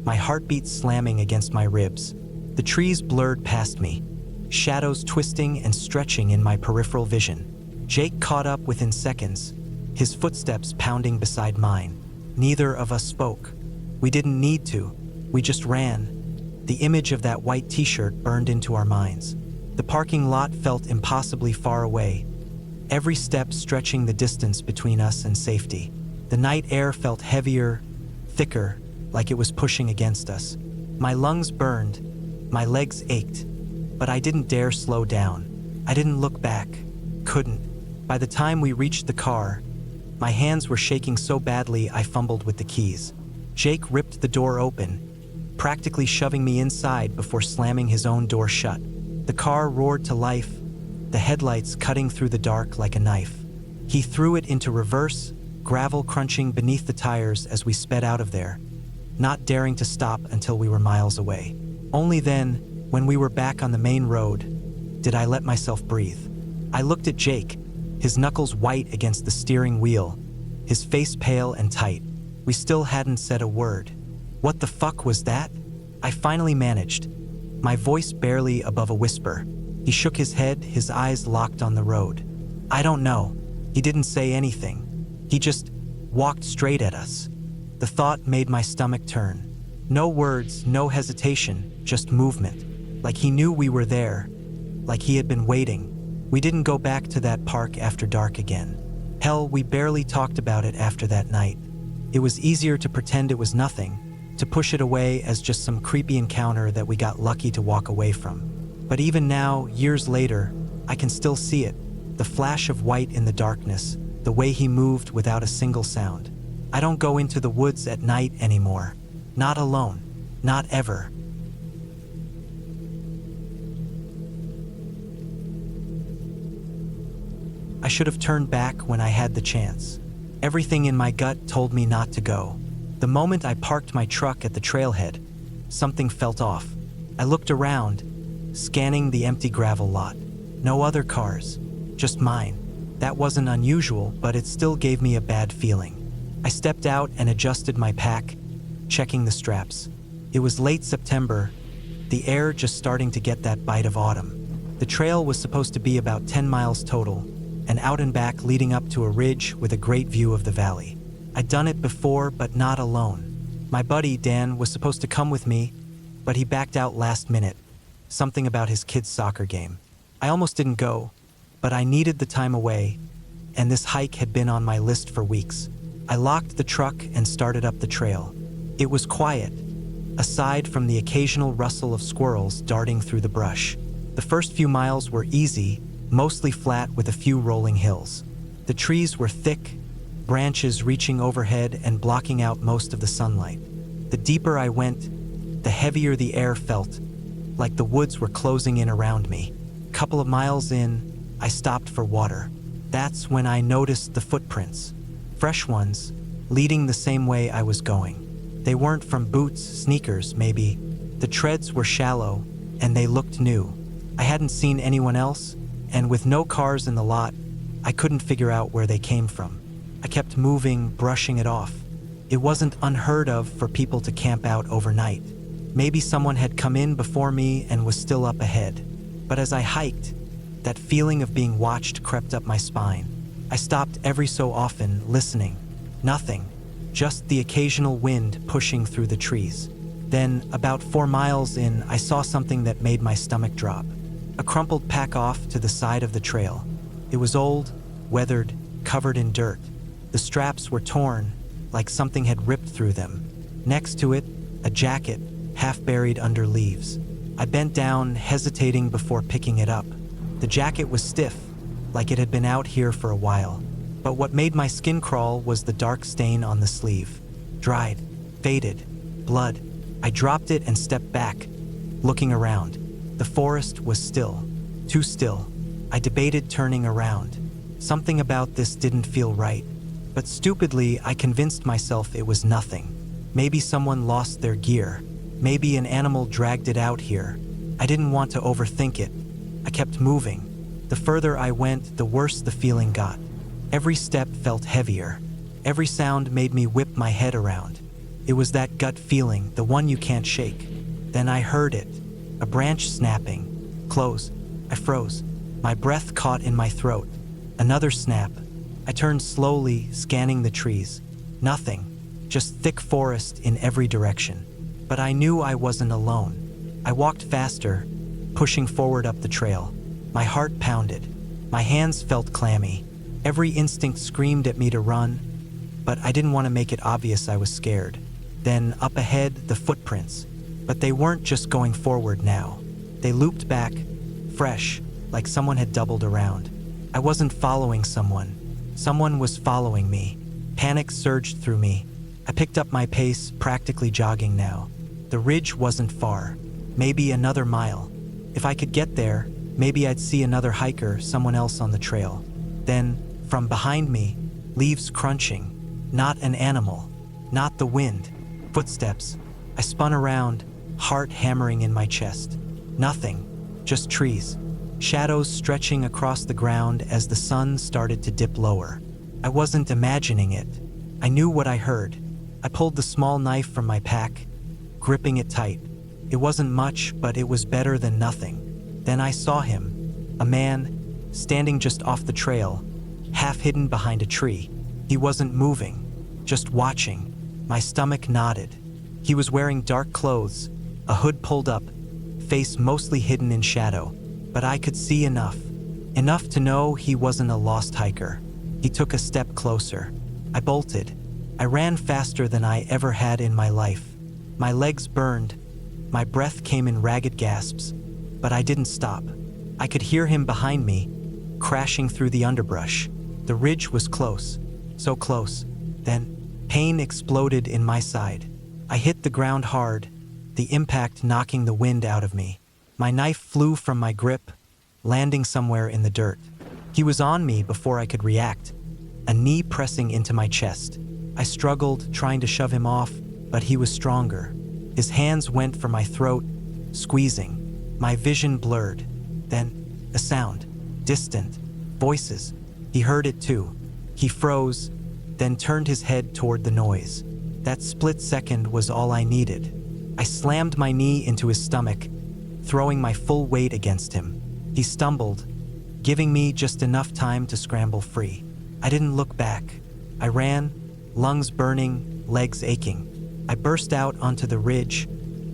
my heartbeat slamming against my ribs. The trees blurred past me, shadows twisting and stretching in my peripheral vision. Jake caught up within seconds, his footsteps pounding beside mine. Neither of us spoke. We didn't need to. We just ran. The image of that white t-shirt burned into our minds. The parking lot felt impossibly far away, every step stretching the distance between us and safety. The night air felt heavier, thicker, like it was pushing against us. My lungs burned, my legs ached, but I didn't dare slow down. I didn't look back, couldn't. By the time we reached the car, my hands were shaking so badly I fumbled with the keys. Jake ripped the door open, practically shoving me inside before slamming his own door shut. The car roared to life, the headlights cutting through the dark like a knife. He threw it into reverse, gravel crunching beneath the tires as we sped out of there, not daring to stop until we were miles away. Only then, when we were back on the main road, did I let myself breathe. I looked at Jake, his knuckles white against the steering wheel, his face pale and tight. We still hadn't said a word. "What the fuck was that?" I finally managed, my voice barely above a whisper. He shook his head, his eyes locked on the road. "I don't know." He didn't say anything. He just walked straight at us. The thought made my stomach turn. No words, no hesitation, just movement. Like he knew we were there, like he had been waiting. We didn't go back to that park after dark again. Hell, we barely talked about it after that night. It was easier to pretend it was nothing, to push it away as just some creepy encounter that we got lucky to walk away from. But even now, years later, I can still see it. The flash of white in the darkness, the way he moved without a single sound. I don't go into the woods at night anymore. Not alone. Not ever. I should have turned back when I had the chance. Everything in my gut told me not to go. The moment I parked my truck at the trailhead, something felt off. I looked around, scanning the empty gravel lot. No other cars, just mine. That wasn't unusual, but it still gave me a bad feeling. I stepped out and adjusted my pack, checking the straps. It was late September, the air just starting to get that bite of autumn. The trail was supposed to be about 10 miles total, and out and back leading up to a ridge with a great view of the valley. I'd done it before, but not alone. My buddy, Dan, was supposed to come with me, but he backed out last minute. Something about his kid's soccer game. I almost didn't go, but I needed the time away, and this hike had been on my list for weeks. I locked the truck and started up the trail. It was quiet, aside from the occasional rustle of squirrels darting through the brush. The first few miles were easy, mostly flat with a few rolling hills. The trees were thick, branches reaching overhead and blocking out most of the sunlight. The deeper I went, the heavier the air felt, like the woods were closing in around me. A couple of miles in, I stopped for water. That's when I noticed the footprints. Fresh ones, leading the same way I was going. They weren't from boots, sneakers, maybe. The treads were shallow, and they looked new. I hadn't seen anyone else, and with no cars in the lot, I couldn't figure out where they came from. I kept moving, brushing it off. It wasn't unheard of for people to camp out overnight. Maybe someone had come in before me and was still up ahead. But as I hiked, that feeling of being watched crept up my spine. I stopped every so often, listening. Nothing, just the occasional wind pushing through the trees. Then, about 4 miles in, I saw something that made my stomach drop. A crumpled pack off to the side of the trail. It was old, weathered, covered in dirt. The straps were torn, like something had ripped through them. Next to it, a jacket, half buried under leaves. I bent down, hesitating before picking it up. The jacket was stiff, like it had been out here for a while. But what made my skin crawl was the dark stain on the sleeve. Dried, faded, blood. I dropped it and stepped back, looking around. The forest was still, too still. I debated turning around. Something about this didn't feel right. But stupidly, I convinced myself it was nothing. Maybe someone lost their gear. Maybe an animal dragged it out here. I didn't want to overthink it. I kept moving. The further I went, the worse the feeling got. Every step felt heavier. Every sound made me whip my head around. It was that gut feeling, the one you can't shake. Then I heard it. A branch snapping. Close. I froze. My breath caught in my throat. Another snap. I turned slowly, scanning the trees. Nothing. Just thick forest in every direction. But I knew I wasn't alone. I walked faster, pushing forward up the trail. My heart pounded. My hands felt clammy. Every instinct screamed at me to run, but I didn't want to make it obvious I was scared. Then, up ahead, the footprints. But they weren't just going forward now. They looped back, fresh, like someone had doubled around. I wasn't following someone. Someone was following me. Panic surged through me. I picked up my pace, practically jogging now. The ridge wasn't far. Maybe another mile. If I could get there, maybe I'd see another hiker, someone else on the trail. Then, from behind me, leaves crunching. Not an animal. Not the wind. Footsteps. I spun around, heart hammering in my chest. Nothing. Just trees. Shadows stretching across the ground as the sun started to dip lower. I wasn't imagining it. I knew what I heard. I pulled the small knife from my pack, gripping it tight. It wasn't much, but it was better than nothing. Then I saw him. A man, standing just off the trail, half hidden behind a tree. He wasn't moving, just watching. My stomach nodded. He was wearing dark clothes, a hood pulled up, face mostly hidden in shadow, but I could see enough to know he wasn't a lost hiker. He took a step closer. I bolted. I ran faster than I ever had in my life. My legs burned. My breath came in ragged gasps, but I didn't stop. I could hear him behind me, crashing through the underbrush. The ridge was close, so close. Then, pain exploded in my side. I hit the ground hard, the impact knocking the wind out of me. My knife flew from my grip, landing somewhere in the dirt. He was on me before I could react, a knee pressing into my chest. I struggled, trying to shove him off, but he was stronger. His hands went for my throat, squeezing. My vision blurred. Then, a sound. Distant. Voices. He heard it too. He froze, then turned his head toward the noise. That split second was all I needed. I slammed my knee into his stomach, throwing my full weight against him. He stumbled, giving me just enough time to scramble free. I didn't look back. I ran, lungs burning, legs aching. I burst out onto the ridge,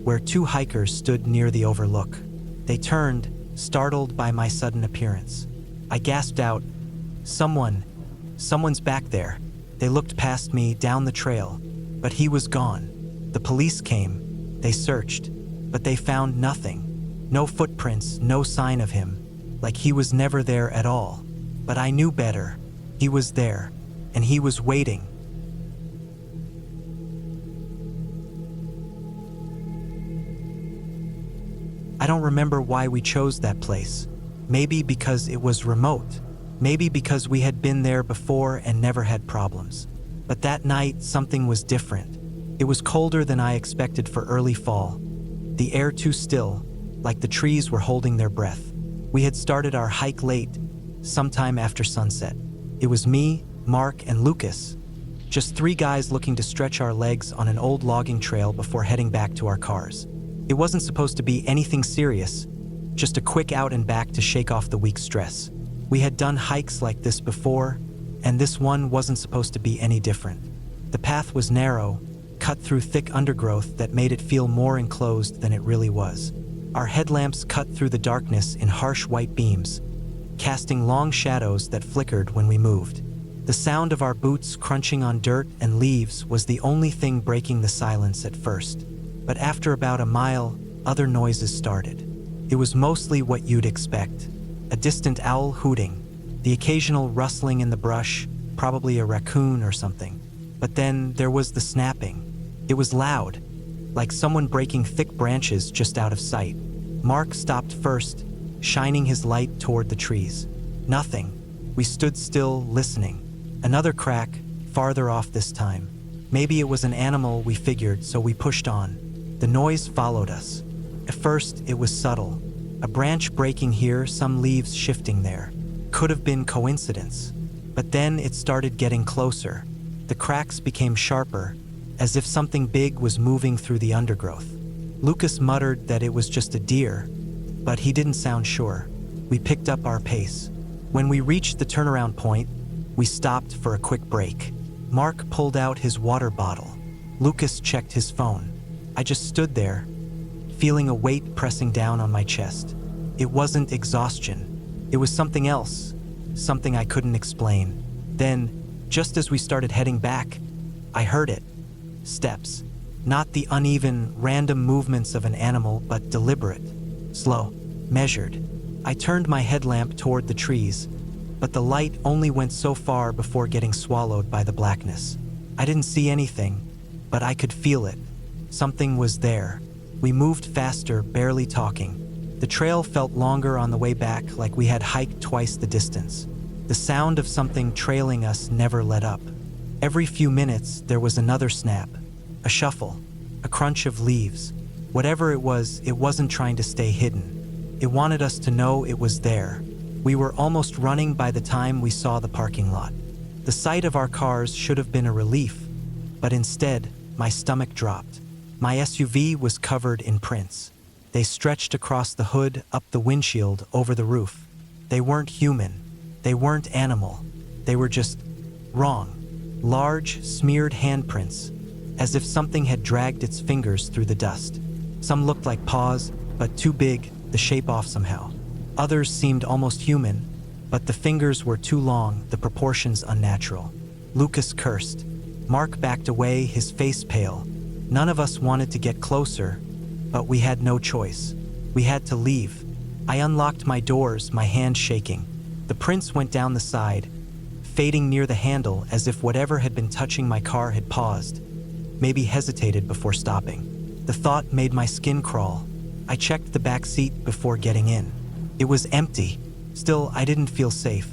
where two hikers stood near the overlook. They turned, startled by my sudden appearance. I gasped out, Someone's back there." They looked past me down the trail, but he was gone. The police came. They searched, but they found nothing. No footprints, no sign of him, like he was never there at all. But I knew better. He was there, and he was waiting. I don't remember why we chose that place. Maybe because it was remote. Maybe because we had been there before and never had problems. But that night, something was different. It was colder than I expected for early fall. The air too still, like the trees were holding their breath. We had started our hike late, sometime after sunset. It was me, Mark, and Lucas. Just three guys looking to stretch our legs on an old logging trail before heading back to our cars. It wasn't supposed to be anything serious, just a quick out and back to shake off the week's stress. We had done hikes like this before, and this one wasn't supposed to be any different. The path was narrow, cut through thick undergrowth that made it feel more enclosed than it really was. Our headlamps cut through the darkness in harsh white beams, casting long shadows that flickered when we moved. The sound of our boots crunching on dirt and leaves was the only thing breaking the silence at first. But after about a mile, other noises started. It was mostly what you'd expect. A distant owl hooting, the occasional rustling in the brush, probably a raccoon or something. But then there was the snapping. It was loud, like someone breaking thick branches just out of sight. Mark stopped first, shining his light toward the trees. Nothing. We stood still, listening. Another crack, farther off this time. Maybe it was an animal, we figured, so we pushed on. The noise followed us. At first, it was subtle. A branch breaking here, some leaves shifting there. Could have been coincidence. But then it started getting closer. The cracks became sharper, as if something big was moving through the undergrowth. Lucas muttered that it was just a deer, but he didn't sound sure. We picked up our pace. When we reached the turnaround point, we stopped for a quick break. Mark pulled out his water bottle. Lucas checked his phone. I just stood there, feeling a weight pressing down on my chest. It wasn't exhaustion. It was something else, something I couldn't explain. Then, just as we started heading back, I heard it. Steps. Not the uneven, random movements of an animal, but deliberate, slow, measured. I turned my headlamp toward the trees, but the light only went so far before getting swallowed by the blackness. I didn't see anything, but I could feel it. Something was there. We moved faster, barely talking. The trail felt longer on the way back, like we had hiked twice the distance. The sound of something trailing us never let up. Every few minutes, there was another snap, a shuffle, a crunch of leaves. Whatever it wasn't trying to stay hidden. It wanted us to know it was there. We were almost running by the time we saw the parking lot. The sight of our cars should have been a relief, but instead, my stomach dropped. My SUV was covered in prints. They stretched across the hood, up the windshield, over the roof. They weren't human. They weren't animal. They were just wrong. Large, smeared handprints, as if something had dragged its fingers through the dust. Some looked like paws, but too big, the shape off somehow. Others seemed almost human, but the fingers were too long, the proportions unnatural. Lucas cursed. Mark backed away, his face pale. None of us wanted to get closer, but we had no choice. We had to leave. I unlocked my doors, my hand shaking. The prints went down the side, fading near the handle as if whatever had been touching my car had paused, maybe hesitated before stopping. The thought made my skin crawl. I checked the back seat before getting in. It was empty. Still, I didn't feel safe.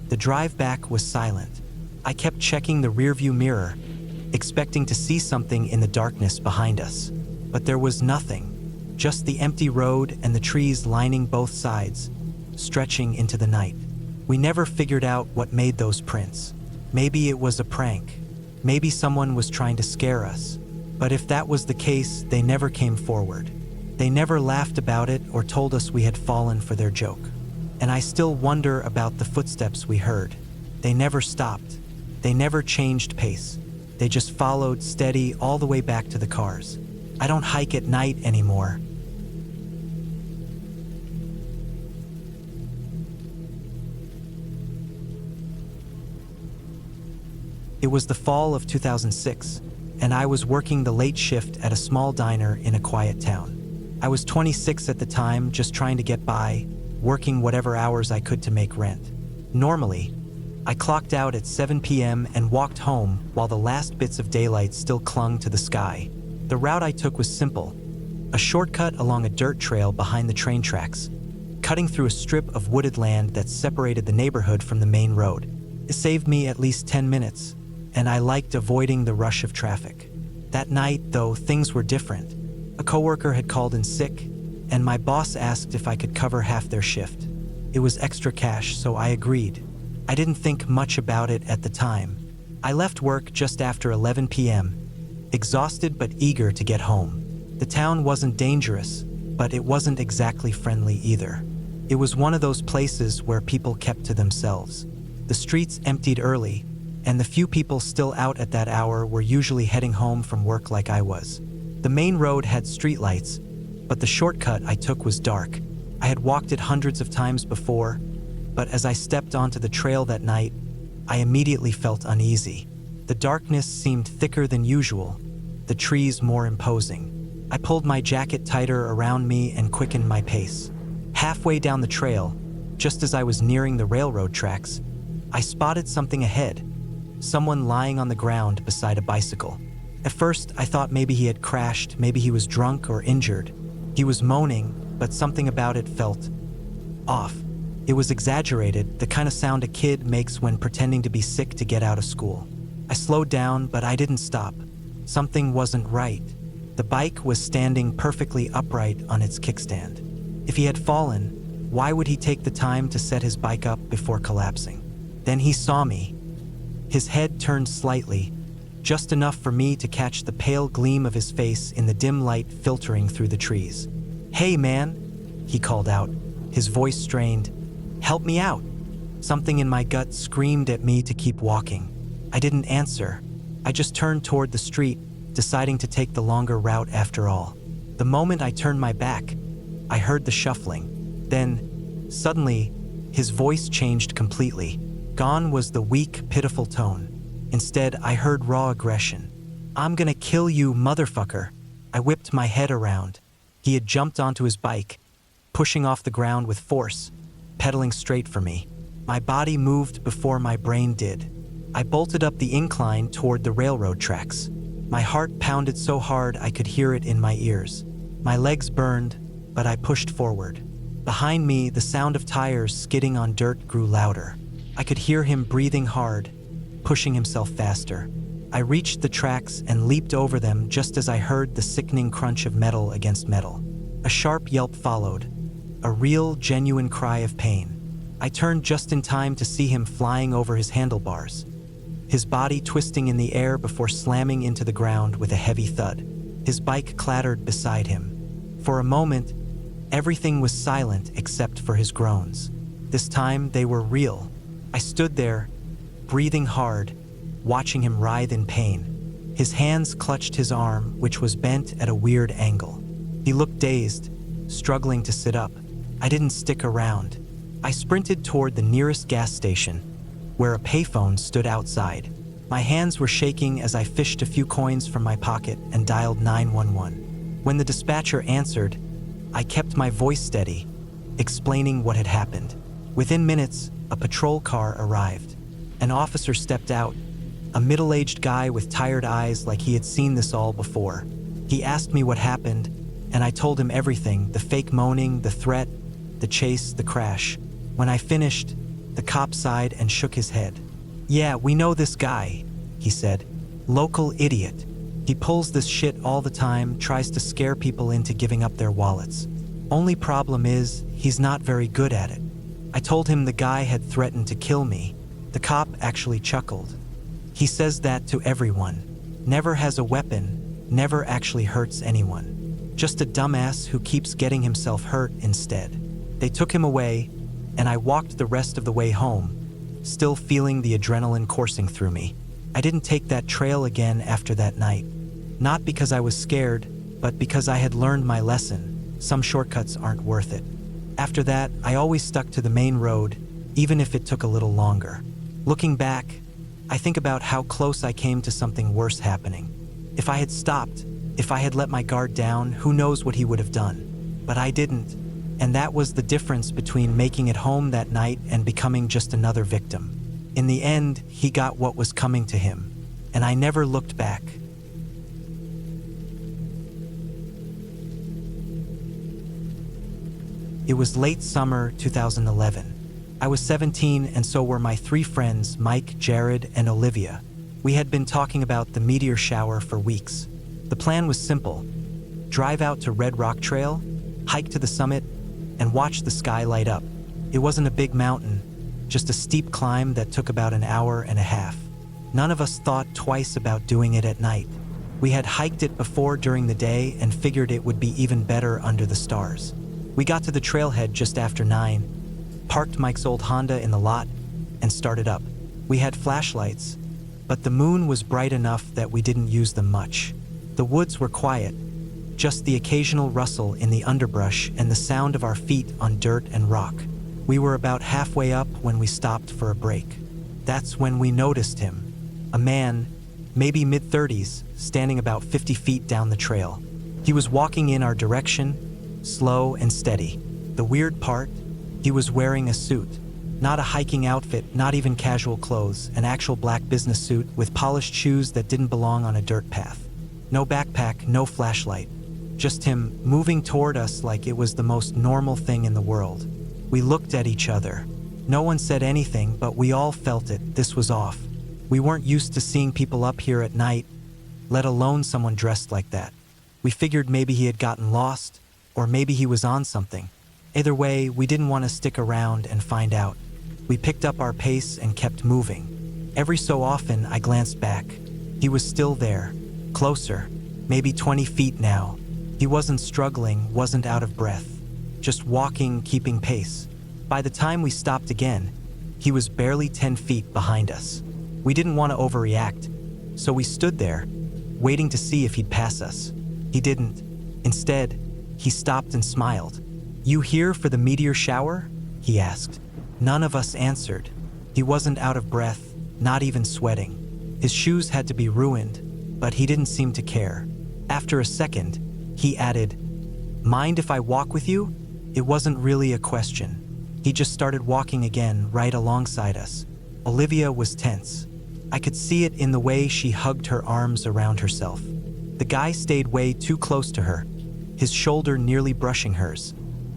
The drive back was silent. I kept checking the rearview mirror, expecting to see something in the darkness behind us. But there was nothing, just the empty road and the trees lining both sides, stretching into the night. We never figured out what made those prints. Maybe it was a prank. Maybe someone was trying to scare us. But if that was the case, they never came forward. They never laughed about it or told us we had fallen for their joke. And I still wonder about the footsteps we heard. They never stopped. They never changed pace. They just followed steady all the way back to the cars. I don't hike at night anymore. It was the fall of 2006, and I was working the late shift at a small diner in a quiet town. I was 26 at the time, just trying to get by, working whatever hours I could to make rent. Normally, I clocked out at 7 p.m. and walked home while the last bits of daylight still clung to the sky. The route I took was simple, a shortcut along a dirt trail behind the train tracks, cutting through a strip of wooded land that separated the neighborhood from the main road. It saved me at least 10 minutes, and I liked avoiding the rush of traffic. That night, though, things were different. A coworker had called in sick, and my boss asked if I could cover half their shift. It was extra cash, so I agreed. I didn't think much about it at the time. I left work just after 11 p.m., exhausted but eager to get home. The town wasn't dangerous, but it wasn't exactly friendly either. It was one of those places where people kept to themselves. The streets emptied early, and the few people still out at that hour were usually heading home from work like I was. The main road had streetlights, but the shortcut I took was dark. I had walked it hundreds of times before, but as I stepped onto the trail that night, I immediately felt uneasy. The darkness seemed thicker than usual, the trees more imposing. I pulled my jacket tighter around me and quickened my pace. Halfway down the trail, just as I was nearing the railroad tracks, I spotted something ahead, someone lying on the ground beside a bicycle. At first, I thought maybe he had crashed, maybe he was drunk or injured. He was moaning, but something about it felt off. It was exaggerated, the kind of sound a kid makes when pretending to be sick to get out of school. I slowed down, but I didn't stop. Something wasn't right. The bike was standing perfectly upright on its kickstand. If he had fallen, why would he take the time to set his bike up before collapsing? Then he saw me. His head turned slightly, just enough for me to catch the pale gleam of his face in the dim light filtering through the trees. "Hey, man," he called out, his voice strained. "Help me out." Something in my gut screamed at me to keep walking. I didn't answer. I just turned toward the street, deciding to take the longer route after all. The moment I turned my back, I heard the shuffling. Then, suddenly, his voice changed completely. Gone was the weak, pitiful tone. Instead, I heard raw aggression. "I'm gonna kill you, motherfucker." I whipped my head around. He had jumped onto his bike, pushing off the ground with force, pedaling straight for me. My body moved before my brain did. I bolted up the incline toward the railroad tracks. My heart pounded so hard I could hear it in my ears. My legs burned, but I pushed forward. Behind me, the sound of tires skidding on dirt grew louder. I could hear him breathing hard, pushing himself faster. I reached the tracks and leaped over them just as I heard the sickening crunch of metal against metal. A sharp yelp followed, a real, genuine cry of pain. I turned just in time to see him flying over his handlebars, his body twisting in the air before slamming into the ground with a heavy thud. His bike clattered beside him. For a moment, everything was silent except for his groans. This time, they were real. I stood there, breathing hard, watching him writhe in pain. His hands clutched his arm, which was bent at a weird angle. He looked dazed, struggling to sit up. I didn't stick around. I sprinted toward the nearest gas station, where a payphone stood outside. My hands were shaking as I fished a few coins from my pocket and dialed 911. When the dispatcher answered, I kept my voice steady, explaining what had happened. Within minutes, a patrol car arrived. An officer stepped out, a middle-aged guy with tired eyes like he had seen this all before. He asked me what happened, and I told him everything, the fake moaning, the threat, the chase, the crash. When I finished, the cop sighed and shook his head. Yeah, we know this guy, he said. Local idiot. He pulls this shit all the time, tries to scare people into giving up their wallets. Only problem is, he's not very good at it. I told him the guy had threatened to kill me. The cop actually chuckled. He says that to everyone. Never has a weapon, never actually hurts anyone. Just a dumbass who keeps getting himself hurt instead. They took him away, and I walked the rest of the way home, still feeling the adrenaline coursing through me. I didn't take that trail again after that night. Not because I was scared, but because I had learned my lesson. Some shortcuts aren't worth it. After that, I always stuck to the main road, even if it took a little longer. Looking back, I think about how close I came to something worse happening. If I had stopped, if I had let my guard down, who knows what he would have done. But I didn't, and that was the difference between making it home that night and becoming just another victim. In the end, he got what was coming to him, and I never looked back. It was late summer 2011. I was 17 and so were my three friends, Mike, Jared, and Olivia. We had been talking about the meteor shower for weeks. The plan was simple. Drive out to Red Rock Trail, hike to the summit, and watch the sky light up. It wasn't a big mountain, just a steep climb that took about an hour and a half. None of us thought twice about doing it at night. We had hiked it before during the day and figured it would be even better under the stars. We got to the trailhead just after 9, parked Mike's old Honda in the lot, and started up. We had flashlights, but the moon was bright enough that we didn't use them much. The woods were quiet, just the occasional rustle in the underbrush and the sound of our feet on dirt and rock. We were about halfway up when we stopped for a break. That's when we noticed him. A man, maybe mid-30s, standing about 50 feet down the trail. He was walking in our direction, slow and steady. The weird part, he was wearing a suit. Not a hiking outfit, not even casual clothes, an actual black business suit with polished shoes that didn't belong on a dirt path. No backpack, no flashlight. Just him moving toward us like it was the most normal thing in the world. We looked at each other. No one said anything, but we all felt it. This was off. We weren't used to seeing people up here at night, let alone someone dressed like that. We figured maybe he had gotten lost, or maybe he was on something. Either way, we didn't want to stick around and find out. We picked up our pace and kept moving. Every so often, I glanced back. He was still there, closer, maybe 20 feet now. He wasn't struggling, wasn't out of breath, just walking, keeping pace. By the time we stopped again, he was barely 10 feet behind us. We didn't want to overreact, so we stood there, waiting to see if he'd pass us. He didn't. Instead, he stopped and smiled. "You here for the meteor shower?" he asked. None of us answered. He wasn't out of breath, not even sweating. His shoes had to be ruined, but he didn't seem to care. After a second, he added, "Mind if I walk with you?" It wasn't really a question. He just started walking again, right alongside us. Olivia was tense. I could see it in the way she hugged her arms around herself. The guy stayed way too close to her, his shoulder nearly brushing hers,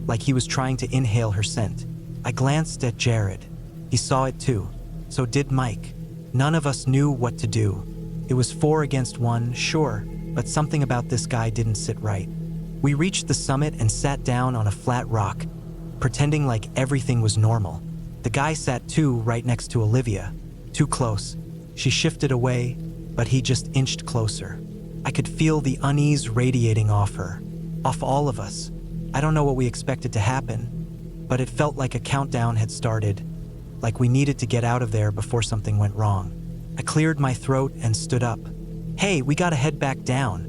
like he was trying to inhale her scent. I glanced at Jared. He saw it too. So did Mike. None of us knew what to do. It was 4 against 1, sure, but something about this guy didn't sit right. We reached the summit and sat down on a flat rock, pretending like everything was normal. The guy sat too, right next to Olivia. Too close. She shifted away, but he just inched closer. I could feel the unease radiating off her, off all of us. I don't know what we expected to happen, but it felt like a countdown had started, like we needed to get out of there before something went wrong. I cleared my throat and stood up, "Hey, we gotta head back down,"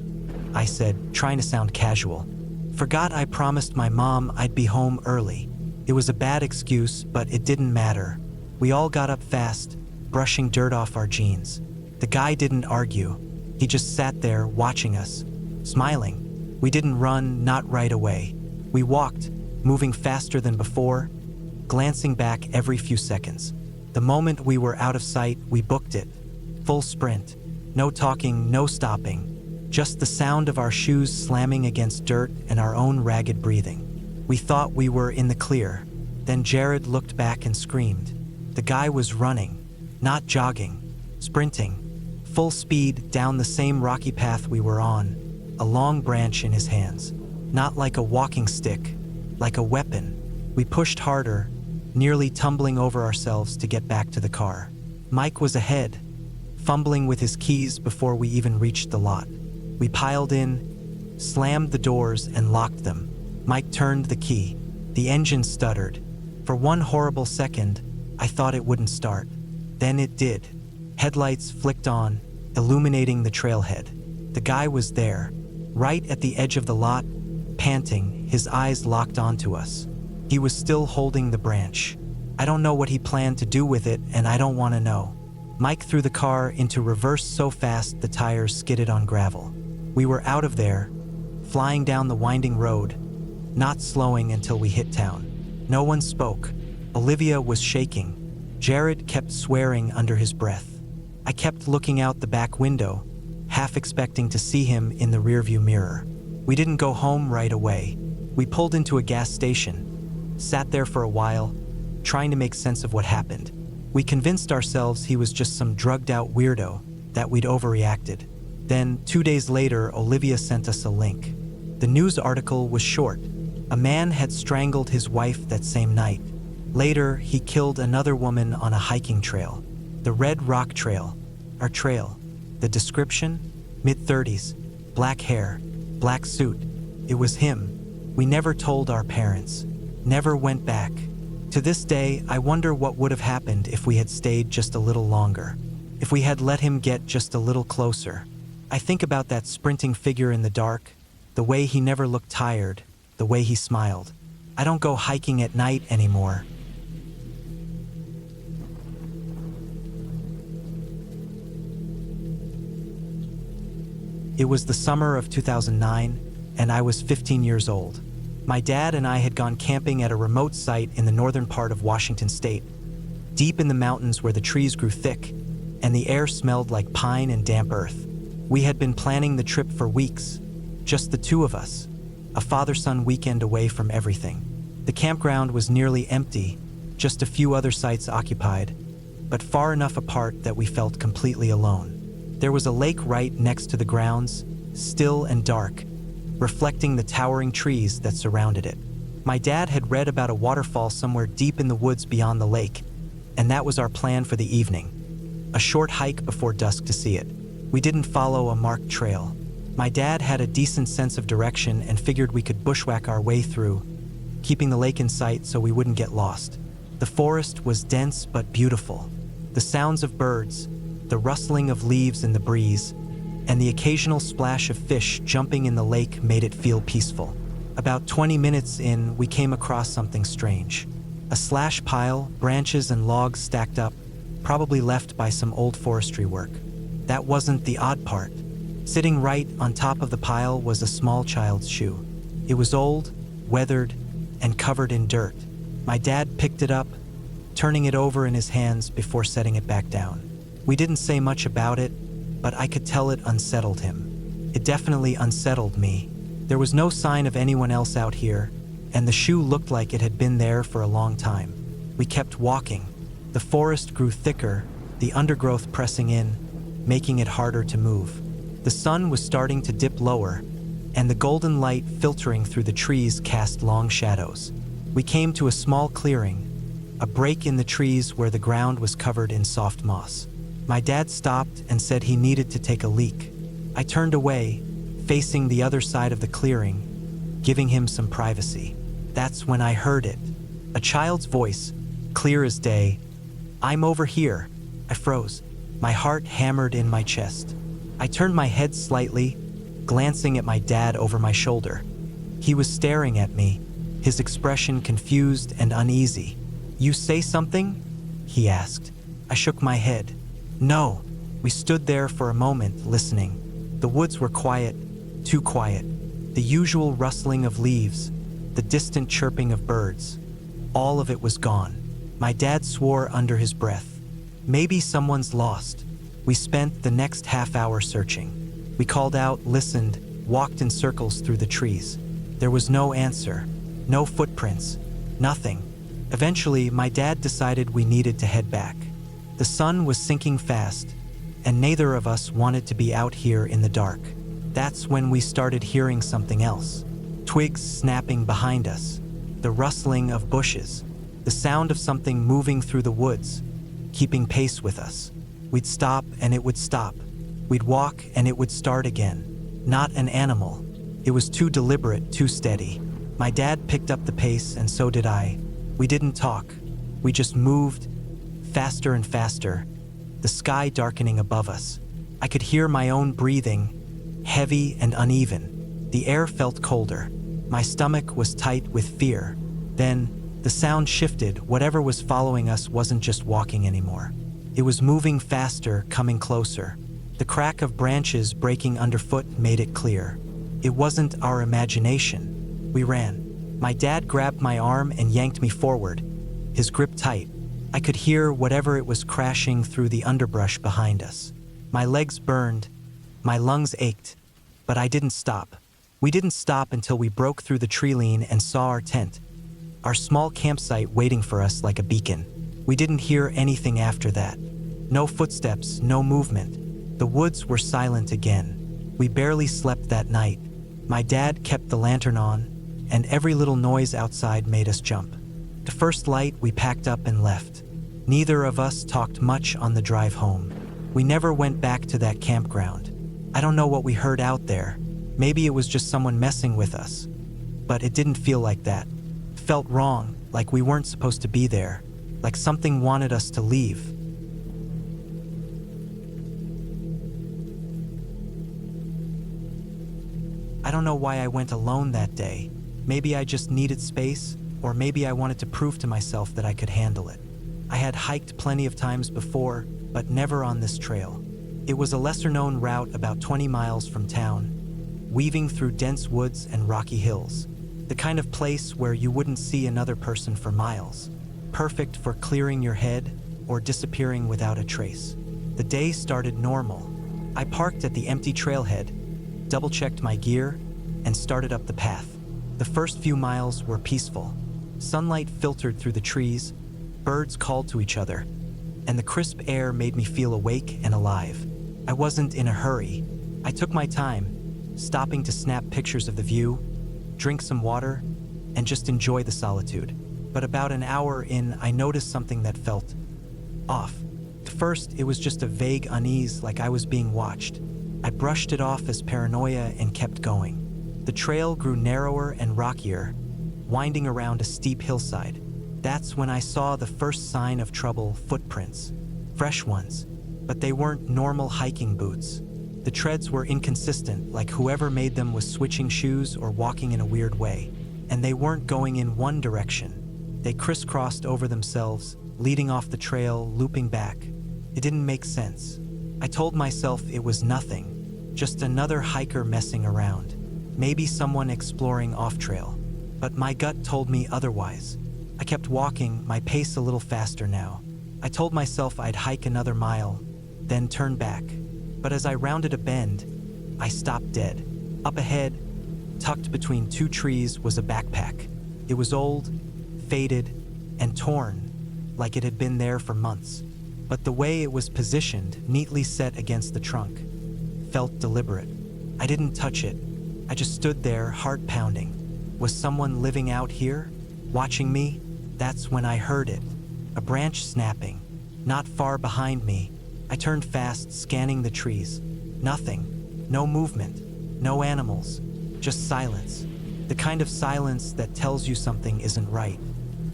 I said, trying to sound casual. Forgot I promised my mom I'd be home early. It was a bad excuse, but it didn't matter. We all got up fast, brushing dirt off our jeans. The guy didn't argue. He just sat there watching us, smiling. We didn't run, not right away. We walked, moving faster than before, glancing back every few seconds. The moment we were out of sight, we booked it. Full sprint. No talking, no stopping. Just the sound of our shoes slamming against dirt and our own ragged breathing. We thought we were in the clear. Then Jared looked back and screamed. The guy was running, not jogging, sprinting, full speed down the same rocky path we were on, a long branch in his hands. Not like a walking stick, like a weapon. We pushed harder, nearly tumbling over ourselves to get back to the car. Mike was ahead, fumbling with his keys before we even reached the lot. We piled in, slammed the doors, and locked them. Mike turned the key. The engine stuttered. For one horrible second, I thought it wouldn't start. Then it did. Headlights flicked on, illuminating the trailhead. The guy was there, right at the edge of the lot, panting, his eyes locked onto us. He was still holding the branch. I don't know what he planned to do with it, and I don't want to know. Mike threw the car into reverse so fast the tires skidded on gravel. We were out of there, flying down the winding road, not slowing until we hit town. No one spoke. Olivia was shaking. Jared kept swearing under his breath. I kept looking out the back window, half expecting to see him in the rearview mirror. We didn't go home right away. We pulled into a gas station, sat there for a while, trying to make sense of what happened. We convinced ourselves he was just some drugged-out weirdo, that we'd overreacted. Then, 2 days later, Olivia sent us a link. The news article was short. A man had strangled his wife that same night. Later, he killed another woman on a hiking trail. The Red Rock Trail. Our trail. The description? Mid-30s. Black hair. Black suit. It was him. We never told our parents. Never went back. To this day, I wonder what would have happened if we had stayed just a little longer. If we had let him get just a little closer. I think about that sprinting figure in the dark, the way he never looked tired, the way he smiled. I don't go hiking at night anymore. It was the summer of 2009, and I was 15 years old. My dad and I had gone camping at a remote site in the northern part of Washington state, deep in the mountains where the trees grew thick, and the air smelled like pine and damp earth. We had been planning the trip for weeks, just the two of us, a father-son weekend away from everything. The campground was nearly empty, just a few other sites occupied, but far enough apart that we felt completely alone. There was a lake right next to the grounds, still and dark, reflecting the towering trees that surrounded it. My dad had read about a waterfall somewhere deep in the woods beyond the lake, and that was our plan for the evening. A short hike before dusk to see it. We didn't follow a marked trail. My dad had a decent sense of direction and figured we could bushwhack our way through, keeping the lake in sight so we wouldn't get lost. The forest was dense but beautiful. The sounds of birds, the rustling of leaves in the breeze, and the occasional splash of fish jumping in the lake made it feel peaceful. About 20 minutes in, we came across something strange. A slash pile, branches and logs stacked up, probably left by some old forestry work. That wasn't the odd part. Sitting right on top of the pile was a small child's shoe. It was old, weathered, and covered in dirt. My dad picked it up, turning it over in his hands before setting it back down. We didn't say much about it, but I could tell it unsettled him. It definitely unsettled me. There was no sign of anyone else out here, and the shoe looked like it had been there for a long time. We kept walking. The forest grew thicker, the undergrowth pressing in, making it harder to move. The sun was starting to dip lower, and the golden light filtering through the trees cast long shadows. We came to a small clearing, a break in the trees where the ground was covered in soft moss. My dad stopped and said he needed to take a leak. I turned away, facing the other side of the clearing, giving him some privacy. That's when I heard it. A child's voice, clear as day. "I'm over here." I froze. My heart hammered in my chest. I turned my head slightly, glancing at my dad over my shoulder. He was staring at me, his expression confused and uneasy. "You say something?" he asked. I shook my head. "No." We stood there for a moment, listening. The woods were quiet, too quiet. The usual rustling of leaves, the distant chirping of birds. All of it was gone. My dad swore under his breath. "Maybe someone's lost." We spent the next half hour searching. We called out, listened, walked in circles through the trees. There was no answer, no footprints, nothing. Eventually, my dad decided we needed to head back. The sun was sinking fast, and neither of us wanted to be out here in the dark. That's when we started hearing something else. Twigs snapping behind us, the rustling of bushes, the sound of something moving through the woods, keeping pace with us. We'd stop and it would stop. We'd walk and it would start again. Not an animal. It was too deliberate, too steady. My dad picked up the pace and so did I. We didn't talk. We just moved, faster and faster, the sky darkening above us. I could hear my own breathing, heavy and uneven. The air felt colder. My stomach was tight with fear. Then, the sound shifted. Whatever was following us wasn't just walking anymore. It was moving faster, coming closer. The crack of branches breaking underfoot made it clear. It wasn't our imagination. We ran. My dad grabbed my arm and yanked me forward, his grip tight. I could hear whatever it was crashing through the underbrush behind us. My legs burned, my lungs ached, but I didn't stop. We didn't stop until we broke through the tree-line and saw our tent, our small campsite waiting for us like a beacon. We didn't hear anything after that. No footsteps, no movement. The woods were silent again. We barely slept that night. My dad kept the lantern on, and every little noise outside made us jump. The first light, we packed up and left. Neither of us talked much on the drive home. We never went back to that campground. I don't know what we heard out there. Maybe it was just someone messing with us. But it didn't feel like that. It felt wrong, like we weren't supposed to be there, like something wanted us to leave. I don't know why I went alone that day. Maybe I just needed space, or maybe I wanted to prove to myself that I could handle it. I had hiked plenty of times before, but never on this trail. It was a lesser-known route about 20 miles from town, weaving through dense woods and rocky hills. The kind of place where you wouldn't see another person for miles. Perfect for clearing your head or disappearing without a trace. The day started normal. I parked at the empty trailhead, double-checked my gear, and started up the path. The first few miles were peaceful. Sunlight filtered through the trees, birds called to each other, and the crisp air made me feel awake and alive. I wasn't in a hurry. I took my time, stopping to snap pictures of the view, drink some water, and just enjoy the solitude. But about an hour in, I noticed something that felt off. At first, it was just a vague unease, like I was being watched. I brushed it off as paranoia and kept going. The trail grew narrower and rockier, winding around a steep hillside. That's when I saw the first sign of trouble: footprints. Fresh ones, but they weren't normal hiking boots. The treads were inconsistent, like whoever made them was switching shoes or walking in a weird way. And they weren't going in one direction. They crisscrossed over themselves, leading off the trail, looping back. It didn't make sense. I told myself it was nothing, just another hiker messing around. Maybe someone exploring off-trail. But my gut told me otherwise. I kept walking, my pace a little faster now. I told myself I'd hike another mile, then turn back. But as I rounded a bend, I stopped dead. Up ahead, tucked between two trees, was a backpack. It was old, faded, and torn, like it had been there for months. But the way it was positioned, neatly set against the trunk, felt deliberate. I didn't touch it. I just stood there, heart pounding. Was someone living out here, watching me? That's when I heard it. A branch snapping, not far behind me. I turned fast, scanning the trees. Nothing. No movement. No animals. Just silence. The kind of silence that tells you something isn't right.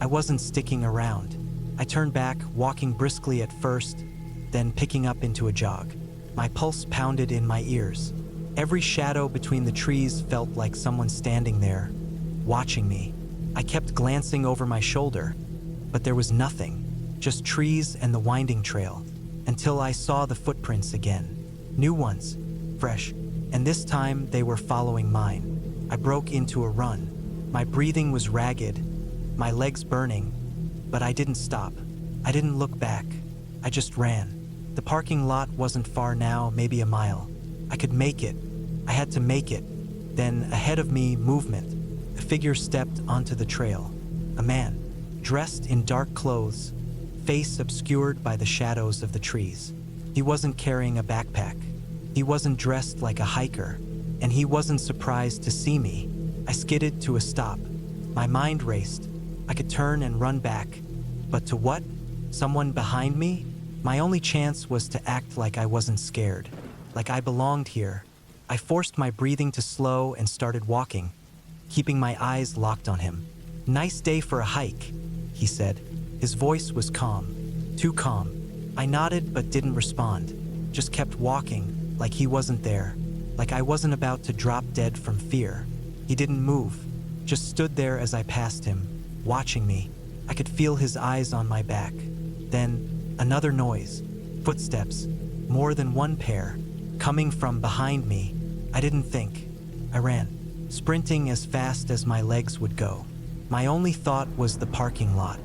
I wasn't sticking around. I turned back, walking briskly at first, then picking up into a jog. My pulse pounded in my ears. Every shadow between the trees felt like someone standing there, watching me. I kept glancing over my shoulder, but there was nothing, just trees and the winding trail, until I saw the footprints again. New ones, fresh, and this time they were following mine. I broke into a run. My breathing was ragged, my legs burning, but I didn't stop. I didn't look back. I just ran. The parking lot wasn't far now, maybe a mile. I could make it. I had to make it. Then, ahead of me, movement. A figure stepped onto the trail. A man, dressed in dark clothes, face obscured by the shadows of the trees. He wasn't carrying a backpack. He wasn't dressed like a hiker, and he wasn't surprised to see me. I skidded to a stop. My mind raced. I could turn and run back. But to what? Someone behind me? My only chance was to act like I wasn't scared, like I belonged here. I forced my breathing to slow and started walking, keeping my eyes locked on him. "Nice day for a hike," he said. His voice was calm, too calm. I nodded but didn't respond, just kept walking, like he wasn't there, like I wasn't about to drop dead from fear. He didn't move, just stood there as I passed him, watching me. I could feel his eyes on my back. Then, another noise, footsteps, more than one pair, coming from behind me. I didn't think. I ran, sprinting as fast as my legs would go. My only thought was the parking lot,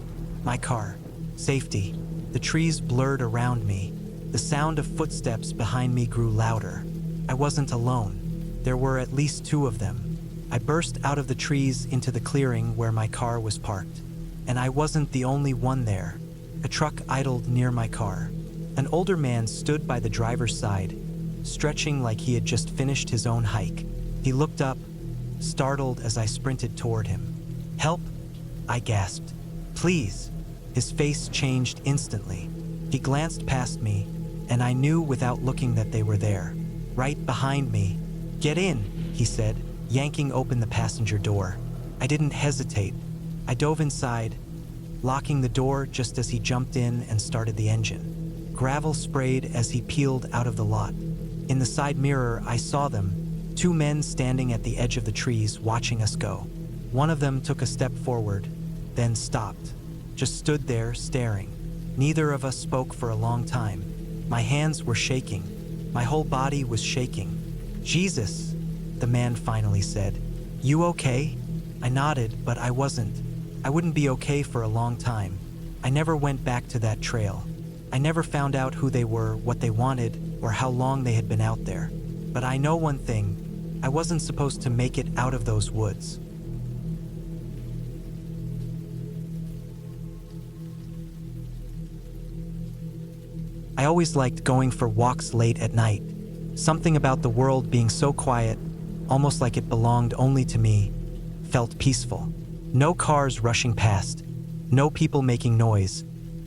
my car, safety. The trees blurred around me. The sound of footsteps behind me grew louder. I wasn't alone. There were at least two of them. I burst out of the trees into the clearing where my car was parked. And I wasn't the only one there. A truck idled near my car. An older man stood by the driver's side, stretching like he had just finished his own hike. He looked up, startled as I sprinted toward him. "Help!" I gasped. "Please!" His face changed instantly. He glanced past me, and I knew without looking that they were there, right behind me. "Get in," he said, yanking open the passenger door. I didn't hesitate. I dove inside, locking the door just as he jumped in and started the engine. Gravel sprayed as he peeled out of the lot. In the side mirror, I saw them, two men standing at the edge of the trees watching us go. One of them took a step forward, then stopped, just stood there staring. Neither of us spoke for a long time. My hands were shaking. My whole body was shaking. "Jesus," the man finally said. "You okay?" I nodded, but I wasn't. I wouldn't be okay for a long time. I never went back to that trail. I never found out who they were, what they wanted, or how long they had been out there. But I know one thing, I wasn't supposed to make it out of those woods. I always liked going for walks late at night. Something about the world being so quiet, almost like it belonged only to me, felt peaceful. No cars rushing past, no people making noise,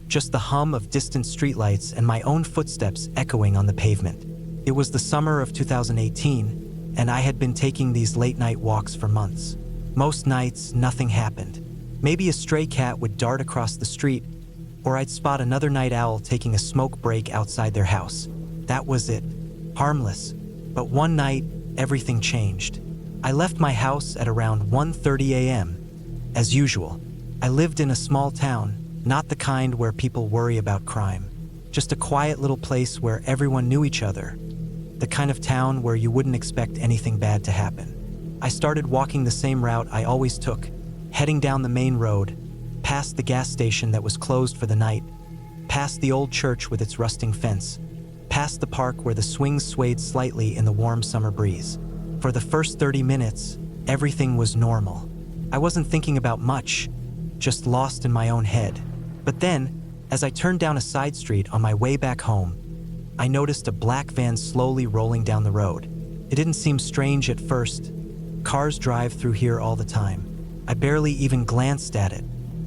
just the hum of distant streetlights and my own footsteps echoing on the pavement. It was the summer of 2018, and I had been taking these late-night walks for months. Most nights, nothing happened. Maybe a stray cat would dart across the street, or I'd spot another night owl taking a smoke break outside their house. That was it. Harmless. But one night, everything changed. I left my house at around 1:30 a.m. As usual, I lived in a small town, not the kind where people worry about crime. Just a quiet little place where everyone knew each other. The kind of town where you wouldn't expect anything bad to happen. I started walking the same route I always took, heading down the main road, past the gas station that was closed for the night, past the old church with its rusting fence, past the park where the swings swayed slightly in the warm summer breeze. For the first 30 minutes, everything was normal. I wasn't thinking about much, just lost in my own head. But then, as I turned down a side street on my way back home, I noticed a black van slowly rolling down the road. It didn't seem strange at first. Cars drive through here all the time. I barely even glanced at it.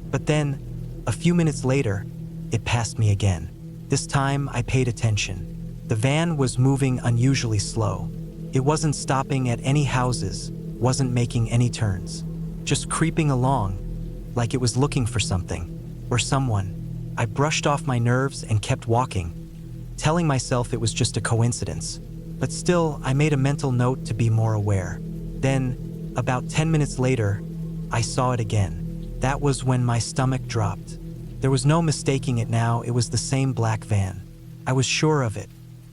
But then, a few minutes later, it passed me again. This time, I paid attention. The van was moving unusually slow. It wasn't stopping at any houses, wasn't making any turns. Just creeping along, like it was looking for something, or someone. I brushed off my nerves and kept walking, telling myself it was just a coincidence. But still, I made a mental note to be more aware. Then, about 10 minutes later, I saw it again. That was when my stomach dropped. There was no mistaking it now, it was the same black van. I was sure of it.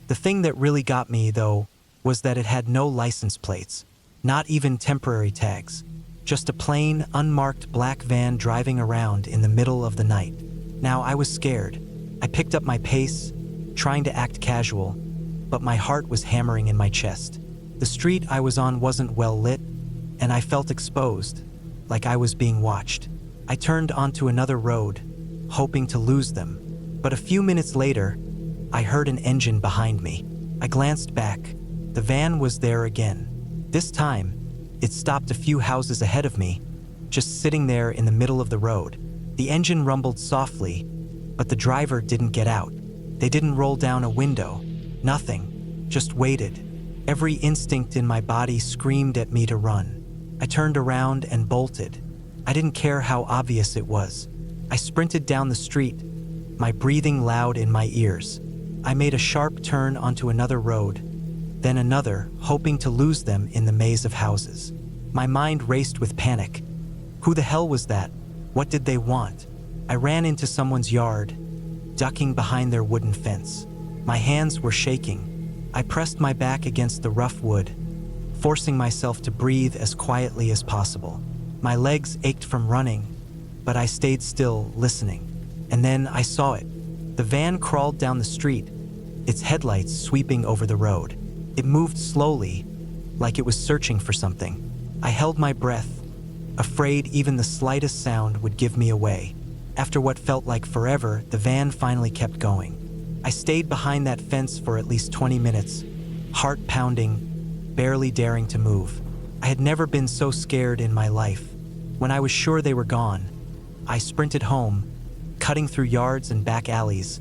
The thing that really got me, though, was that it had no license plates, not even temporary tags. Just a plain, unmarked black van driving around in the middle of the night. Now, I was scared. I picked up my pace, trying to act casual, but my heart was hammering in my chest. The street I was on wasn't well lit, and I felt exposed, like I was being watched. I turned onto another road, hoping to lose them. But a few minutes later, I heard an engine behind me. I glanced back. The van was there again. This time, it stopped a few houses ahead of me, just sitting there in the middle of the road. The engine rumbled softly, but the driver didn't get out. They didn't roll down a window. Nothing. Just waited. Every instinct in my body screamed at me to run. I turned around and bolted. I didn't care how obvious it was. I sprinted down the street, my breathing loud in my ears. I made a sharp turn onto another road, then another, hoping to lose them in the maze of houses. My mind raced with panic. Who the hell was that? What did they want? I ran into someone's yard, ducking behind their wooden fence. My hands were shaking. I pressed my back against the rough wood, forcing myself to breathe as quietly as possible. My legs ached from running, but I stayed still, listening. And then I saw it. The van crawled down the street, its headlights sweeping over the road. It moved slowly, like it was searching for something. I held my breath, afraid even the slightest sound would give me away. After what felt like forever, the van finally kept going. I stayed behind that fence for at least 20 minutes, heart pounding, barely daring to move. I had never been so scared in my life. When I was sure they were gone, I sprinted home, cutting through yards and back alleys,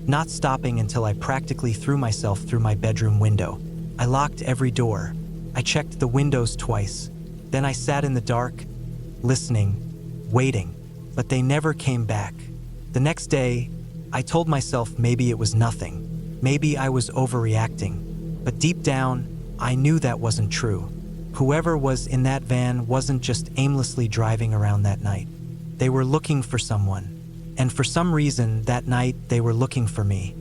not stopping until I practically threw myself through my bedroom window. I locked every door. I checked the windows twice. Then I sat in the dark, listening, waiting, but they never came back. The next day, I told myself maybe it was nothing. Maybe I was overreacting. But deep down, I knew that wasn't true. Whoever was in that van wasn't just aimlessly driving around that night. They were looking for someone. And for some reason, that night, they were looking for me.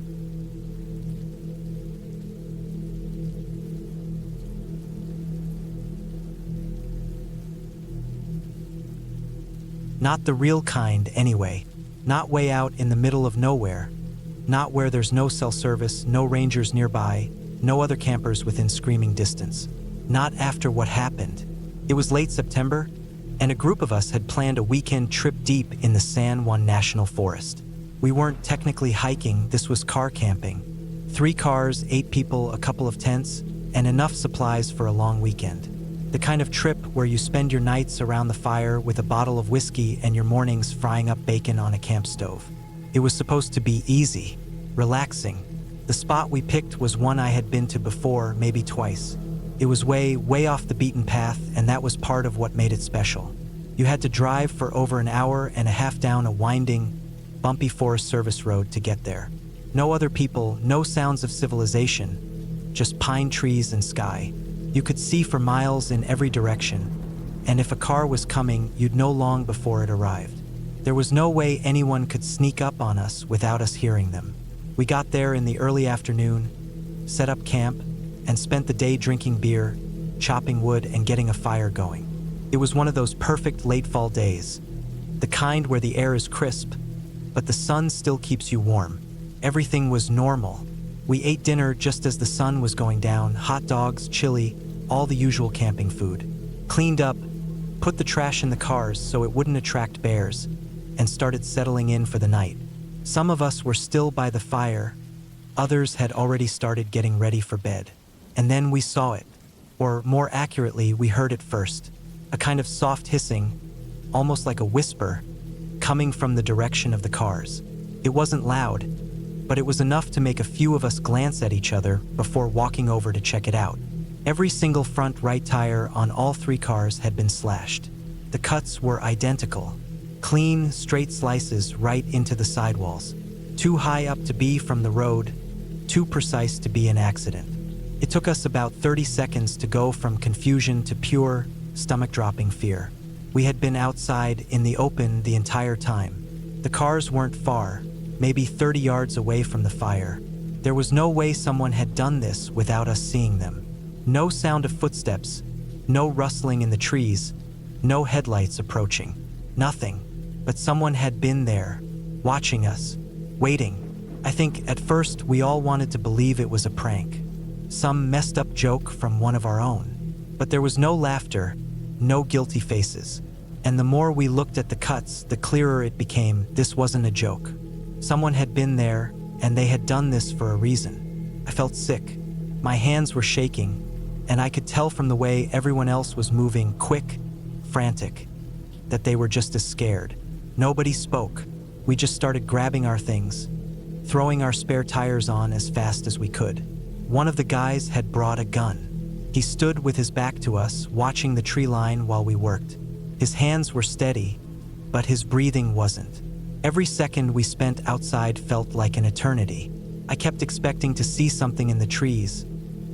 Not the real kind, anyway. Not way out in the middle of nowhere. Not where there's no cell service, no rangers nearby, no other campers within screaming distance. Not after what happened. It was late September, and a group of us had planned a weekend trip deep in the San Juan National Forest. We weren't technically hiking, this was car camping. 3 cars, 8 people, a couple of tents, and enough supplies for a long weekend. The kind of trip where you spend your nights around the fire with a bottle of whiskey and your mornings frying up bacon on a camp stove. It was supposed to be easy, relaxing. The spot we picked was one I had been to before, maybe twice. It was way off the beaten path, and that was part of what made it special. You had to drive for over an hour and a half down a winding, bumpy Forest Service road to get there. No other people, no sounds of civilization, just pine trees and sky. You could see for miles in every direction, and if a car was coming, you'd know long before it arrived. There was no way anyone could sneak up on us without us hearing them. We got there in the early afternoon, set up camp, and spent the day drinking beer, chopping wood, and getting a fire going. It was one of those perfect late fall days, the kind where the air is crisp, but the sun still keeps you warm. Everything was normal. We ate dinner just as the sun was going down, hot dogs, chili, all the usual camping food. Cleaned up, put the trash in the cars so it wouldn't attract bears, and started settling in for the night. Some of us were still by the fire, others had already started getting ready for bed. And then we saw it, or more accurately, we heard it first. A kind of soft hissing, almost like a whisper, coming from the direction of the cars. It wasn't loud, but it was enough to make a few of us glance at each other before walking over to check it out. Every single front right tire on all 3 cars had been slashed. The cuts were identical. Clean, straight slices right into the sidewalls. Too high up to be from the road, too precise to be an accident. It took us about 30 seconds to go from confusion to pure, stomach-dropping fear. We had been outside in the open the entire time. The cars weren't far, maybe 30 yards away from the fire. There was no way someone had done this without us seeing them. No sound of footsteps, no rustling in the trees, no headlights approaching. Nothing. But someone had been there, watching us, waiting. I think at first we all wanted to believe it was a prank, some messed up joke from one of our own. But there was no laughter, no guilty faces. And the more we looked at the cuts, the clearer it became this wasn't a joke. Someone had been there, and they had done this for a reason. I felt sick. My hands were shaking, and I could tell from the way everyone else was moving, quick, frantic, that they were just as scared. Nobody spoke. We just started grabbing our things, throwing our spare tires on as fast as we could. One of the guys had brought a gun. He stood with his back to us, watching the tree line while we worked. His hands were steady, but his breathing wasn't. Every second we spent outside felt like an eternity. I kept expecting to see something in the trees,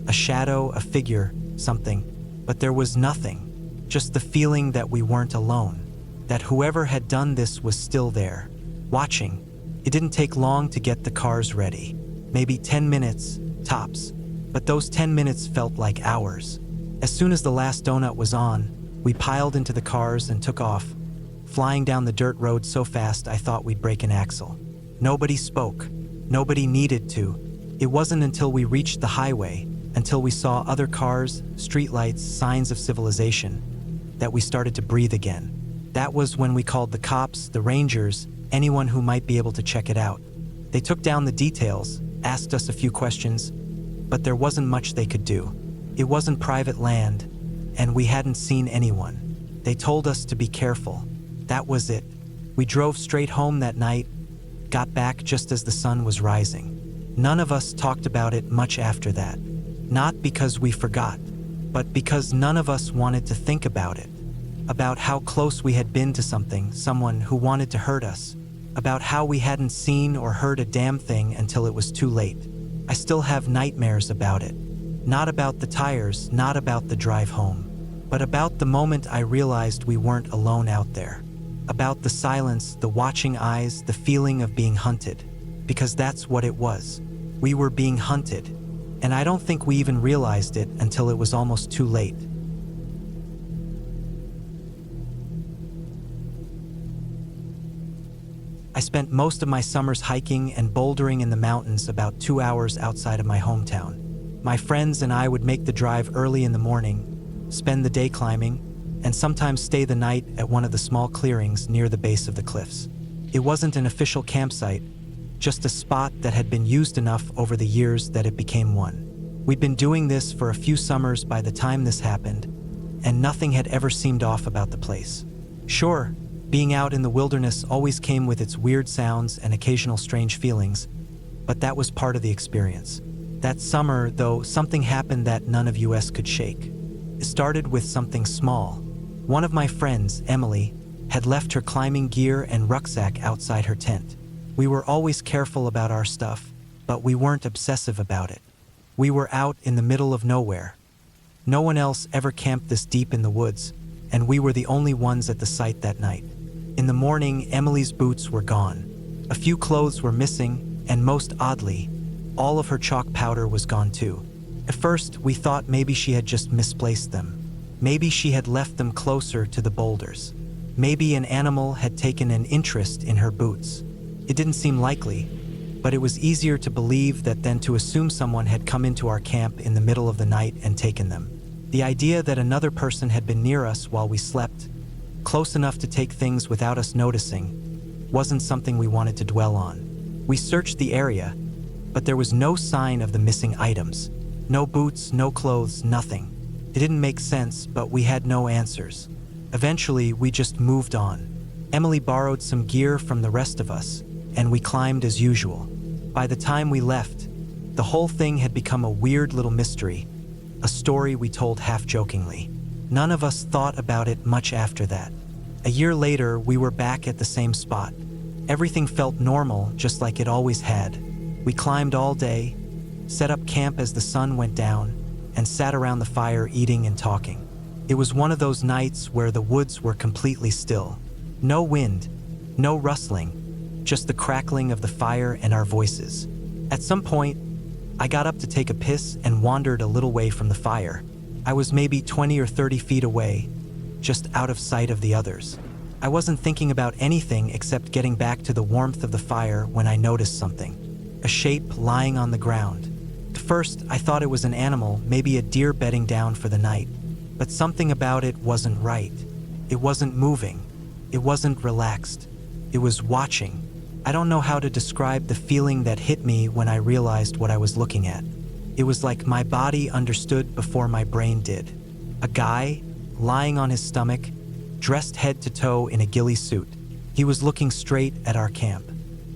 a shadow, a figure, something, but there was nothing. Just the feeling that we weren't alone, that whoever had done this was still there, watching. It didn't take long to get the cars ready, maybe 10 minutes, tops, but those 10 minutes felt like hours. As soon as the last donut was on, we piled into the cars and took off, flying down the dirt road so fast I thought we'd break an axle. Nobody spoke. Nobody needed to. It wasn't until we reached the highway, until we saw other cars, streetlights, signs of civilization, that we started to breathe again. That was when we called the cops, the rangers, anyone who might be able to check it out. They took down the details, asked us a few questions, but there wasn't much they could do. It wasn't private land, and we hadn't seen anyone. They told us to be careful. That was it. We drove straight home that night, got back just as the sun was rising. None of us talked about it much after that. Not because we forgot, but because none of us wanted to think about it. About how close we had been to something, someone who wanted to hurt us. About how we hadn't seen or heard a damn thing until it was too late. I still have nightmares about it. Not about the tires, not about the drive home, but about the moment I realized we weren't alone out there. About the silence, the watching eyes, the feeling of being hunted. Because that's what it was. We were being hunted. And I don't think we even realized it until it was almost too late. I spent most of my summers hiking and bouldering in the mountains about 2 hours outside of my hometown. My friends and I would make the drive early in the morning, spend the day climbing, and sometimes stay the night at one of the small clearings near the base of the cliffs. It wasn't an official campsite, just a spot that had been used enough over the years that it became one. We'd been doing this for a few summers by the time this happened, and nothing had ever seemed off about the place. Sure, being out in the wilderness always came with its weird sounds and occasional strange feelings, but that was part of the experience. That summer, though, something happened that none of us could shake. It started with something small. One of my friends, Emily, had left her climbing gear and rucksack outside her tent. We were always careful about our stuff, but we weren't obsessive about it. We were out in the middle of nowhere. No one else ever camped this deep in the woods, and we were the only ones at the site that night. In the morning, Emily's boots were gone. A few clothes were missing, and most oddly, all of her chalk powder was gone too. At first, we thought maybe she had just misplaced them. Maybe she had left them closer to the boulders. Maybe an animal had taken an interest in her boots. It didn't seem likely, but it was easier to believe that than to assume someone had come into our camp in the middle of the night and taken them. The idea that another person had been near us while we slept, close enough to take things without us noticing, wasn't something we wanted to dwell on. We searched the area, but there was no sign of the missing items. No boots, no clothes, nothing. It didn't make sense, but we had no answers. Eventually, we just moved on. Emily borrowed some gear from the rest of us, and we climbed as usual. By the time we left, the whole thing had become a weird little mystery, a story we told half-jokingly. None of us thought about it much after that. A year later, we were back at the same spot. Everything felt normal, just like it always had. We climbed all day, set up camp as the sun went down, and sat around the fire eating and talking. It was one of those nights where the woods were completely still. No wind, no rustling, just the crackling of the fire and our voices. At some point, I got up to take a piss and wandered a little way from the fire. I was maybe 20 or 30 feet away, just out of sight of the others. I wasn't thinking about anything except getting back to the warmth of the fire when I noticed something. A shape lying on the ground. At first, I thought it was an animal, maybe a deer bedding down for the night. But something about it wasn't right. It wasn't moving. It wasn't relaxed. It was watching. I don't know how to describe the feeling that hit me when I realized what I was looking at. It was like my body understood before my brain did. A guy, lying on his stomach, dressed head to toe in a ghillie suit. He was looking straight at our camp.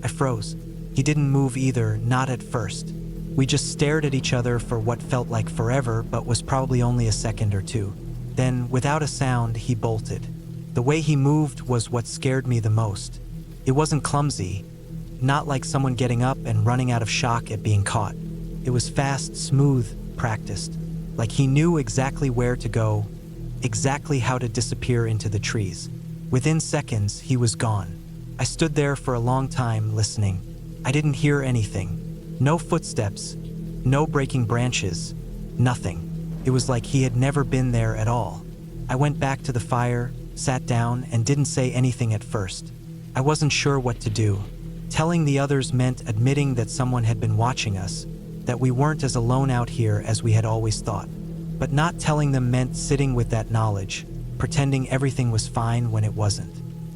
I froze. He didn't move either, not at first. We just stared at each other for what felt like forever, but was probably only a second or two. Then, without a sound, he bolted. The way he moved was what scared me the most. It wasn't clumsy, not like someone getting up and running out of shock at being caught. It was fast, smooth, practiced, like he knew exactly where to go, exactly how to disappear into the trees. Within seconds, he was gone. I stood there for a long time listening. I didn't hear anything. No footsteps, no breaking branches, nothing. It was like he had never been there at all. I went back to the fire, sat down, and didn't say anything at first. I wasn't sure what to do. Telling the others meant admitting that someone had been watching us, that we weren't as alone out here as we had always thought. But not telling them meant sitting with that knowledge, pretending everything was fine when it wasn't.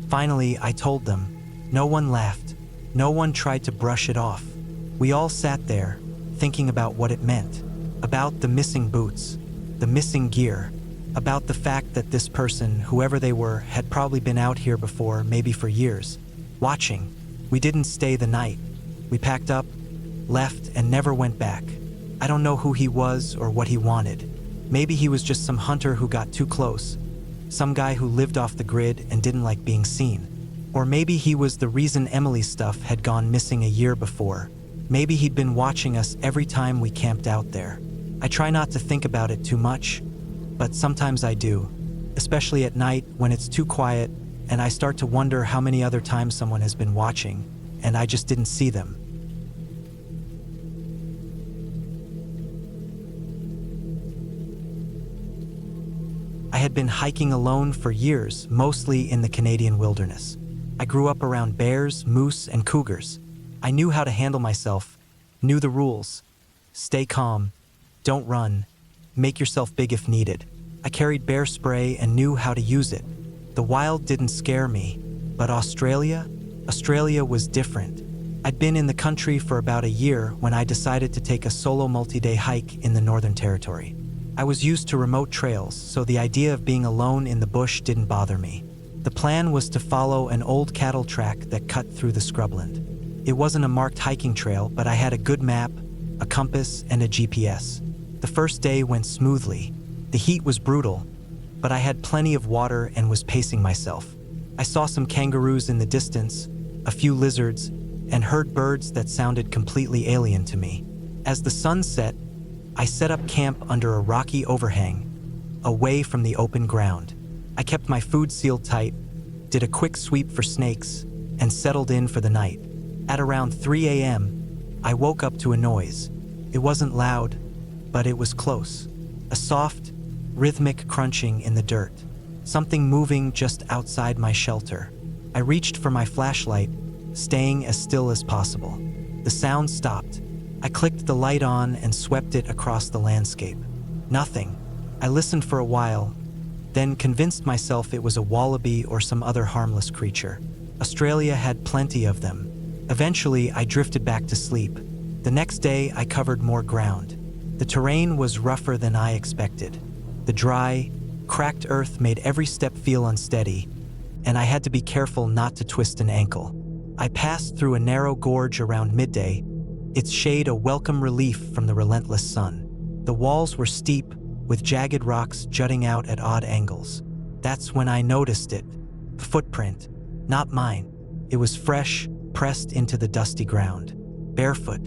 Finally, I told them. No one laughed. No one tried to brush it off. We all sat there, thinking about what it meant, about the missing boots, the missing gear, about the fact that this person, whoever they were, had probably been out here before, maybe for years, watching. We didn't stay the night. We packed up, left, and never went back. I don't know who he was or what he wanted. Maybe he was just some hunter who got too close, some guy who lived off the grid and didn't like being seen. Or maybe he was the reason Emily's stuff had gone missing a year before. Maybe he'd been watching us every time we camped out there. I try not to think about it too much, but sometimes I do, especially at night when it's too quiet and I start to wonder how many other times someone has been watching and I just didn't see them. I had been hiking alone for years, mostly in the Canadian wilderness. I grew up around bears, moose, and cougars. I knew how to handle myself, knew the rules. Stay calm, don't run, make yourself big if needed. I carried bear spray and knew how to use it. The wild didn't scare me, but Australia was different. I'd been in the country for about a year when I decided to take a solo multi-day hike in the Northern Territory. I was used to remote trails, so the idea of being alone in the bush didn't bother me. The plan was to follow an old cattle track that cut through the scrubland. It wasn't a marked hiking trail, but I had a good map, a compass, and a GPS. The first day went smoothly. The heat was brutal, but I had plenty of water and was pacing myself. I saw some kangaroos in the distance, a few lizards, and heard birds that sounded completely alien to me. As the sun set, I set up camp under a rocky overhang, away from the open ground. I kept my food sealed tight, did a quick sweep for snakes, and settled in for the night. At around 3 a.m., I woke up to a noise. It wasn't loud, but it was close. A soft, rhythmic crunching in the dirt. Something moving just outside my shelter. I reached for my flashlight, staying as still as possible. The sound stopped. I clicked the light on and swept it across the landscape. Nothing. I listened for a while, then convinced myself it was a wallaby or some other harmless creature. Australia had plenty of them. Eventually, I drifted back to sleep. The next day, I covered more ground. The terrain was rougher than I expected. The dry, cracked earth made every step feel unsteady, and I had to be careful not to twist an ankle. I passed through a narrow gorge around midday, its shade a welcome relief from the relentless sun. The walls were steep, with jagged rocks jutting out at odd angles. That's when I noticed it. A footprint, not mine. It was fresh, pressed into the dusty ground. Barefoot,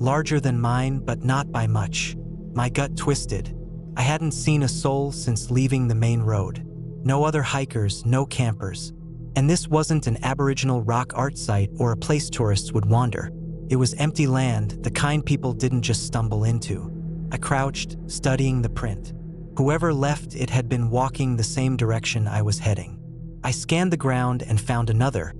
larger than mine, but not by much. My gut twisted. I hadn't seen a soul since leaving the main road. No other hikers, no campers. And this wasn't an Aboriginal rock art site or a place tourists would wander. It was empty land, the kind people didn't just stumble into. I crouched, studying the print. Whoever left it had been walking the same direction I was heading. I scanned the ground and found another,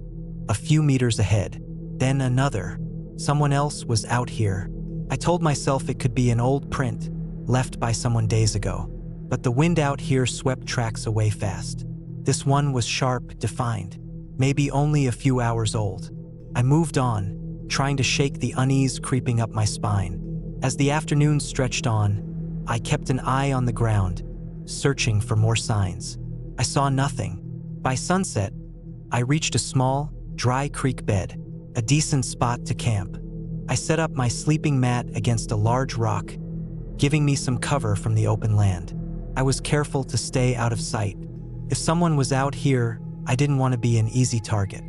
a few meters ahead. Then another. Someone else was out here. I told myself it could be an old print, left by someone days ago. But the wind out here swept tracks away fast. This one was sharp, defined, maybe only a few hours old. I moved on, trying to shake the unease creeping up my spine. As the afternoon stretched on, I kept an eye on the ground, searching for more signs. I saw nothing. By sunset, I reached a small, dry creek bed, a decent spot to camp. I set up my sleeping mat against a large rock, giving me some cover from the open land. I was careful to stay out of sight. If someone was out here, I didn't want to be an easy target.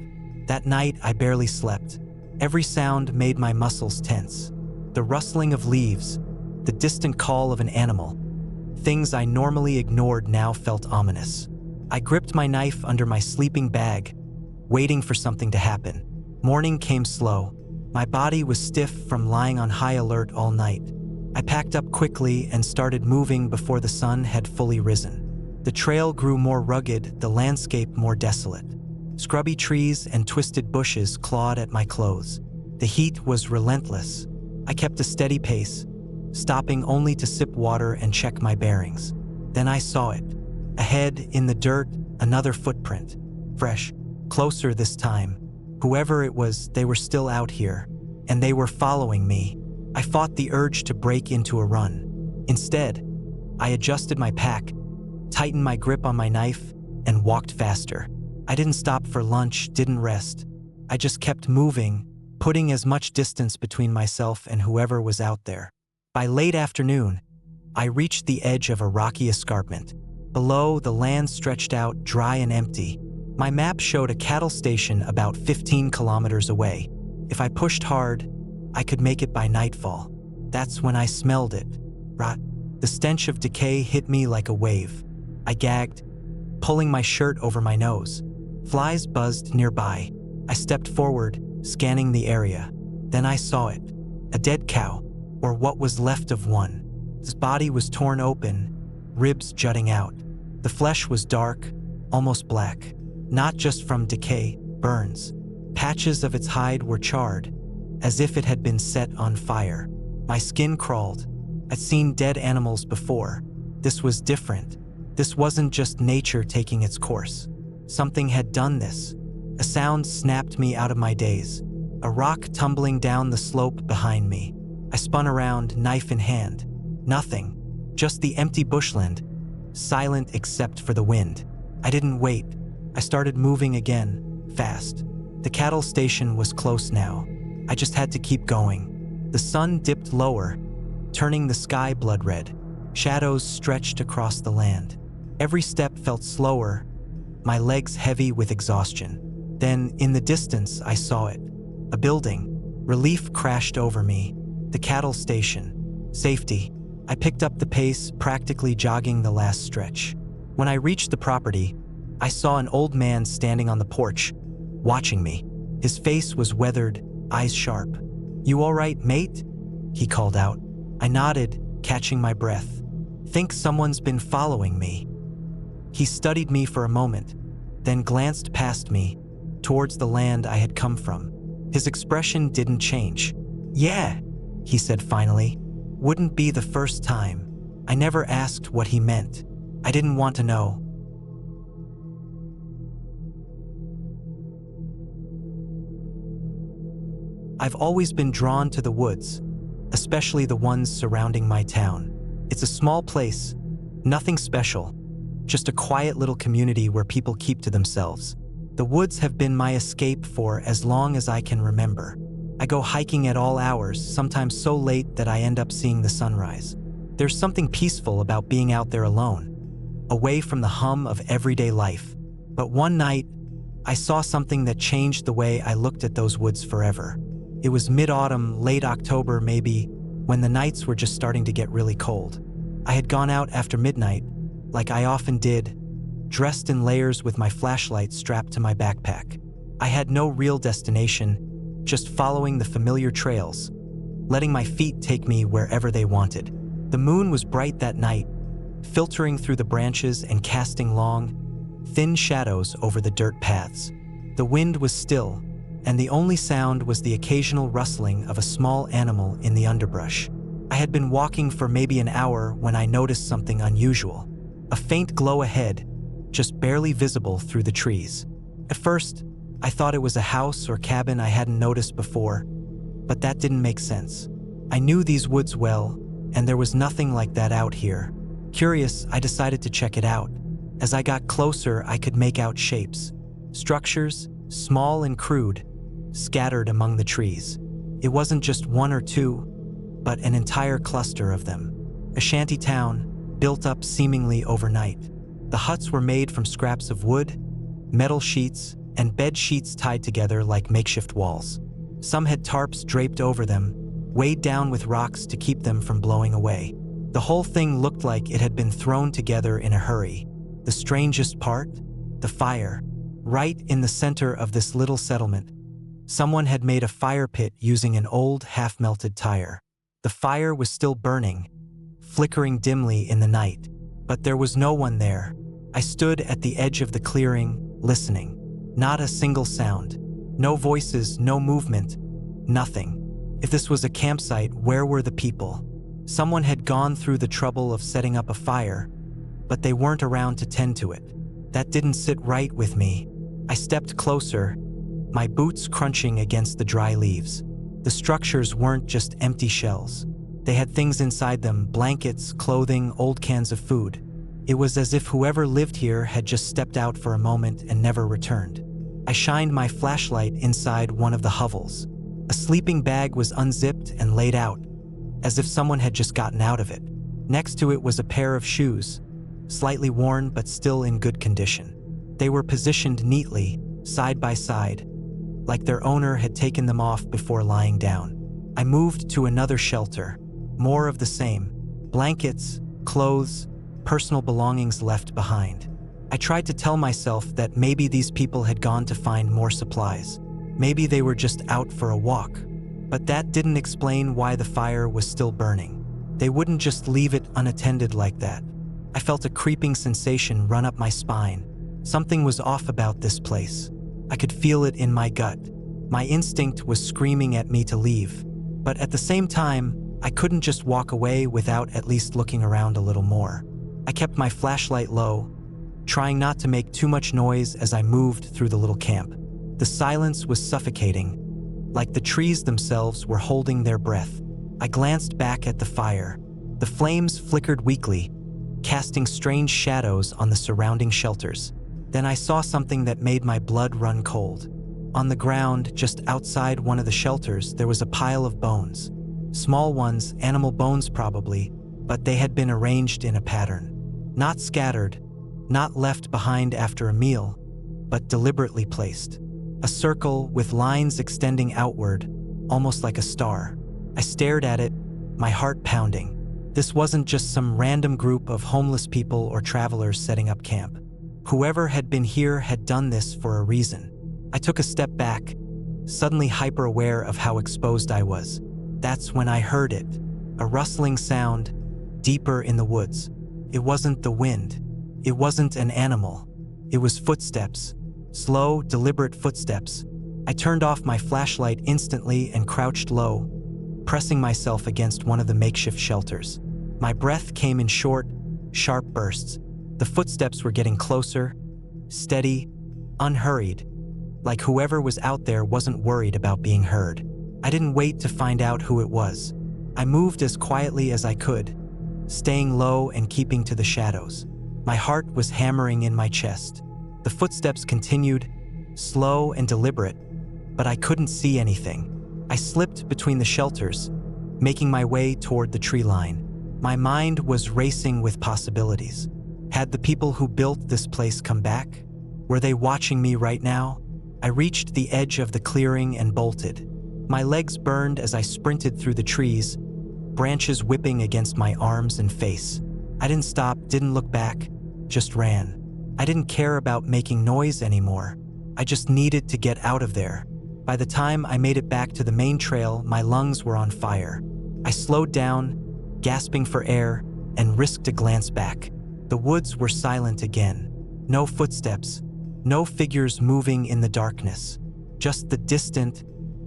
That night, I barely slept. Every sound made my muscles tense. The rustling of leaves, the distant call of an animal. Things I normally ignored now felt ominous. I gripped my knife under my sleeping bag, waiting for something to happen. Morning came slow. My body was stiff from lying on high alert all night. I packed up quickly and started moving before the sun had fully risen. The trail grew more rugged, the landscape more desolate. Scrubby trees and twisted bushes clawed at my clothes. The heat was relentless. I kept a steady pace, stopping only to sip water and check my bearings. Then I saw it. Ahead, in the dirt, another footprint. Fresh, closer this time. Whoever it was, they were still out here, and they were following me. I fought the urge to break into a run. Instead, I adjusted my pack, tightened my grip on my knife, and walked faster. I didn't stop for lunch, didn't rest. I just kept moving, putting as much distance between myself and whoever was out there. By late afternoon, I reached the edge of a rocky escarpment. Below, the land stretched out, dry and empty. My map showed a cattle station about 15 kilometers away. If I pushed hard, I could make it by nightfall. That's when I smelled it. Rot. The stench of decay hit me like a wave. I gagged, pulling my shirt over my nose. Flies buzzed nearby. I stepped forward, scanning the area. Then I saw it. A dead cow, or what was left of one. His body was torn open, ribs jutting out. The flesh was dark, almost black. Not just from decay, burns. Patches of its hide were charred, as if it had been set on fire. My skin crawled. I'd seen dead animals before. This was different. This wasn't just nature taking its course. Something had done this. A sound snapped me out of my daze. A rock tumbling down the slope behind me. I spun around, knife in hand. Nothing. Just the empty bushland, silent except for the wind. I didn't wait. I started moving again, fast. The cattle station was close now. I just had to keep going. The sun dipped lower, turning the sky blood red. Shadows stretched across the land. Every step felt slower, my legs heavy with exhaustion. Then, in the distance, I saw it. A building. Relief crashed over me. The cattle station. Safety. I picked up the pace, practically jogging the last stretch. When I reached the property, I saw an old man standing on the porch, watching me. His face was weathered, eyes sharp. "You all right, mate?" he called out. I nodded, catching my breath. "Think someone's been following me." He studied me for a moment, then glanced past me, towards the land I had come from. His expression didn't change. "Yeah," he said finally. "Wouldn't be the first time." I never asked what he meant. I didn't want to know. I've always been drawn to the woods, especially the ones surrounding my town. It's a small place, nothing special, just a quiet little community where people keep to themselves. The woods have been my escape for as long as I can remember. I go hiking at all hours, sometimes so late that I end up seeing the sunrise. There's something peaceful about being out there alone, away from the hum of everyday life. But one night, I saw something that changed the way I looked at those woods forever. It was mid-autumn, late October maybe, when the nights were just starting to get really cold. I had gone out after midnight, like I often did, dressed in layers with my flashlight strapped to my backpack. I had no real destination, just following the familiar trails, letting my feet take me wherever they wanted. The moon was bright that night, filtering through the branches and casting long, thin shadows over the dirt paths. The wind was still, and the only sound was the occasional rustling of a small animal in the underbrush. I had been walking for maybe an hour when I noticed something unusual. A faint glow ahead, just barely visible through the trees. At first, I thought it was a house or cabin I hadn't noticed before, but that didn't make sense. I knew these woods well, and there was nothing like that out here. Curious, I decided to check it out. As I got closer, I could make out shapes. Structures, small and crude, scattered among the trees. It wasn't just one or two, but an entire cluster of them. A shanty town, built up seemingly overnight. The huts were made from scraps of wood, metal sheets, and bed sheets tied together like makeshift walls. Some had tarps draped over them, weighed down with rocks to keep them from blowing away. The whole thing looked like it had been thrown together in a hurry. The strangest part? The fire. Right in the center of this little settlement, someone had made a fire pit using an old, half-melted tire. The fire was still burning, flickering dimly in the night, but there was no one there. I stood at the edge of the clearing, listening. Not a single sound. No voices, no movement, nothing. If this was a campsite, where were the people? Someone had gone through the trouble of setting up a fire, but they weren't around to tend to it. That didn't sit right with me. I stepped closer, my boots crunching against the dry leaves. The structures weren't just empty shells. They had things inside them, blankets, clothing, old cans of food. It was as if whoever lived here had just stepped out for a moment and never returned. I shined my flashlight inside one of the hovels. A sleeping bag was unzipped and laid out, as if someone had just gotten out of it. Next to it was a pair of shoes, slightly worn but still in good condition. They were positioned neatly, side by side, like their owner had taken them off before lying down. I moved to another shelter, more of the same. Blankets, clothes, personal belongings left behind. I tried to tell myself that maybe these people had gone to find more supplies. Maybe they were just out for a walk. But that didn't explain why the fire was still burning. They wouldn't just leave it unattended like that. I felt a creeping sensation run up my spine. Something was off about this place. I could feel it in my gut. My instinct was screaming at me to leave. But at the same time, I couldn't just walk away without at least looking around a little more. I kept my flashlight low, trying not to make too much noise as I moved through the little camp. The silence was suffocating, like the trees themselves were holding their breath. I glanced back at the fire. The flames flickered weakly, casting strange shadows on the surrounding shelters. Then I saw something that made my blood run cold. On the ground, just outside one of the shelters, there was a pile of bones. Small ones, animal bones probably, but they had been arranged in a pattern. Not scattered, not left behind after a meal, but deliberately placed. A circle with lines extending outward, almost like a star. I stared at it, my heart pounding. This wasn't just some random group of homeless people or travelers setting up camp. Whoever had been here had done this for a reason. I took a step back, suddenly hyper-aware of how exposed I was. That's when I heard it, a rustling sound, deeper in the woods. It wasn't the wind. It wasn't an animal. It was footsteps, slow, deliberate footsteps. I turned off my flashlight instantly and crouched low, pressing myself against one of the makeshift shelters. My breath came in short, sharp bursts. The footsteps were getting closer, steady, unhurried, like whoever was out there wasn't worried about being heard. I didn't wait to find out who it was. I moved as quietly as I could, staying low and keeping to the shadows. My heart was hammering in my chest. The footsteps continued, slow and deliberate, but I couldn't see anything. I slipped between the shelters, making my way toward the tree line. My mind was racing with possibilities. Had the people who built this place come back? Were they watching me right now? I reached the edge of the clearing and bolted, My legs burned as I sprinted through the trees, branches whipping against my arms and face. I didn't stop, didn't look back, just ran. I didn't care about making noise anymore. I just needed to get out of there. By the time I made it back to the main trail, my lungs were on fire. I slowed down, gasping for air, and risked a glance back. The woods were silent again. No footsteps, no figures moving in the darkness. Just the distant,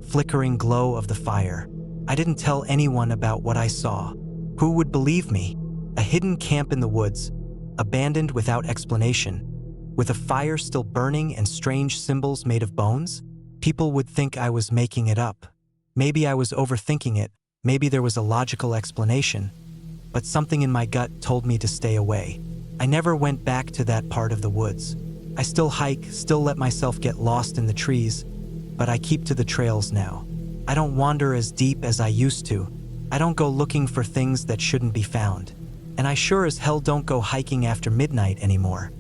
flickering glow of the fire. I didn't tell anyone about what I saw. Who would believe me? A hidden camp in the woods, abandoned without explanation, with a fire still burning and strange symbols made of bones? People would think I was making it up. Maybe I was overthinking it, maybe there was a logical explanation, but something in my gut told me to stay away. I never went back to that part of the woods. I still hike, still let myself get lost in the trees, but I keep to the trails now. I don't wander as deep as I used to. I don't go looking for things that shouldn't be found. And I sure as hell don't go hiking after midnight anymore.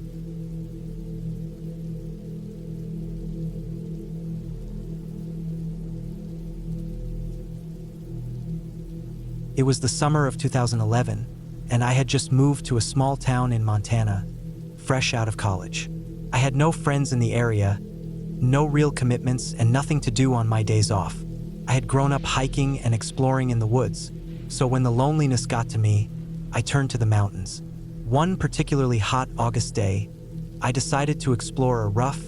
It was the summer of 2011, and I had just moved to a small town in Montana, fresh out of college. I had no friends in the area, no real commitments, and nothing to do on my days off. I had grown up hiking and exploring in the woods, so when the loneliness got to me, I turned to the mountains. One particularly hot August day, I decided to explore a rough,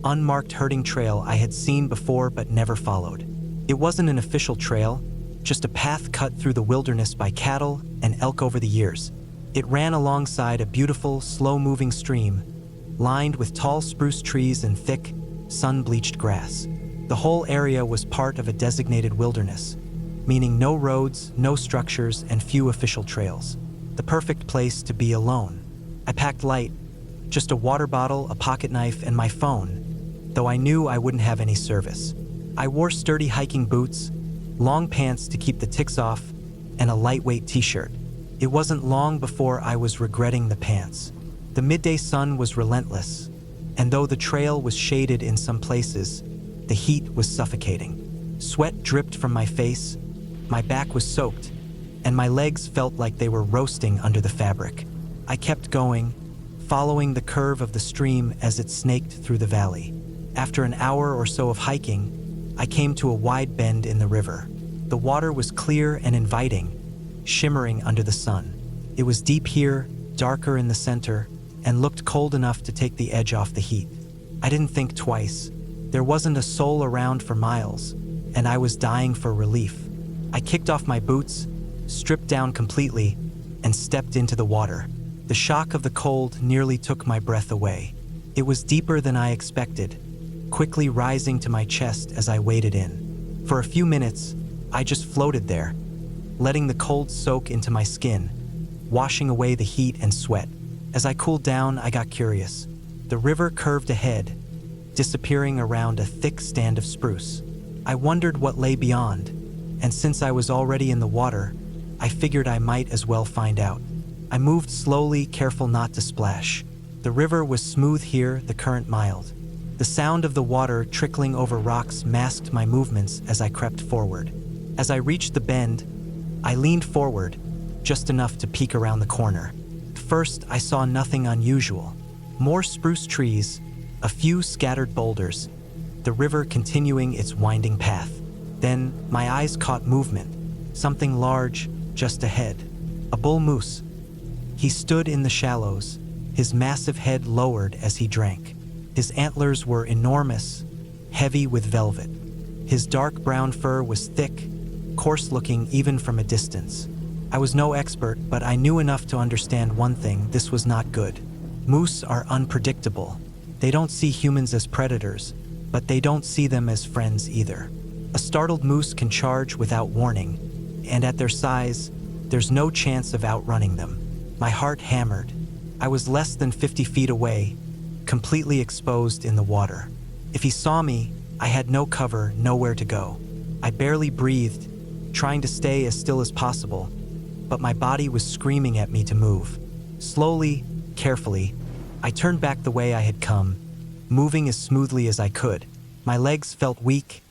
unmarked herding trail I had seen before but never followed. It wasn't an official trail, just a path cut through the wilderness by cattle and elk over the years. It ran alongside a beautiful, slow-moving stream, lined with tall spruce trees and thick, sun-bleached grass. The whole area was part of a designated wilderness, meaning no roads, no structures, and few official trails. The perfect place to be alone. I packed light, just a water bottle, a pocket knife, and my phone, though I knew I wouldn't have any service. I wore sturdy hiking boots, long pants to keep the ticks off, and a lightweight t-shirt. It wasn't long before I was regretting the pants. The midday sun was relentless, and though the trail was shaded in some places, the heat was suffocating. Sweat dripped from my face, my back was soaked, and my legs felt like they were roasting under the fabric. I kept going, following the curve of the stream as it snaked through the valley. After an hour or so of hiking, I came to a wide bend in the river. The water was clear and inviting, shimmering under the sun. It was deep here, darker in the center, and looked cold enough to take the edge off the heat. I didn't think twice. There wasn't a soul around for miles, and I was dying for relief. I kicked off my boots, stripped down completely, and stepped into the water. The shock of the cold nearly took my breath away. It was deeper than I expected, quickly rising to my chest as I waded in. For a few minutes, I just floated there, letting the cold soak into my skin, washing away the heat and sweat. As I cooled down, I got curious. The river curved ahead, disappearing around a thick stand of spruce. I wondered what lay beyond, and since I was already in the water, I figured I might as well find out. I moved slowly, careful not to splash. The river was smooth here, the current mild. The sound of the water trickling over rocks masked my movements as I crept forward. As I reached the bend, I leaned forward, just enough to peek around the corner. First, I saw nothing unusual. More spruce trees, a few scattered boulders, the river continuing its winding path. Then, my eyes caught movement, something large just ahead. A bull moose. He stood in the shallows, his massive head lowered as he drank. His antlers were enormous, heavy with velvet. His dark brown fur was thick, coarse-looking even from a distance. I was no expert, but I knew enough to understand one thing: this was not good. Moose are unpredictable. They don't see humans as predators, but they don't see them as friends either. A startled moose can charge without warning, and at their size, there's no chance of outrunning them. My heart hammered. I was less than 50 feet away, completely exposed in the water. If he saw me, I had no cover, nowhere to go. I barely breathed, trying to stay as still as possible, but my body was screaming at me to move. Slowly, carefully, I turned back the way I had come, moving as smoothly as I could. My legs felt weak,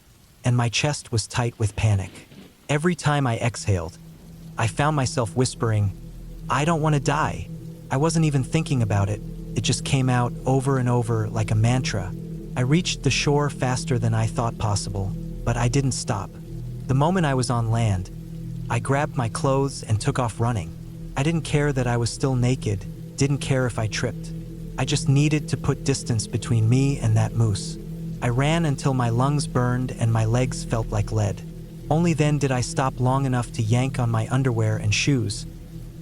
and my chest was tight with panic. Every time I exhaled, I found myself whispering, "I don't want to die." I wasn't even thinking about it. It just came out over and over like a mantra. I reached the shore faster than I thought possible, but I didn't stop. The moment I was on land, I grabbed my clothes and took off running. I didn't care that I was still naked, didn't care if I tripped. I just needed to put distance between me and that moose. I ran until my lungs burned and my legs felt like lead. Only then did I stop long enough to yank on my underwear and shoes,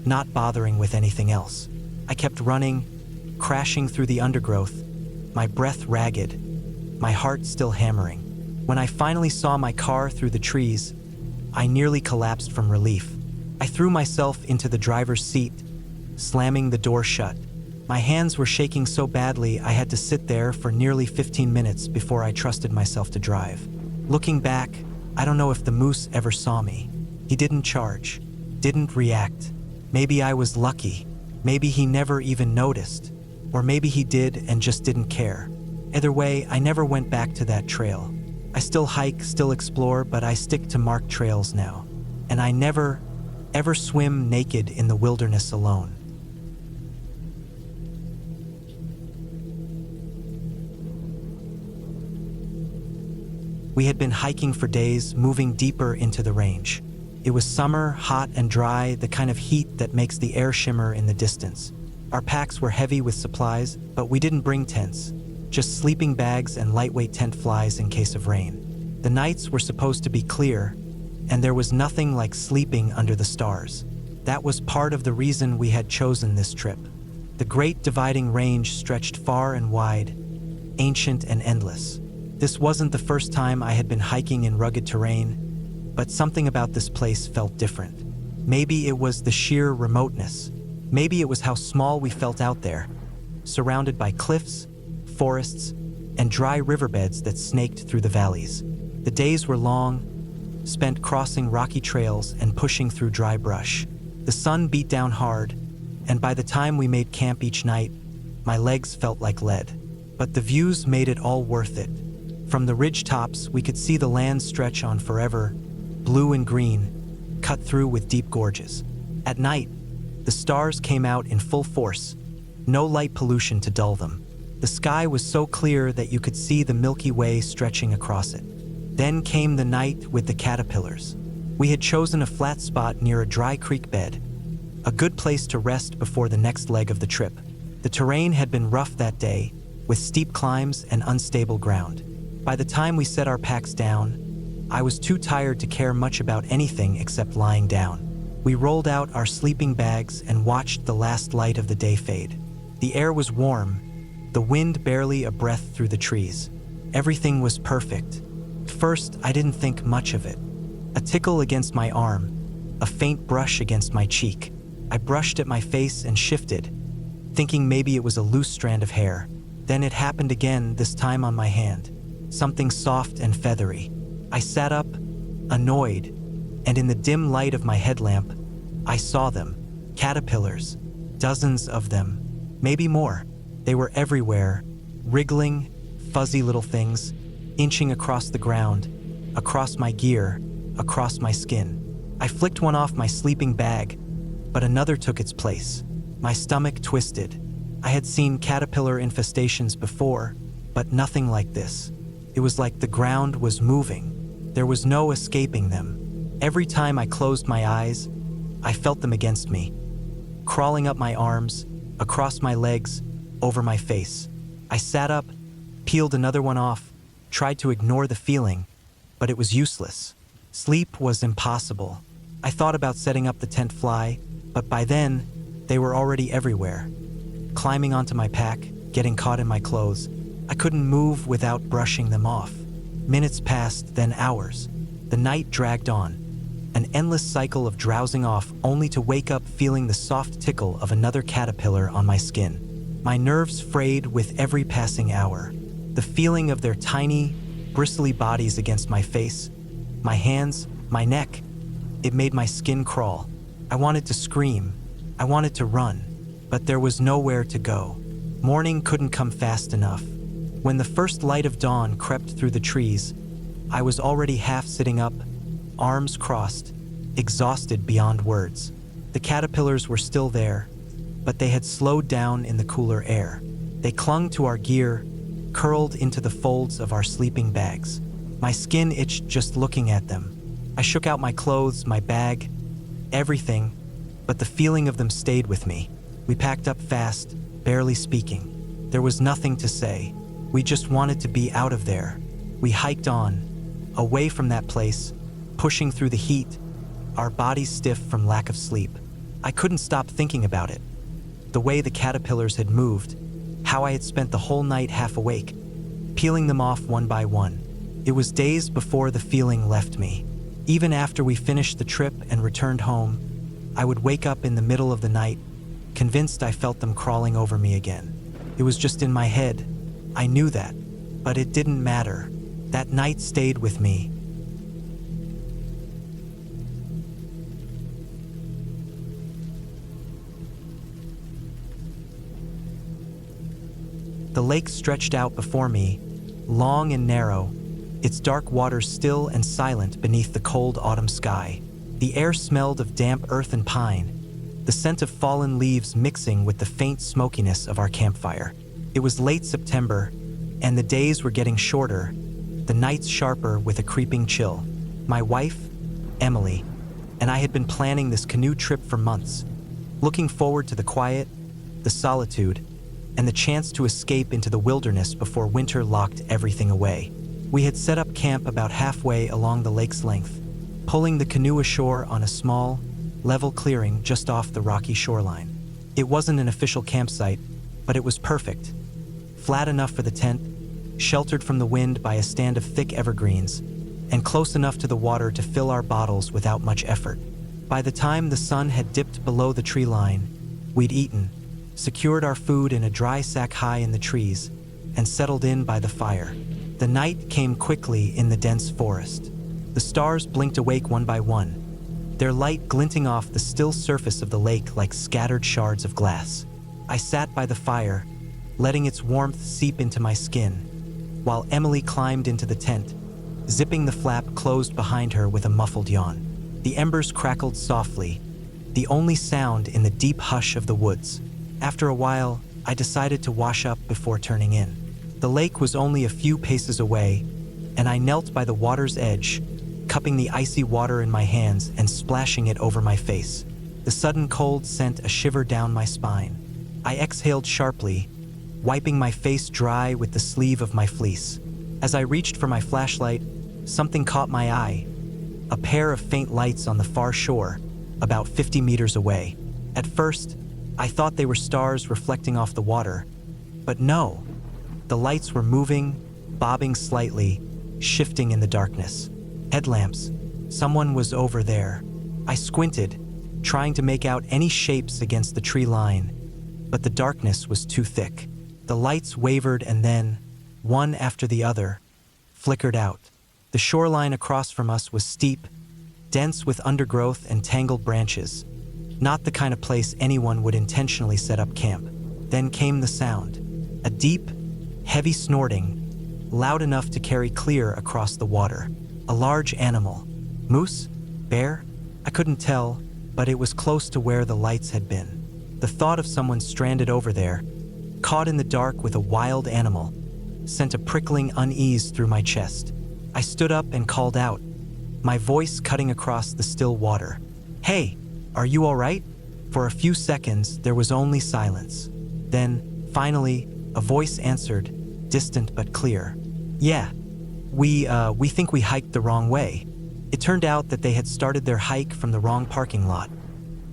not bothering with anything else. I kept running, crashing through the undergrowth, my breath ragged, my heart still hammering. When I finally saw my car through the trees, I nearly collapsed from relief. I threw myself into the driver's seat, slamming the door shut. My hands were shaking so badly I had to sit there for nearly 15 minutes before I trusted myself to drive. Looking back, I don't know if the moose ever saw me. He didn't charge, didn't react. Maybe I was lucky. Maybe he never even noticed. Or maybe he did and just didn't care. Either way, I never went back to that trail. I still hike, still explore, but I stick to marked trails now. And I never, ever swim naked in the wilderness alone. We had been hiking for days, moving deeper into the range. It was summer, hot and dry, the kind of heat that makes the air shimmer in the distance. Our packs were heavy with supplies, but we didn't bring tents, just sleeping bags and lightweight tent flies in case of rain. The nights were supposed to be clear, and there was nothing like sleeping under the stars. That was part of the reason we had chosen this trip. The Great Dividing Range stretched far and wide, ancient and endless. This wasn't the first time I had been hiking in rugged terrain, but something about this place felt different. Maybe it was the sheer remoteness. Maybe it was how small we felt out there, surrounded by cliffs, forests, and dry riverbeds that snaked through the valleys. The days were long, spent crossing rocky trails and pushing through dry brush. The sun beat down hard, and by the time we made camp each night, my legs felt like lead. But the views made it all worth it. From the ridge tops, we could see the land stretch on forever, blue and green, cut through with deep gorges. At night, the stars came out in full force, no light pollution to dull them. The sky was so clear that you could see the Milky Way stretching across it. Then came the night with the caterpillars. We had chosen a flat spot near a dry creek bed, a good place to rest before the next leg of the trip. The terrain had been rough that day, with steep climbs and unstable ground. By the time we set our packs down, I was too tired to care much about anything except lying down. We rolled out our sleeping bags and watched the last light of the day fade. The air was warm, the wind barely a breath through the trees. Everything was perfect. At first, I didn't think much of it. A tickle against my arm, a faint brush against my cheek. I brushed at my face and shifted, thinking maybe it was a loose strand of hair. Then it happened again, this time on my hand. Something soft and feathery. I sat up, annoyed, and in the dim light of my headlamp, I saw them. Caterpillars. Dozens of them. Maybe more. They were everywhere, wriggling, fuzzy little things, inching across the ground, across my gear, across my skin. I flicked one off my sleeping bag, but another took its place. My stomach twisted. I had seen caterpillar infestations before, but nothing like this. It was like the ground was moving. There was no escaping them. Every time I closed my eyes, I felt them against me, crawling up my arms, across my legs, over my face. I sat up, peeled another one off, tried to ignore the feeling, but it was useless. Sleep was impossible. I thought about setting up the tent fly, but by then, they were already everywhere. Climbing onto my pack, getting caught in my clothes, I couldn't move without brushing them off. Minutes passed, then hours. The night dragged on, an endless cycle of drowsing off only to wake up feeling the soft tickle of another caterpillar on my skin. My nerves frayed with every passing hour. The feeling of their tiny, bristly bodies against my face, my hands, my neck, it made my skin crawl. I wanted to scream. I wanted to run, but there was nowhere to go. Morning couldn't come fast enough. When the first light of dawn crept through the trees, I was already half sitting up, arms crossed, exhausted beyond words. The caterpillars were still there, but they had slowed down in the cooler air. They clung to our gear, curled into the folds of our sleeping bags. My skin itched just looking at them. I shook out my clothes, my bag, everything, but the feeling of them stayed with me. We packed up fast, barely speaking. There was nothing to say. We just wanted to be out of there. We hiked on, away from that place, pushing through the heat, our bodies stiff from lack of sleep. I couldn't stop thinking about it. The way the caterpillars had moved, how I had spent the whole night half awake, peeling them off one by one. It was days before the feeling left me. Even after we finished the trip and returned home, I would wake up in the middle of the night, convinced I felt them crawling over me again. It was just in my head. I knew that, but it didn't matter. That night stayed with me. The lake stretched out before me, long and narrow, its dark waters still and silent beneath the cold autumn sky. The air smelled of damp earth and pine, the scent of fallen leaves mixing with the faint smokiness of our campfire. It was late September, and the days were getting shorter, the nights sharper with a creeping chill. My wife, Emily, and I had been planning this canoe trip for months, looking forward to the quiet, the solitude, and the chance to escape into the wilderness before winter locked everything away. We had set up camp about halfway along the lake's length, pulling the canoe ashore on a small, level clearing just off the rocky shoreline. It wasn't an official campsite, but it was perfect. Flat enough for the tent, sheltered from the wind by a stand of thick evergreens, and close enough to the water to fill our bottles without much effort. By the time the sun had dipped below the tree line, we'd eaten, secured our food in a dry sack high in the trees, and settled in by the fire. The night came quickly in the dense forest. The stars blinked awake one by one, their light glinting off the still surface of the lake like scattered shards of glass. I sat by the fire, letting its warmth seep into my skin, while Emily climbed into the tent, zipping the flap closed behind her with a muffled yawn. The embers crackled softly, the only sound in the deep hush of the woods. After a while, I decided to wash up before turning in. The lake was only a few paces away, and I knelt by the water's edge, cupping the icy water in my hands and splashing it over my face. The sudden cold sent a shiver down my spine. I exhaled sharply, wiping my face dry with the sleeve of my fleece. As I reached for my flashlight, something caught my eye. A pair of faint lights on the far shore, about 50 meters away. At first, I thought they were stars reflecting off the water, but no. The lights were moving, bobbing slightly, shifting in the darkness. Headlamps. Someone was over there. I squinted, trying to make out any shapes against the tree line, but the darkness was too thick. The lights wavered and then, one after the other, flickered out. The shoreline across from us was steep, dense with undergrowth and tangled branches. Not the kind of place anyone would intentionally set up camp. Then came the sound. A deep, heavy snorting, loud enough to carry clear across the water. A large animal. Moose? Bear? I couldn't tell, but it was close to where the lights had been. The thought of someone stranded over there, caught in the dark with a wild animal, sent a prickling unease through my chest. I stood up and called out, my voice cutting across the still water. Hey, are you all right? For a few seconds, there was only silence. Then, finally, a voice answered, distant but clear. Yeah, we think we hiked the wrong way. It turned out that they had started their hike from the wrong parking lot,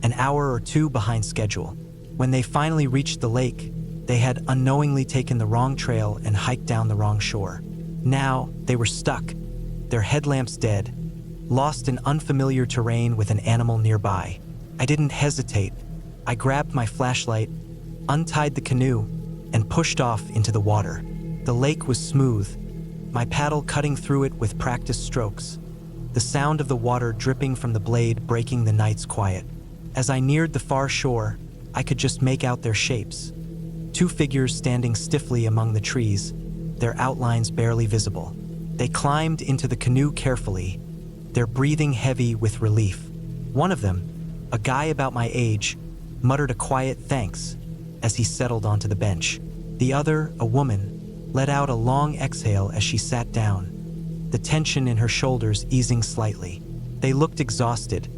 an hour or two behind schedule. When they finally reached the lake, they had unknowingly taken the wrong trail and hiked down the wrong shore. Now, they were stuck, their headlamps dead, lost in unfamiliar terrain with an animal nearby. I didn't hesitate. I grabbed my flashlight, untied the canoe, and pushed off into the water. The lake was smooth, my paddle cutting through it with practiced strokes, the sound of the water dripping from the blade breaking the night's quiet. As I neared the far shore, I could just make out their shapes. Two figures standing stiffly among the trees, their outlines barely visible. They climbed into the canoe carefully, their breathing heavy with relief. One of them, a guy about my age, muttered a quiet thanks as he settled onto the bench. The other, a woman, let out a long exhale as she sat down, the tension in her shoulders easing slightly. They looked exhausted,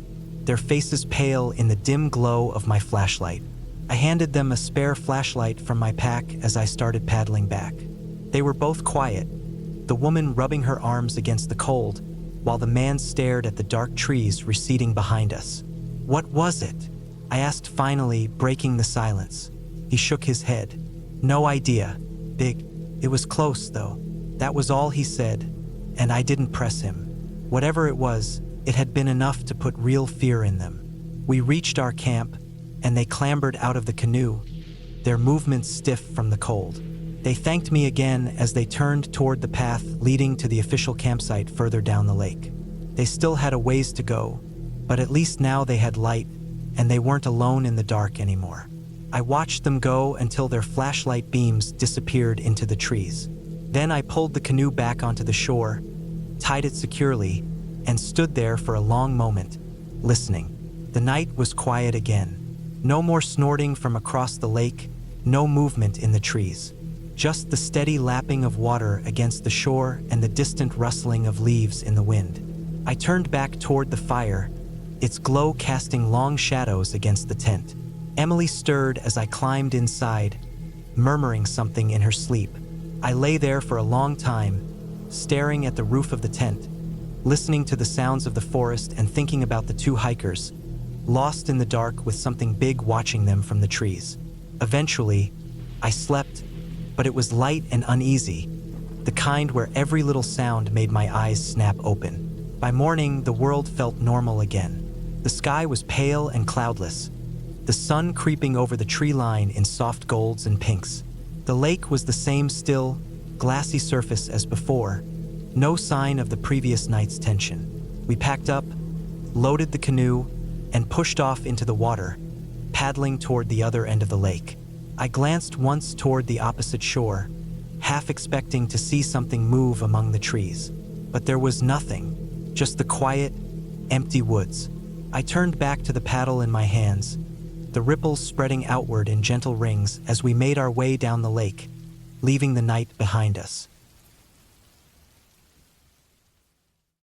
their faces pale in the dim glow of my flashlight. I handed them a spare flashlight from my pack as I started paddling back. They were both quiet, the woman rubbing her arms against the cold, while the man stared at the dark trees receding behind us. "What was it?" I asked finally, breaking the silence. He shook his head. "No idea. Big. It was close, though." That was all he said, and I didn't press him. Whatever it was, it had been enough to put real fear in them. We reached our camp, and they clambered out of the canoe, their movements stiff from the cold. They thanked me again as they turned toward the path leading to the official campsite further down the lake. They still had a ways to go, but at least now they had light, and they weren't alone in the dark anymore. I watched them go until their flashlight beams disappeared into the trees. Then I pulled the canoe back onto the shore, tied it securely, and stood there for a long moment, listening. The night was quiet again. No more snorting from across the lake, no movement in the trees. Just the steady lapping of water against the shore and the distant rustling of leaves in the wind. I turned back toward the fire, its glow casting long shadows against the tent. Emily stirred as I climbed inside, murmuring something in her sleep. I lay there for a long time, staring at the roof of the tent, listening to the sounds of the forest and thinking about the two hikers, lost in the dark with something big watching them from the trees. Eventually, I slept, but it was light and uneasy, the kind where every little sound made my eyes snap open. By morning, the world felt normal again. The sky was pale and cloudless, the sun creeping over the tree line in soft golds and pinks. The lake was the same still, glassy surface as before, no sign of the previous night's tension. We packed up, loaded the canoe, and pushed off into the water, paddling toward the other end of the lake. I glanced once toward the opposite shore, half expecting to see something move among the trees. But there was nothing, just the quiet, empty woods. I turned back to the paddle in my hands, the ripples spreading outward in gentle rings as we made our way down the lake, leaving the night behind us.